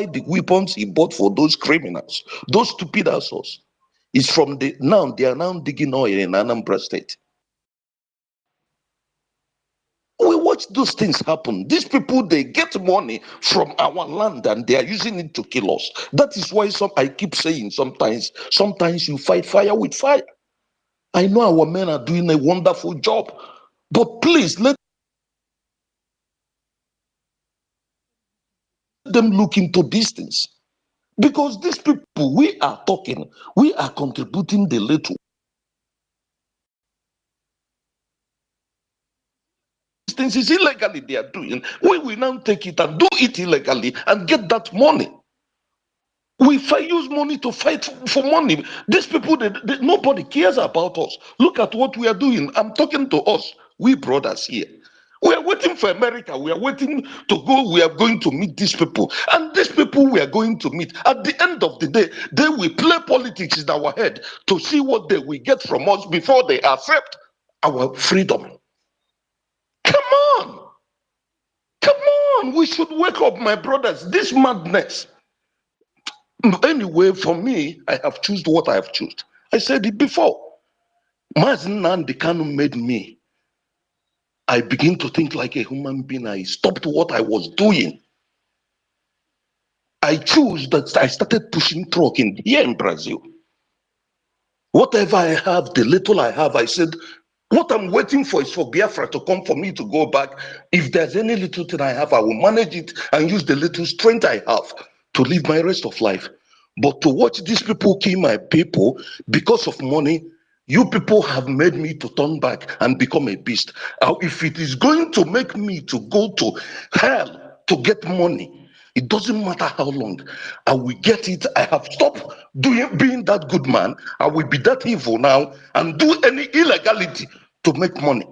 B: the weapons he bought for those criminals, those stupid assholes? It's from they are now digging oil in Anambra State. We watch those things happen. These people, they get money from our land and they are using it to kill us. That is why I keep saying sometimes you fight fire with fire. I know our men are doing a wonderful job, but please let them look into these things. Because these people, we are talking, we are contributing the little. These things is illegally they are doing. We will now take it and do it illegally and get that money. We use money to fight for money. These people, nobody cares about us. Look at what we are doing. I'm talking to us, we brothers here. We are waiting for America. We are waiting to go. We are going to meet these people. And these people we are going to meet, at the end of the day, they will play politics in our head to see what they will get from us before they accept our freedom. Come on. Come on. We should wake up, my brothers. This madness. Anyway, for me, I have chosen what I have chosen. I said it before. Mazen Nnamdi Kanu made me. I begin to think like a human being. I stopped what I was doing. I chose that I started pushing truck here in Brazil. Whatever I have, the little I have, I said, what I'm waiting for is for Biafra to come for me to go back. If there's any little thing I have, I will manage it and use the little strength I have to live my rest of life. But to watch these people kill my people because of money, you people have made me to turn back and become a beast. If it is going to make me to go to hell to get money, it doesn't matter how long. I will get it. I have stopped being that good man. I will be that evil now and do any illegality to make money.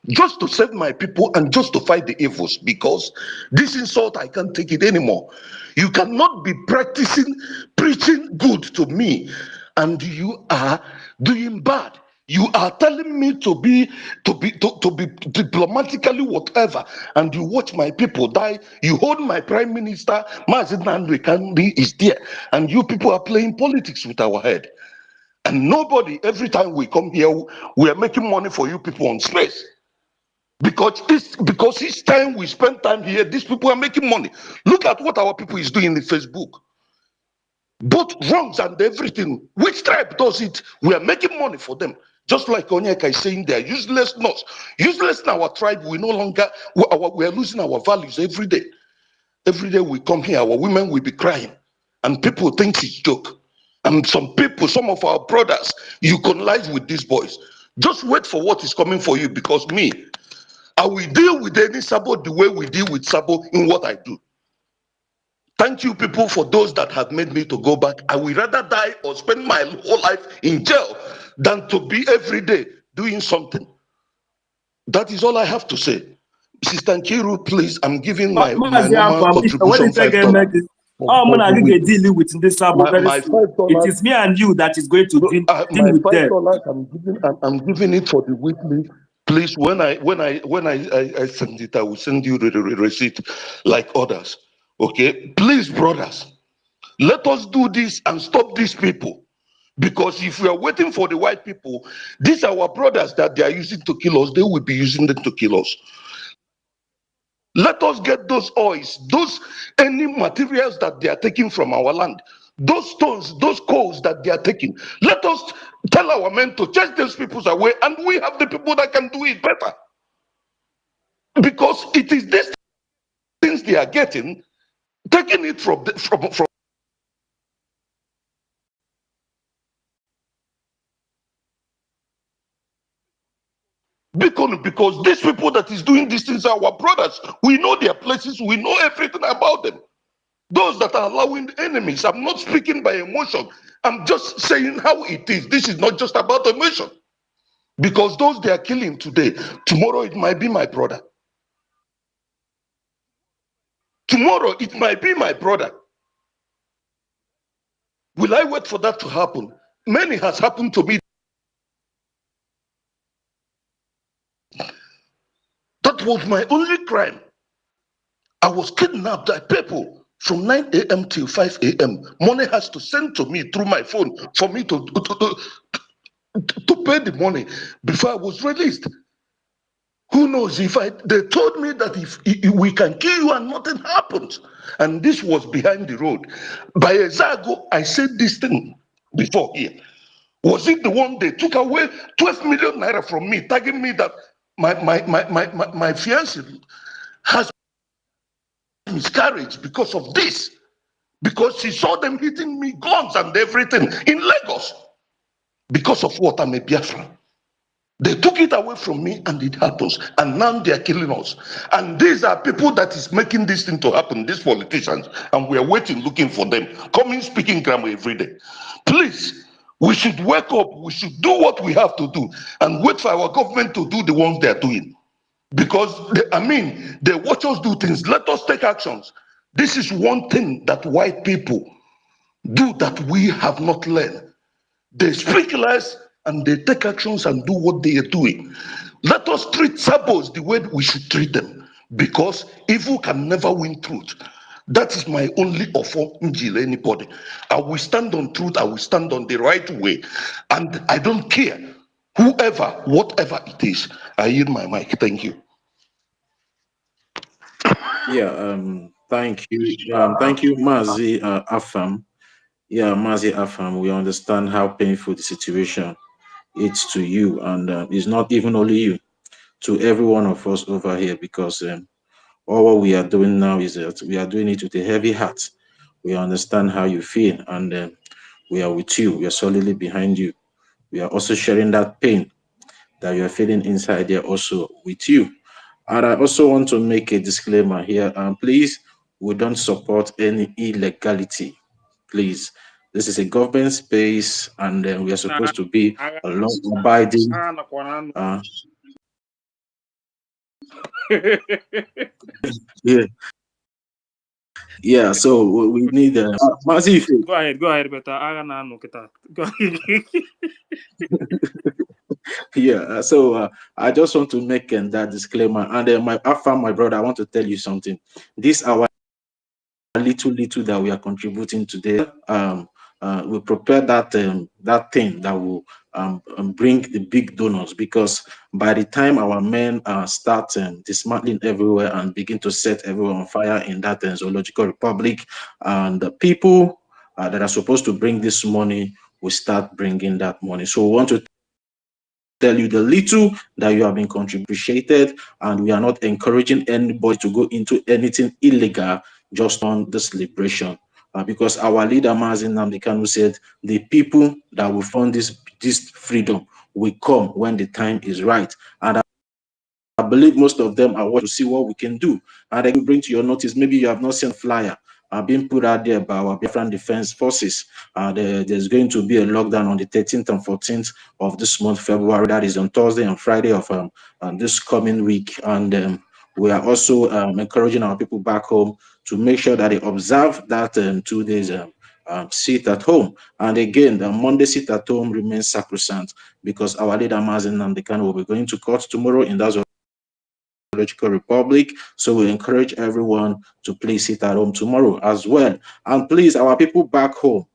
B: Just to save my people and just to fight the evils, because this insult, I can't take it anymore. You cannot be preaching good to me, and you are doing bad. You are telling me to be diplomatically whatever, and you watch my people die. You hold my prime minister, Mazen Nnamdi Kanu is there, and you people are playing politics with our head. And nobody, every time we come here, we are making money for you people on space. Because each time we spend time here, these people are making money. Look at what our people is doing in Facebook. Both wrongs and everything. Which tribe does it? We are making money for them. Just like Onyeka is saying, they are uselessness. Useless in our tribe, we no longer, we are losing our values every day. Every day we come here, our women will be crying. And people think it's joke. And some people, some of our brothers, you collize with these boys. Just wait for what is coming for you, because me, I will deal with any Sabo the way we deal with Sabo in what I do. Thank you, people, for those that have made me to go back. I will rather die or spend my whole life in jail than to be every day doing something. That is all I have to say. Sister Nkiru, please, I'm giving my normal contribution, $5.
H: I'm not going to deal with this very soon. It is me and you that is going to deal with them.
B: $5 I'm giving it for the weekly. Please, when I send it, I will send you the receipt like others. Okay, please, brothers, let us do this and stop these people. Because if we are waiting for the white people, these are our brothers that they are using to kill us. They will be using them to kill us. Let us get those oils, any materials that they are taking from our land, those stones, those coals that they are taking. Let us tell our men to chase those people away, and we have the people that can do it better. Because it is these things they are getting, taking it from because these people that is doing these things are our brothers. We know their places, we know everything about them. Those that are allowing enemies, I'm not speaking by emotion. I'm just saying how it is. This is not just about emotion. Because those they are killing today, tomorrow it might be my brother. Tomorrow it might be my brother. Will I wait for that to happen? Many has happened to me. That was my only crime. I was kidnapped by people from 9 a.m. till 5 a.m. Money has to send to me through my phone for me to pay the money before I was released. Who knows if they told me that if we can kill you and nothing happens. And this was behind the road. By a year ago, I said this thing before here. Was it the one they took away 12 million naira from me, tagging me that my fiancé has
U: miscarriage because of this. Because she saw them hitting me guns and everything in Lagos. Because of what? I'm a Biafran. They took it away from me and it happens. And now they are killing us. And these are people that is making this thing to happen, these politicians. And we are waiting, looking for them. Coming, speaking grammar every day. Please, we should wake up. We should do what we have to do. And wait for our government to do the ones they are doing. Because, they watch us do things. Let us take actions. This is one thing that white people do that we have not learned. They speak less and they take actions and do what they are doing. Let us treat sabos the way we should treat them, because evil can never win truth. That is my only offer to anybody. I will stand on truth, I will stand on the right way, and I don't care whoever, whatever it is. I yield my mic. Thank you.
D: Yeah, thank you, Mazi Afam. Yeah, Mazi Afam, we understand how painful the situation is to you, and it's not even only you, to every one of us over here, because all what we are doing now is that we are doing it with a heavy heart. We understand how you feel, and we are with you. We are solidly behind you. We are also sharing that pain that you are feeling inside there also with you. And I also want to make a disclaimer here. Please, we don't support any illegality. Please, this is a government space, and we are supposed to be a law-abiding. Yeah, yeah. So we need Massive.
C: Go ahead, better. Go ahead.
D: Yeah. So I just want to make that disclaimer, and my brother, I want to tell you something. This our little that we are contributing today. We prepare that that thing that will bring the big donors, because by the time our men start dismantling everywhere and begin to set everyone on fire in that zoological republic, and the people that are supposed to bring this money will start bringing that money. So we want to tell you the little that you have been contributed, and we are not encouraging anybody to go into anything illegal just on this liberation. Because our leader Mazin Namdekanu said the people that will fund this freedom will come when the time is right. And I believe most of them are watching to see what we can do. And I can bring to your notice, maybe you have not seen a flyer being put out there by our Biafran Defense Forces. There's going to be a lockdown on the 13th and 14th of this month, February. That is on Thursday and Friday of this coming week. And we are also encouraging our people back home to make sure that they observe that 2 days sit at home. And again, the Monday sit at home remains sacrosanct, because our leader Mazen Namdekan will be going to court tomorrow in that Republic. So we encourage everyone to please sit at home tomorrow as well. And please, our people back home,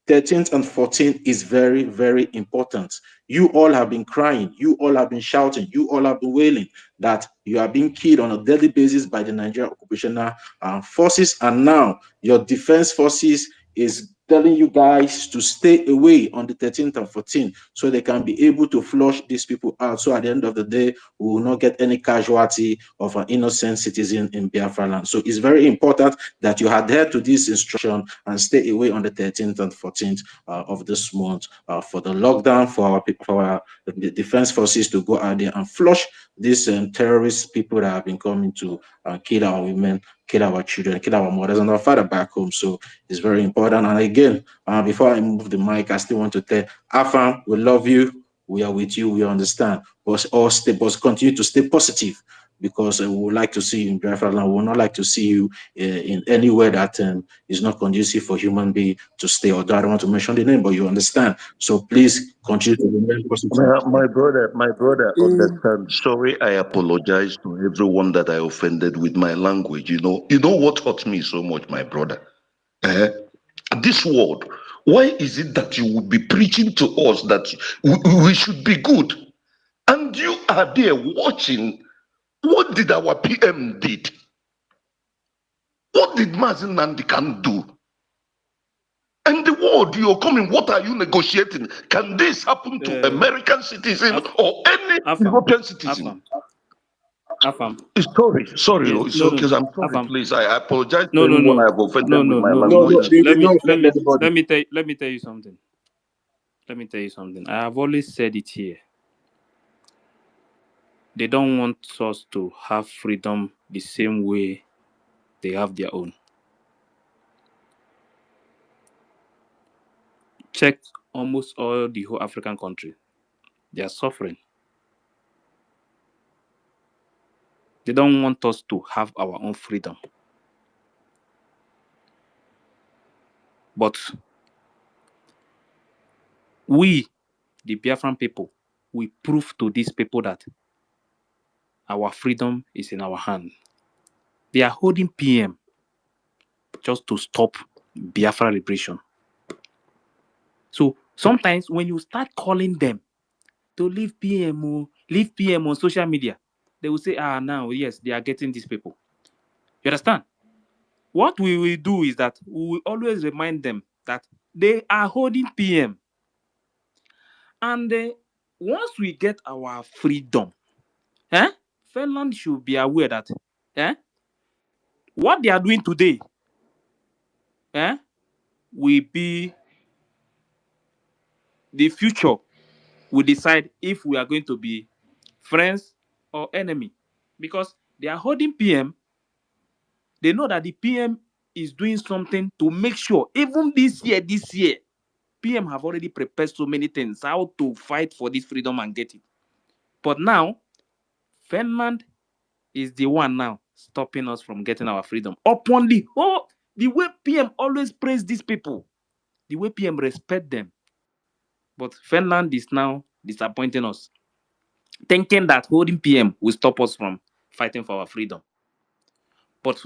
D: 13th and 14th is very, very important. You all have been crying, you all have been shouting, you all have been wailing that you are being killed on a daily basis by the Nigerian occupational forces, and now your defense forces is telling you guys to stay away on the 13th and 14th so they can be able to flush these people out. So at the end of the day, we will not get any casualty of an innocent citizen in Biafra land. So it's very important that you adhere to this instruction and stay away on the 13th and 14th of this month for the lockdown, for our people, for the defense forces to go out there and flush these terrorist people that have been coming to kill our women, kill our children, kill our mothers and our father back home. So it's very important. And again, before I move the mic, I still want to tell Afam, we love you, we are with you, we understand, but continue to stay positive, because we would like to see you in Biafra land. We would not like to see you in anywhere that is not conducive for human being to stay. Although I don't want to mention the name, but you understand. So please continue to remain positive.
V: My brother, understand. Sorry, I apologize to everyone that I offended with my language. You know what hurt me so much, my brother? This word. Why is it that you would be preaching to us that we should be good, and you are there watching? What did our PM did? What did Mazin Nandikan do? And the world you're coming, what are you negotiating? Can this happen to American citizens or any European citizen?
M: Afam.
V: Sorry,
M: Yes.
V: oh, it's
M: No,
V: okay.
M: no.
V: I'm sorry,
M: Afam.
V: please. I apologize to
M: No, no,
V: anyone
M: no.
V: I've offended
M: No,
V: with
M: no,
V: my
M: no,
N: No, no,
V: language.
M: nonsense.
N: they don't offend anybody.
M: Let me tell you something. Let me tell you something. I have always said it here. They don't want us to have freedom the same way they have their own. Check almost all the whole African country. They are suffering. They don't want us to have our own freedom. But we, the Biafran people, we prove to these people that our freedom is in our hand. They are holding PM just to stop Biafra liberation. So sometimes when you start calling them to leave PM on social media, they will say, now, yes, they are getting these people. You understand? What we will do is that we will always remind them that they are holding PM. And once we get our freedom, Finland should be aware that what they are doing today will be the future. We decide if we are going to be friends or enemy, because they are holding PM. They know that the PM is doing something to make sure even this year, PM have already prepared so many things how to fight for this freedom and get it. But now, Finland is the one now stopping us from getting our freedom. Upon the way PM always praise these people, the way PM respect them. But Finland is now disappointing us, thinking that holding PM will stop us from fighting for our freedom. But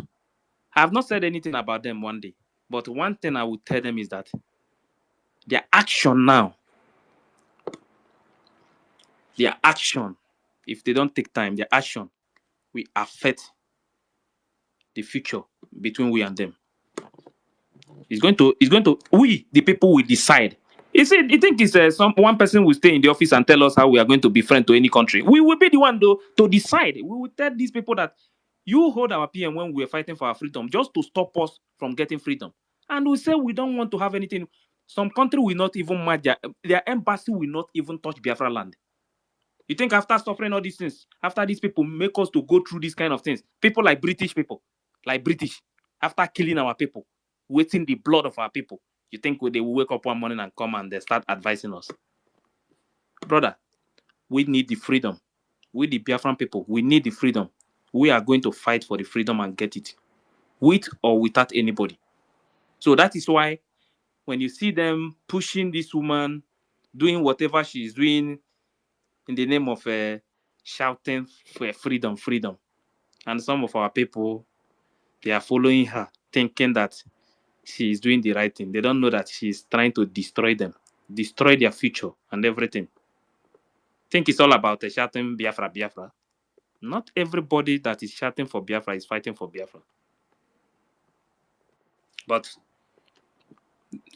M: I have not said anything about them one day. But one thing I will tell them is that their action now, if they don't take time, their action will affect the future between we and them. It's going to, we, the people, will decide. You think it's one person will stay in the office and tell us how we are going to be friends to any country. We will be the one though to decide. We will tell these people that you hold our PM when we are fighting for our freedom, just to stop us from getting freedom. And we say we don't want to have anything. Some country will not even match their embassy will not even touch Biafra land. You think after suffering all these things, after these people make us to go through these kind of things, people like British, after killing our people, wasting the blood of our people, you think they will wake up one morning and come and they start advising us? Brother, we need the freedom. We, the Biafran people, we need the freedom. We are going to fight for the freedom and get it, with or without anybody. So that is why when you see them pushing this woman, doing whatever she is doing in the name of shouting for freedom, and some of our people, they are following her, thinking that she is doing the right thing. They don't know that she is trying to destroy them, destroy their future and everything. Think it's all about shouting Biafra, Biafra. Not everybody that is shouting for Biafra is fighting for Biafra. But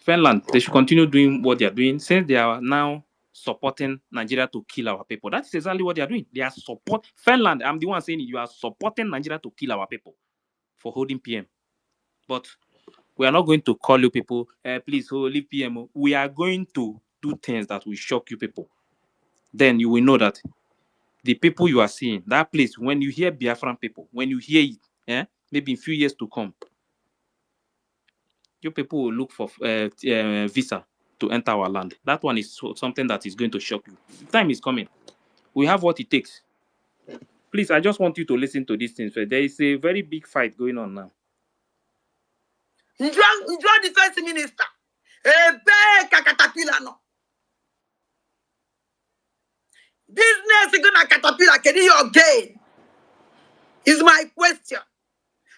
M: Finland, they should continue doing what they are doing, since they are now supporting Nigeria to kill our people. That is exactly what they are doing. They are Finland. I'm the one saying it. You are supporting Nigeria to kill our people for holding PM. But we are not going to call you people, please leave PM. We are going to do things that will shock you people. Then you will know that the people you are seeing, that place, when you hear Biafran people, when you hear it, maybe in a few years to come, you people will look for visa to enter our land. That one is something that is going to shock you. Time is coming. We have what it takes. Please, I just want you to listen to these things. There is a very big fight going on now.
A: Njua defense minister. Business is gonna caterpillar. Can you again? Is my question.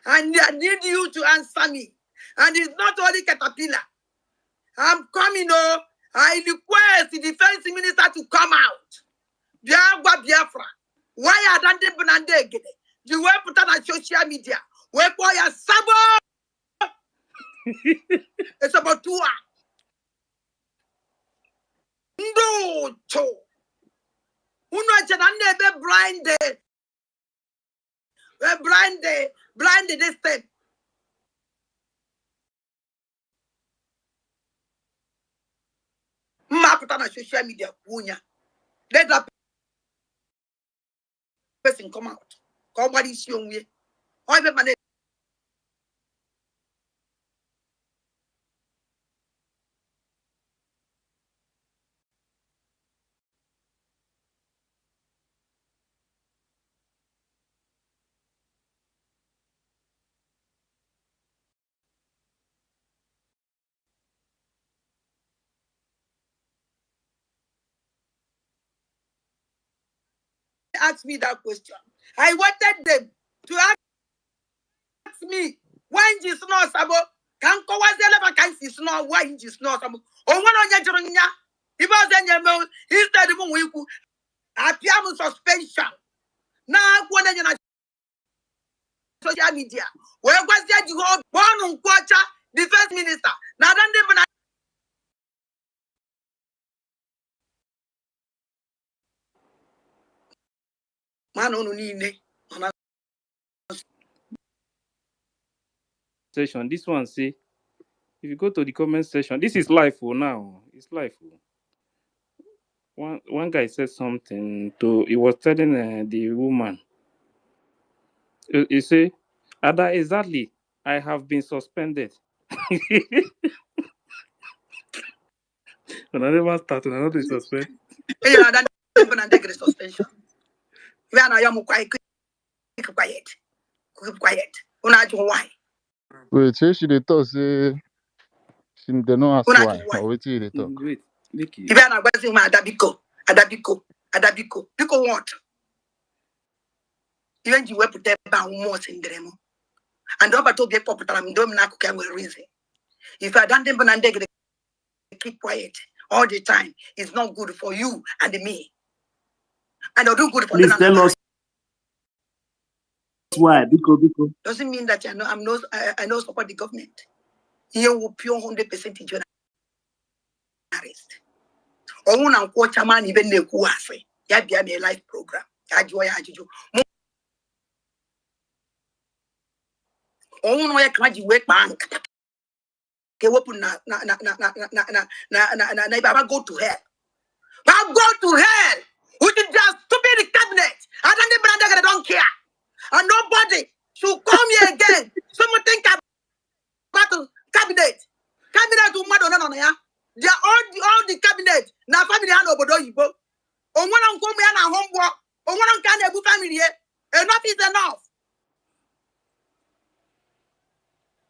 A: And I need you to answer me. And it's not only caterpillar. I'm coming, I request the defense minister to come out. Biafra. Why are they banande? You will put on social media. Where boy a sabo? It's about 2 hours. No, cho. Uno chanande be blinded.
E: blind this thing. Mapụta na social media kwunya. Let that person come out. Come what is your way. Ask me that question. I wanted them to ask me why is not sabo? Can go was the can see snow why is not sabo? Oh, one on your journey. He was in your mouth. He said, I am suspension. Now, when you're social media, where was that you hold one on quarter, defense minister? Now, don't even man on need.
C: Session. This one say, if you go to the comment section, this is live for now. It's live. One guy said something to. He was telling the woman. He say, Ada, exactly. I have been suspended. When I never started, I not be suspended.
E: Hey, I don't even take suspension. When I am quiet. Keep quiet. Why?
I: Wait, say she dey talk say she dey not ask why. Or wetin dey talk?
C: Wait, make it.
E: Even I was in my Adabiko. Because what? Even you were put there by more in the and over to be popular, I'm doing not reason. If I don't even keep quiet all the time, it's not good for you and me. And I'll do good for
H: Please tell us why. Biko.
E: Doesn't mean that I know support the government. You will pure 100% journalist. Or one and quarter man even the kuase. Ya be a live program. Ajiju. Oh no, I can't wait bank. Go to hell. But go to hell with the stupid cabinet. I don't care. And nobody should come here again. Someone think about the cabinet. Cabinet to Madonna. They are all the cabinet. Now family hand over do yibo. On one on come here na homework. On one on can ebu family here. Enough is enough.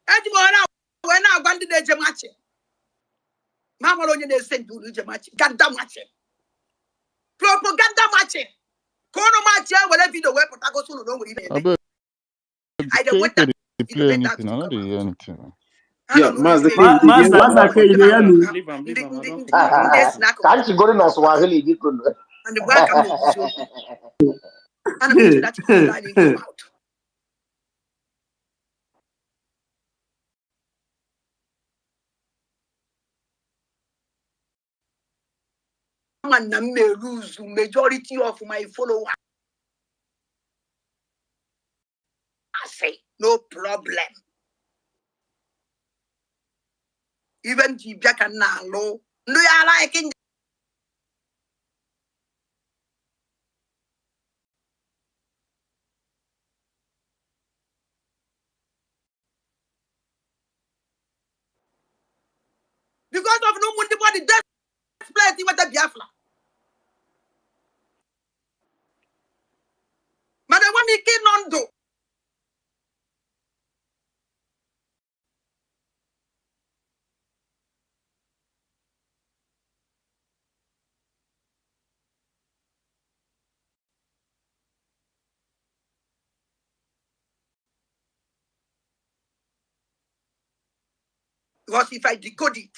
E: Ejimo when I abandon the jemachi. Mama onye dey send you jemachi. Ganda matching. Propaganda matching. Kono match whatever video where Potago soon don't even. I don't want that.
I: Play anything. I don't hear anything.
K: Yeah, Master K,
H: you hear me?
C: Leave him.
S: Can't you go to Swahili?
E: And the black and that is come out. And I may lose majority of my followers. I say no problem. Even Jibia can now low. No, you liking because of no money body death plenty with the Biafra. But I want me kid non do. Because if I decode it,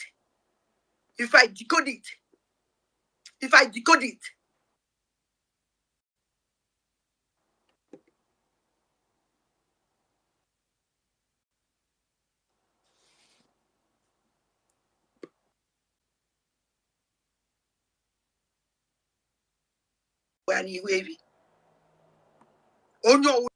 E: when you wavy. Oh no,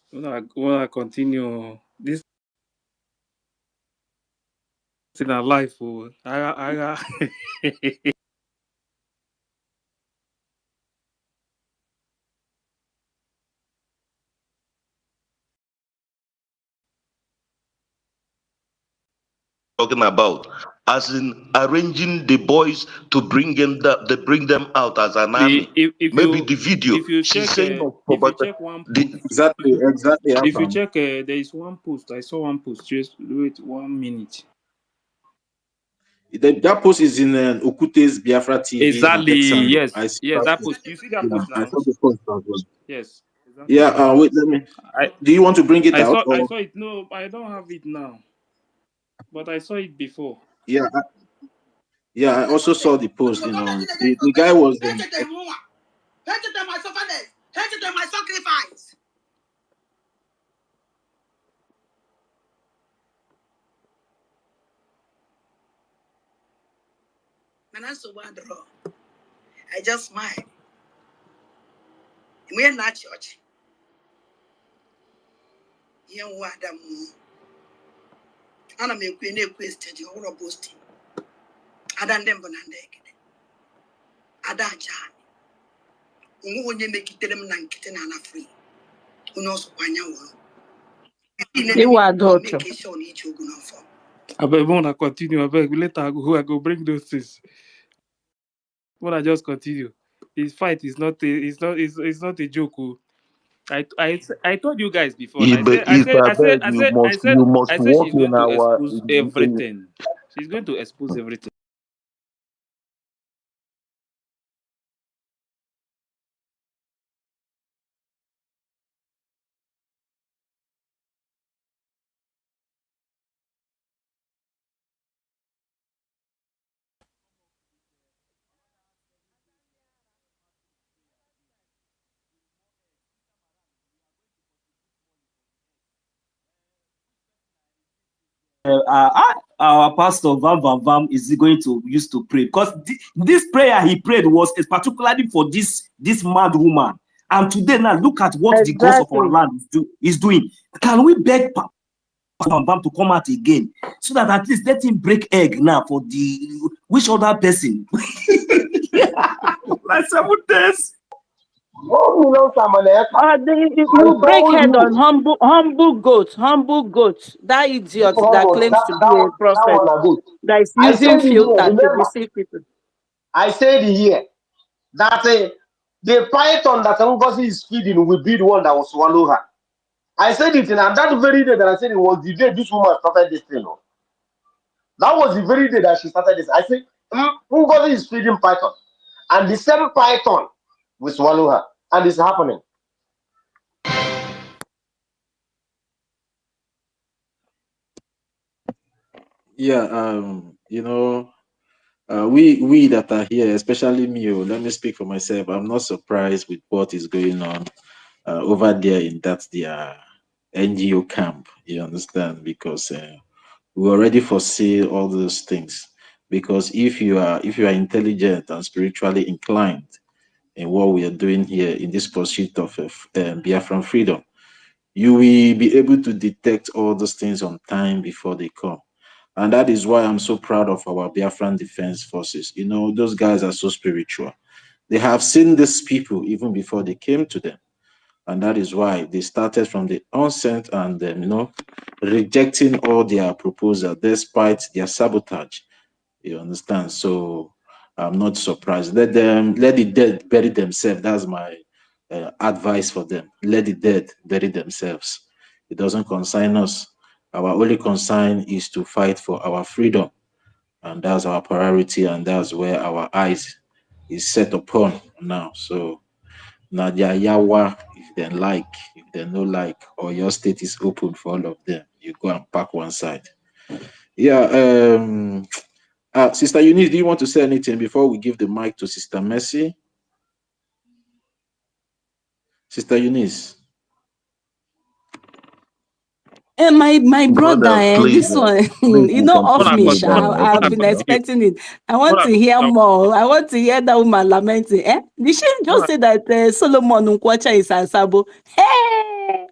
C: When I continue this in our life, oh,
V: talking about, as in arranging the boys to bring them out as an army.
C: if
V: Maybe the video
C: you
V: she's
C: check
V: saying
C: if you check one post,
D: Exactly,
C: if you
D: Afam.
C: check there is one post. I saw one post. Just wait 1 minute.
D: That post is in Okute's Biafra TV on
C: Exactly.
D: X handle.
C: Yes.
D: I see
C: Yes.
D: that
C: That
D: post.
C: post. You see that
D: Yeah,
C: post
D: I
C: now?
D: saw the post as well.
C: Yes. Exactly.
D: Yeah, wait, let me. Do you want to bring it out?
C: I
D: Or
C: saw it. No, I don't have it now. But I saw it before.
D: yeah, I also saw the post. The guy was in.
E: My sacrifice. I just smile. We're not church. Young Wadam. Anna make queen a question, you all boasting. Adan dem bonandek. Adan jan. When you make it them nankitten and a free. Who knows when you want?
B: Iwadoto.
E: Make sure each you go for.
C: I wanna continue. I beg later I go bring those things. When I just continue. His fight is not a joke. Oh. I told you guys before. And
V: You must
C: I said
V: walk
C: she's
V: in
C: going to
V: our
C: expose everything. She's going to expose everything.
H: Our pastor Vam is going to use to pray, because this prayer he prayed was particularly for this mad woman. And today now look at what the gods of our land is doing. Can we beg Vam to come out again, so that at least let him break egg now for the which other person? Like 7 days.
B: You break head on humble goat. That idiot that claims to be a prophet, that is using filter to deceive people.
S: I said here that the python that Ngozi is feeding will be the one that will swallow her. I said it, and that very day that I said it was the day this woman started this thing. That was the very day that she started this. I said, Ngozi is feeding python, and the same python will swallow her, and it's happening.
D: Yeah, we that are here, especially me, let me speak for myself. I'm not surprised with what is going on over there in their NGO camp. You understand? Because we already foresee all those things. Because if you are intelligent and spiritually inclined in what we are doing here in this pursuit of Biafran freedom, you will be able to detect all those things on time before they come. And that is why I'm so proud of our Biafran Defense Forces. Those guys are so spiritual. They have seen these people even before they came to them. And that is why they started from the onset and, rejecting all their proposals despite their sabotage. You understand? So I'm not surprised. Let the dead bury themselves. That's my advice for them. Let the dead bury themselves. It doesn't concern us. Our only concern is to fight for our freedom, and that's our priority, and that's where our eyes is set upon now. So Nadia Yawa, if they like, if they no like, or your state is open for all of them, you go and pack one side. Yeah, Sister Eunice, do you want to say anything before we give the mic to Sister Mercy? Sister Eunice.
B: My brother,
V: please,
B: this one,
V: please,
B: you
V: you
B: know,
V: can
B: off me,
V: continue,
B: I've been expecting it. I want to hear more. I want to hear that woman lamenting. Did she just say that Solomon Nkwacha is Ansabo? Hey,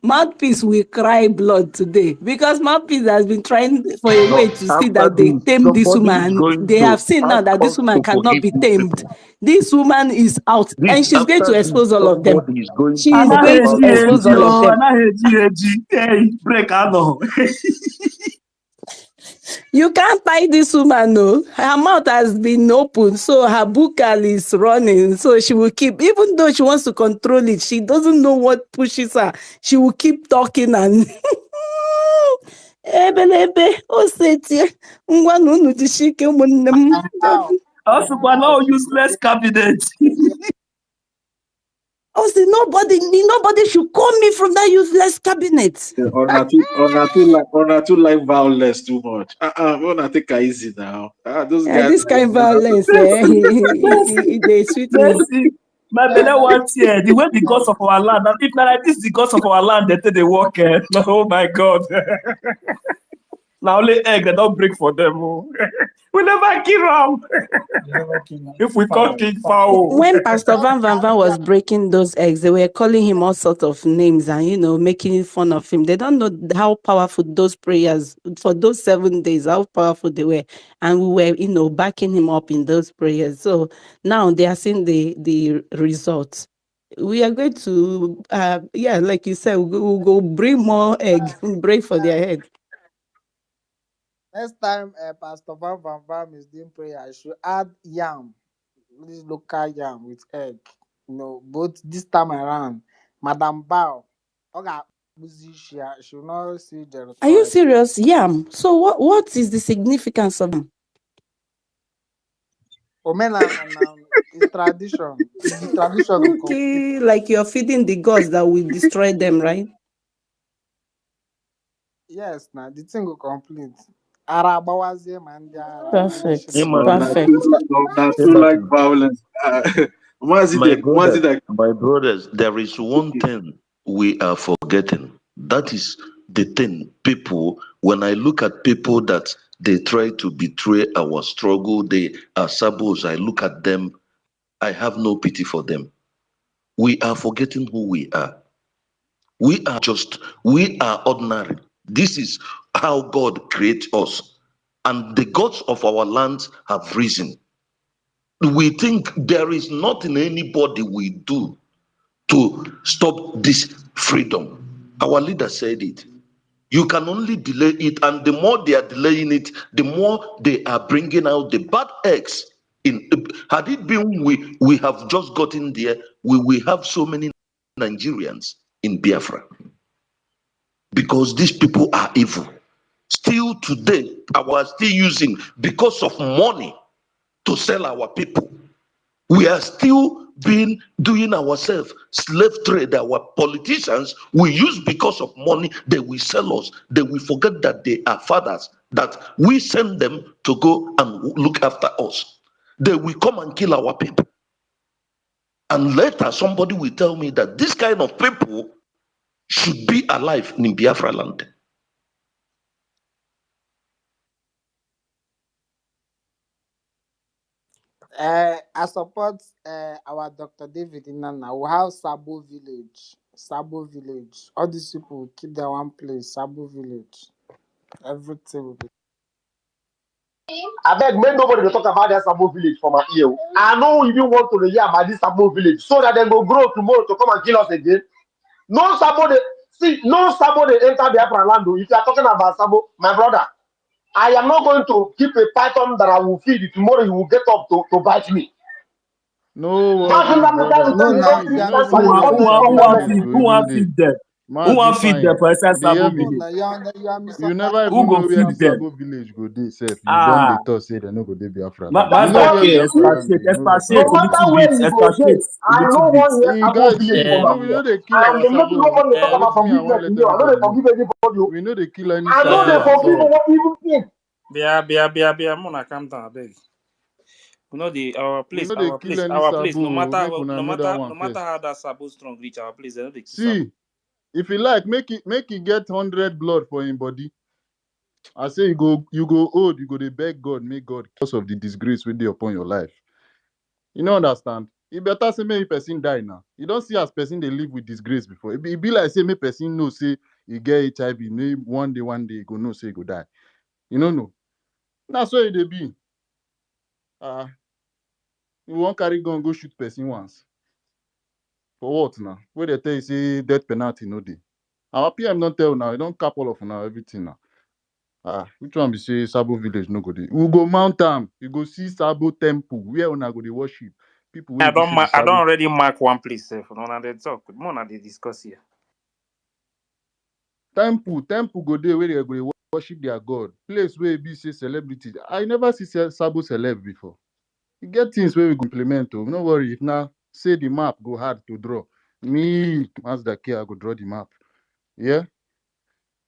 B: Mouthpiece will cry blood today because Mouthpiece has been trying for a
V: But
B: way to see
V: after
B: that they
V: this,
B: tame this
V: somebody is
B: woman.
V: going
B: They
V: to
B: have seen now
V: ask
B: that this
V: us
B: woman
V: to
B: cannot
V: forgive
B: be
V: these
B: tamed.
V: people.
B: This woman is out
V: This
B: and she's going
V: after
B: to
V: this,
B: expose all of them.
V: somebody is going
B: She
V: to
B: is
V: talk
B: going to
V: about all these
B: expose all of them.
F: Hey, break, I know.
B: You can't tie this woman, no. Her mouth has been open, so her buccal is running. So she will keep, even though she wants to control it, she doesn't know what pushes her. She will keep talking and ebelebe osetie ngwa na unu jishike ụmụnne m.
F: Also, no useless cabinet.
B: Also, nobody should call me from that useless cabinet.
D: Or not too like violence too much. Wanna take it easy now. Those guys.
B: This kind of violence, they sweet me.
F: My belly wants here. The way because of our land. And if not like this, because of our land, they walk. Oh my God. Now only egg, they don't break for them. We never kill them. If we can't kill fowl.
B: When Pastor Van was breaking those eggs, they were calling him all sorts of names and, making fun of him. They don't know how powerful those prayers for those 7 days, how powerful they were. And we were, backing him up in those prayers. So now they are seeing the results. We are going to, like you said, we'll go bring more egg, break for their head.
J: Next time Pastor Van is doing prayer, I should add yam, this local yam with egg. Both this time around, Madam Bao, she will not see the.
B: Are you serious? Yam. So what is the significance of them?
J: It's tradition. It's the tradition.
B: Okay, like you're feeding the gods that will destroy them, right?
J: Yes, now the thing will complete. Perfect.
D: Too like violence.
V: My brothers, there is one thing we are forgetting. That is the thing. People, when I look at people that they try to betray our struggle, they are sabos, I look at them, I have no pity for them. We are forgetting who we are. We are ordinary. This is how God creates us. And the gods of our lands have risen. We think there is nothing anybody will do to stop this freedom. Our leader said it. You can only delay it, and the more they are delaying it, the more they are bringing out the bad eggs. Had it been we have just gotten there, we will have so many Nigerians in Biafra. Because these people are evil. Still today, our still using because of money to sell our people. We are still doing ourselves slave trade. Our politicians we use because of money. They will sell us. They will forget that they are fathers, that we send them to go and look after us. They will come and kill our people. And later somebody will tell me that this kind of people should be alive in Biafra land.
J: I support our Dr. David Inanna. We have Sabo Village. All these people will keep their one place. Sabo Village. Everything will be.
S: I beg, make nobody to talk about that Sabo village for my ear. I know even want to hear about this Sabo village so that they go grow tomorrow to come and kill us again. No Sabo, no Sabo they enter the upper land. If you are talking about Sabo, my brother, I am not going to keep a python that I will feed. Tomorrow he will get up to bite me.
I: No,
S: Who
F: want feed them? Who want feed them for Sabo village?
I: You never even know where the Sabo village go dey sef. You don dey talk say they no go dey Biafra.
F: No matter where you go,
S: I know one year Sabo village for my
I: we know they kill
S: and
I: our
S: they make
I: Sabo.
S: nobody talk about forgiveness. I know they forgive anybody.
I: We know they kill any
S: I know they forgive what even think.
P: Bia, Mona, calm down, beg. Our place, no matter how that Sabo strong reach our place, they know they kill
I: See, if you like, make it get 100 blood for him body. I say you go old, you go to beg God, make God because of the disgrace with dey upon your life. You know, understand?
G: It better say make person die now. You don't see as person they live with disgrace before. It be like say make person know say you get HIV, maybe one day you go know say you go die. You don't know. That's why they be. You won't carry gun go shoot person once. For what now? Where they tell you say death penalty no day. Our PM don't tell now. You don't cap all of now everything now. Which one be say Sabo village no go dey? We go mount am. You go see Sabo temple where una go dey worship. People will be say the
M: I don't
G: Sabo
M: already mark one place. No, na they talk. More na they discuss here.
G: temple go dey where they go dey worship their god. Place where be say celebrities. I never see Sabo celeb before. You get things where we go implement. Oh, no worry. If now say the map go hard to draw. Me as the care I go draw the map. Yeah.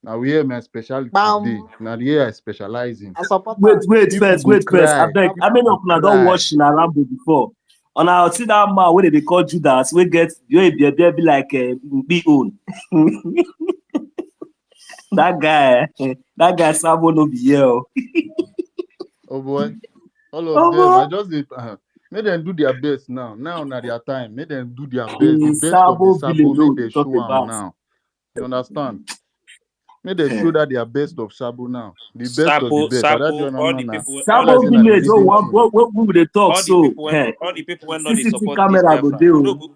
G: Now where my specialty dey. Now here I specialize in.
J: I support
T: Wait
G: People
T: first,
G: go
T: I
G: cry.
T: beg. How many of you don't watch na Rambo before? And I see that man where they call Judas, we get you be like be own. that guy Sabo no be here.
G: Oh boy, all of them. I just make them do their best now. Now their time. Make them do their best. The best of the
T: Sabo
G: Sabo.
T: village
G: Make
T: we
G: them
T: talk
G: show them
T: about.
G: now. You understand? Make them show that they are best of Sabo now. The best of the best. I don't
M: Sabo,
G: know
M: all the
G: now.
M: people,
G: Be like
T: Sabo
G: saying that the
T: village,
G: leading team.
T: what we dey talk
M: all the
T: so?
M: people when all the people when not they
T: CCTV
M: support this
T: camera go
M: Biafra.
T: dey.
M: We no go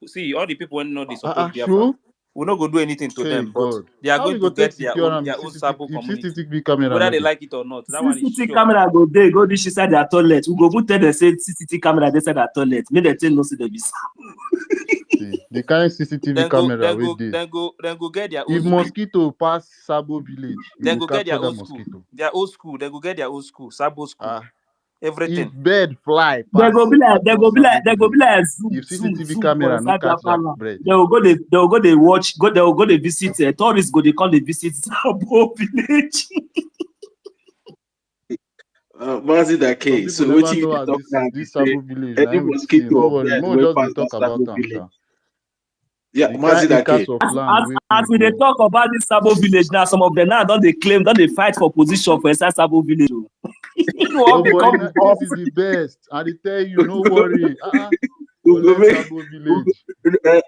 M: see all the people when not they support Biafra.
G: Sure.
M: We not go do anything to
G: Hey
M: them, but
G: God.
M: they are
G: How we
M: going
G: go
M: to
G: take
M: get
G: secure them
M: their
G: if
M: own Sabo community,
G: CCTV camera
M: whether
G: no
M: they
G: dey?
M: like it or not. That one is
T: CCTV
M: sure.
T: camera go dish inside their toilet. We go put tell them say CCTV camera inside their toilet. Make them tell no see them be.
G: See, the kind CCTV camera we dey.
M: Then go get their own
G: If
M: school.
G: mosquito pass Sabo village, you
M: Then
G: go
M: go get
G: capture
M: their
G: that
M: own school.
G: mosquito.
M: Their old school. Then go get their own school. Sabo school.
G: If
M: Everything.
G: bird fly
T: They
G: pass
T: go be like
G: across Sabo
T: they go be
G: village,
T: like
G: if
T: zoom
G: CCTV
T: for
G: camera no
T: inside their
G: catch that
T: land.
G: bird,
T: They will go they watch they will go they visit tourists go they come they visit Sabo village.
N: Mazi
G: some
N: Dake,
G: people
N: so what
G: never
N: you
G: know
N: dey
G: as
N: talk now be
G: this
N: say
G: Sabo village. Now
N: any
G: we see.
N: mosquito
G: No
N: or
G: worry,
N: bird
G: more
N: wey
G: just
N: pass
G: dey
N: that
G: talk about
N: Sabo
G: them,
N: village.
G: sha.
N: Yeah,
G: The
N: Mazi
G: kind acres
N: Dake.
G: of land where
T: As we
G: we
T: they
G: go.
T: talk about this Sabo village now, some of them now don't they claim, don't they fight for position for inside Sabo village. You
G: Oh
T: want
G: boy,
T: become the
G: this
T: boss.
G: is the best. I dey tell you, no worry.
N: We go
G: Collect
N: make
G: Sabo village. The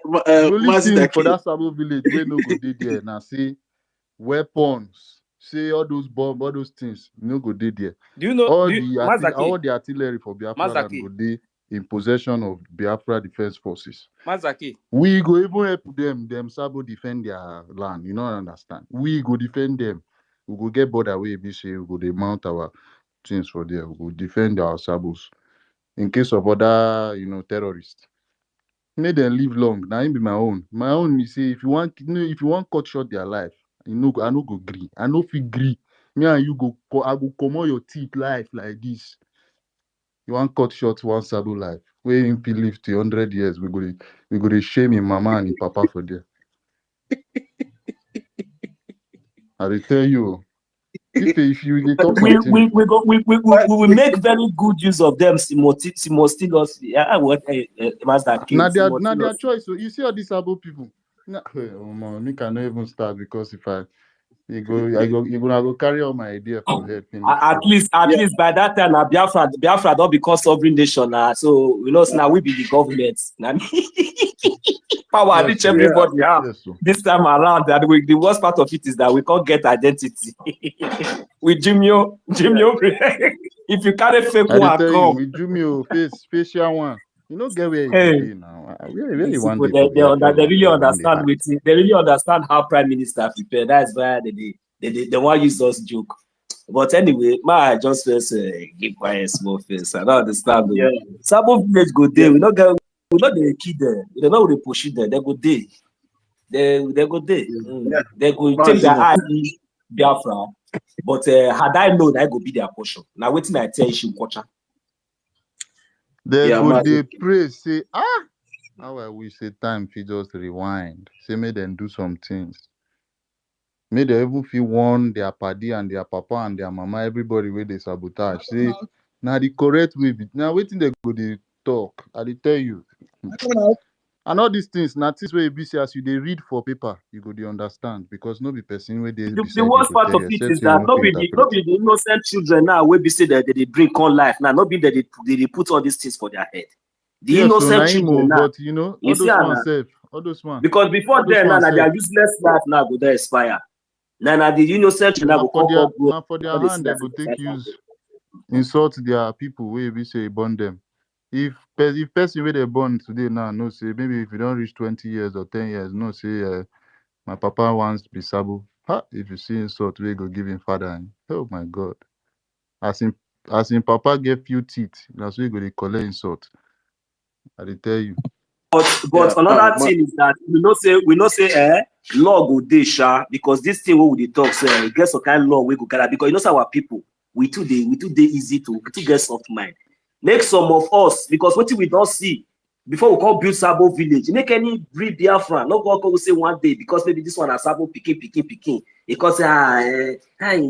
G: only
N: Mazi
G: thing for
N: Dake.
G: that Sabo village wey no go dey there na say weapons, say all those bomb, all those things no go dey there.
M: Do you know
G: All
M: Mazaki?
G: the artillery for Biafra land
M: Mazaki.
G: go dey in possession of Biafra Defense Forces.
M: Mazaki.
G: We go even help them Sabo defend their land. You don't understand. We go defend them. We go get border wey be say we go dey mount our things for there. We go defend our Sabos in case of other, terrorists. Make them live long. Now, be my own. My own, me say, if you want cut short their life, I no go gree. I no fit gree. Me and you I go comot your teeth life like this. You want cut short one Sabo life. Where him fit live to 100 years, we go dey shame him mama and him papa for there. I dey tell you, if you dey talk
T: We
G: something,
T: will make very good use of them simultaneously. Master King,
G: na their
T: simultaneously.
G: choice. So you see all these Sabo people. Me cannot even start because if I go carry all my idea for head finish.
T: At least by that time, Biafra don't become sovereign nation now. So now we be the government. Power
G: Yes,
T: reach
G: sir.
T: everybody.
G: Yes, sir.
T: This time around, the worst part of it is that we can't get identity. With Jimio, if you carry fake
G: I dey
T: one,
G: tell you,
T: come.
G: with Jumio facial one, you know get where you go
T: Hey,
G: dey now. Where you
T: these
G: want
T: people,
G: dey for here for
T: they really
G: one day
T: understand
G: hide.
T: with it. They really understand how Prime Minister prepare. That's why they want to use us joke. But anyway, I just keep quiet, small face. I don't understand.
N: Yeah.
T: Sabo village go there.
N: Yeah.
T: We not the kid there. We don't know they push it there. They go there. They go there.
N: Yeah.
T: They go take
N: Mazi
T: their eye
N: Dake.
T: Biafra. But had I known, I go be their portion. Now waiting, I tell you, culture.
G: They
N: Yeah,
G: go
N: Mazi.
G: dey pray say how I wish say time fit just rewind. Say make them do some things. Make they even feel warn their paddy and their papa and their mama, everybody where they sabotage. Say now the correct way. Now waiting they go dey talk. I dey tell you. And all these things, now things where you be say as you they read for paper, you go dey understand because no be person where they
T: The
G: beside you
T: worst
G: go
T: part
G: tell
T: of
G: you,
T: it
G: except
T: is
G: say you
T: that
G: no
T: not
G: fit
T: be
G: interpret.
T: the innocent children now will be say that they bring on life now, not be that they put all these things for their head.
L: The innocent
G: so
L: children now.
G: but you know, all those ones safe. All those ones.
L: Because before then, now they are useless life now go there expire. Now the innocent children go
G: now for their hand they go take use insult their people where we say burn them. If person where they born today now no say maybe if you don't reach 20 years or 10 years no say my papa wants be sabo. If you see insult we go give him father. Oh my God. As in papa get few teeth, that's why go they collect insult. I dey tell you.
L: But another thing is that we know say law go dey sha, because this thing what we dey talk say get some kind of law we go gather, because you know say our people we too dey easy to get soft mind. Make some of us, because what we don't see before we call build Sabo village, make any breed Biafra, not go say one day because maybe this one has Sabo picking, because you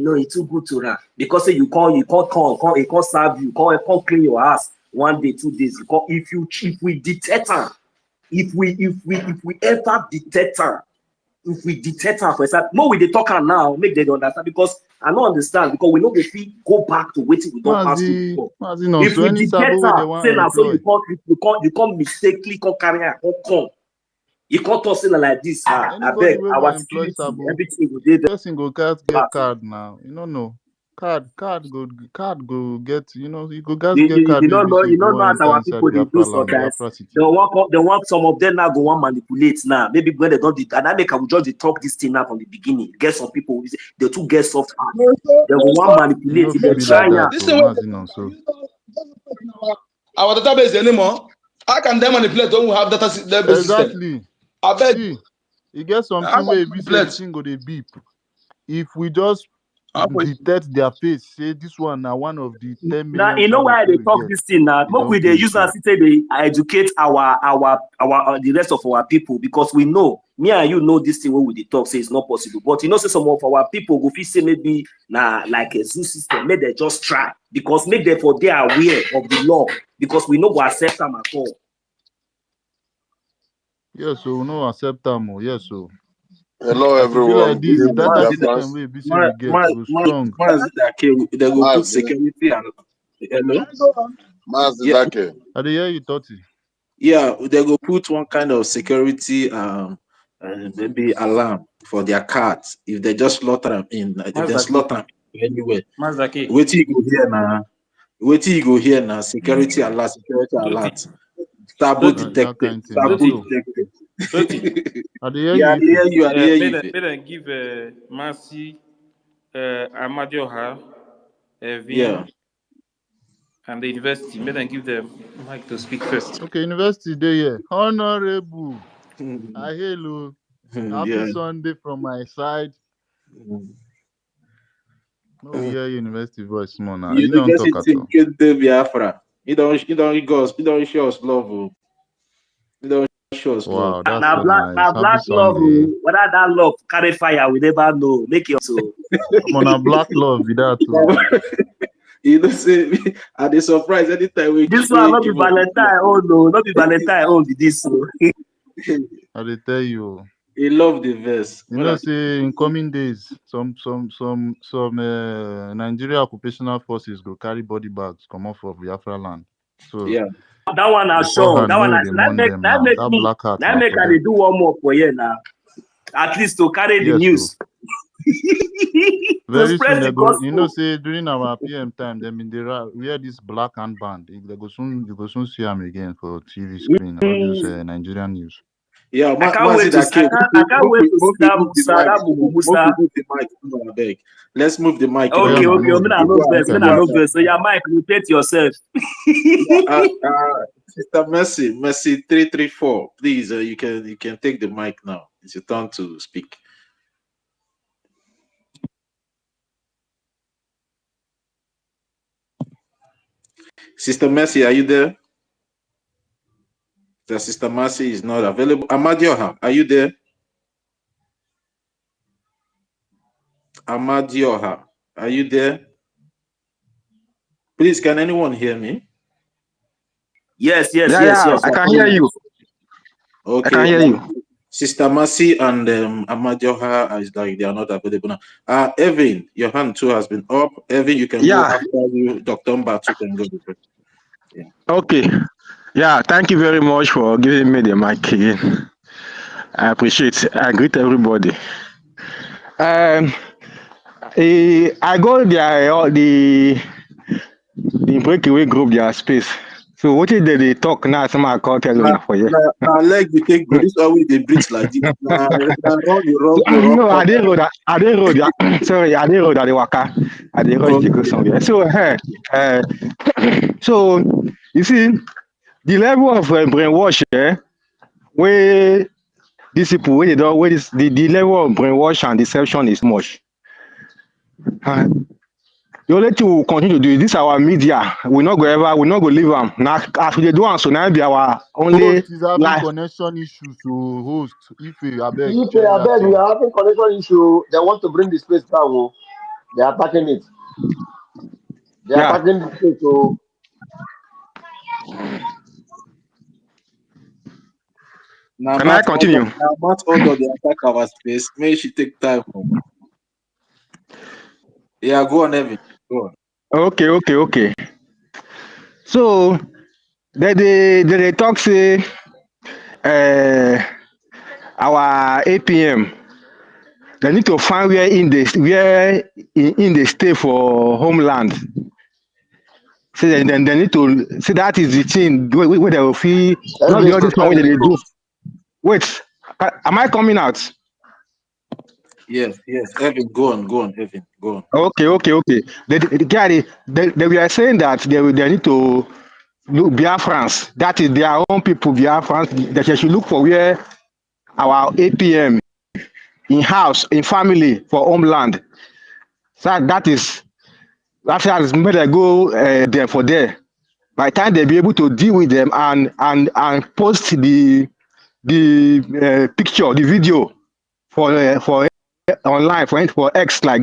L: know it's too good to run, because you can't serve you, can't clean your house 1 day 2 days. If we detect her, if we ever detect her, for example, no, we dey talk her now, make them understand, because I don't understand, because we know if we go back to waiting we don't pass through before. If we detect her, say now, so you can't mistakenly carry her, come. You can't talk saying like this. I beg our security, everything will be there.
G: Person go get card now. You know. Card go get, you know, you go get card.
L: You don't know as our people they do sometimes. They want some of them now go want manipulate now. Maybe when they don't, and I make I will just talk this thing now from the beginning. Get some people they too get soft heart. They will want manipulate. They try now.
N: Our database anymore. How can they manipulate when we have database
G: exactly.
N: system? I beg.
G: See, you get something where we say the thing go dey beep. If we just detect their face, say this one now one of the 10 million.
L: Now you know why they talk this thing now. But we they use as say they educate our the rest of our people, because we know me and you know this thing when we talk say it's not possible. But you know say some of our people go feel say maybe like a zoo system, maybe they just try, because make them for they are aware of the law, because we know we accept them at all.
G: Yes, so no accept them. Yes, so.
O: Hello everyone.
G: Like this, that system we be say we get go strong.
O: They go put security and hello.
G: I dey hear you, Toti.
D: Yeah, they go put one kind of security maybe alarm for their cards. If they just slaughter them in, if they slaughter them anywhere. Wait till you go here now. Security alert, Stable detected.
G: I hear
D: you.
C: May them give Mercy, Amadioha, Vin, and the university. May them give them mic to speak first.
G: Okay, university day here. Honorable. Hello. Happy Sunday from my side. No, we hear university voice more now. You don't talk at all.
D: Biafra. You don't show us love. You don't show us love.
G: Wow, that's so nice.
L: Black love, whether that love carry fire, we never know. Make it so.
G: I'm on a black love with that too.
D: You know, say, are they surprised anytime we
L: this one not be Valentine? Oh no, not be Valentine. Oh, be this so.
G: I dey tell you.
D: He love the verse.
G: You know, say in coming days, some Nigeria occupational forces go carry body bags come off of Biafra land. So
D: yeah,
L: that one has shown. That one has that make I do one more for you now. At least to carry the news.
G: Very soon they go, you know, say during our PM time, they wear this black handband. You go soon see them again for TV screen or just Nigerian news.
D: Yeah,
L: I can't wait to see that
D: Musa. Let's move the mic.
L: Okay. So your mic, repeat yourself.
D: Sister Mercy 334. Please, you can take the mic now. It's your turn to speak. Sister Mercy, are you there? The Sister Mercy is not available. Amadioha, are you there? Amadioha, are you there? Please, can anyone hear me?
L: Yes.
W: I can hear you.
D: Okay.
W: I can hear you.
D: Sister Mercy and Amadioha is like they are not available now. Evan, your hand too has been up. Evan, you can go after you. Dr. Mbatu can go.
W: Okay. Yeah, thank you very much for giving me the mic again. I appreciate it. I greet everybody. Um, I go the breakaway group their space. So what did they talk now? Some I call tell
O: Na
W: you for you.
O: na leg you take go. This always they breathe like this. Na run you run
W: No,
O: come back.
W: I didn't road. Sorry, I didn't road at the waka. I didn't rush to go
O: Okay.
W: somewhere. So, so you see the level of brainwash, where these people, where they don't, where this, the level of brainwash and deception is much. Uh, the only thing we will continue to do is this our media. We not go leave them. Now, as we dey do am, so now be our only
G: Host is having
W: life.
G: connection issues. So host, if I beg,
S: If
G: check
S: I
G: that
S: beg, we
G: thing.
S: are having connection issue. They want to bring the space down. Oh. They are attacking it. They are
W: Yeah.
S: attacking the space. So
O: Na
W: Can I
O: math order.
W: continue?
O: Na math order they attack our space. Make she take time. Yeah, go on, Evan. Go on.
W: Okay. So they talk say our APM they need to find where in they stay for homeland. So then they need to see that is the thing where they will feel not
S: Elvin
W: the
S: is
W: other one where
S: preparing
W: they do.
S: you.
W: Wait, am I coming out?
O: Yes. Evan, go on, Evan. Go on.
W: Okay. They were saying that they need to look Biafrans. That is their own people, Biafrans. That they should look for where our APM in house, in family, for homeland. So that is after that is made I go there for there. By the time they be able to deal with them and post the picture, the video for online for X like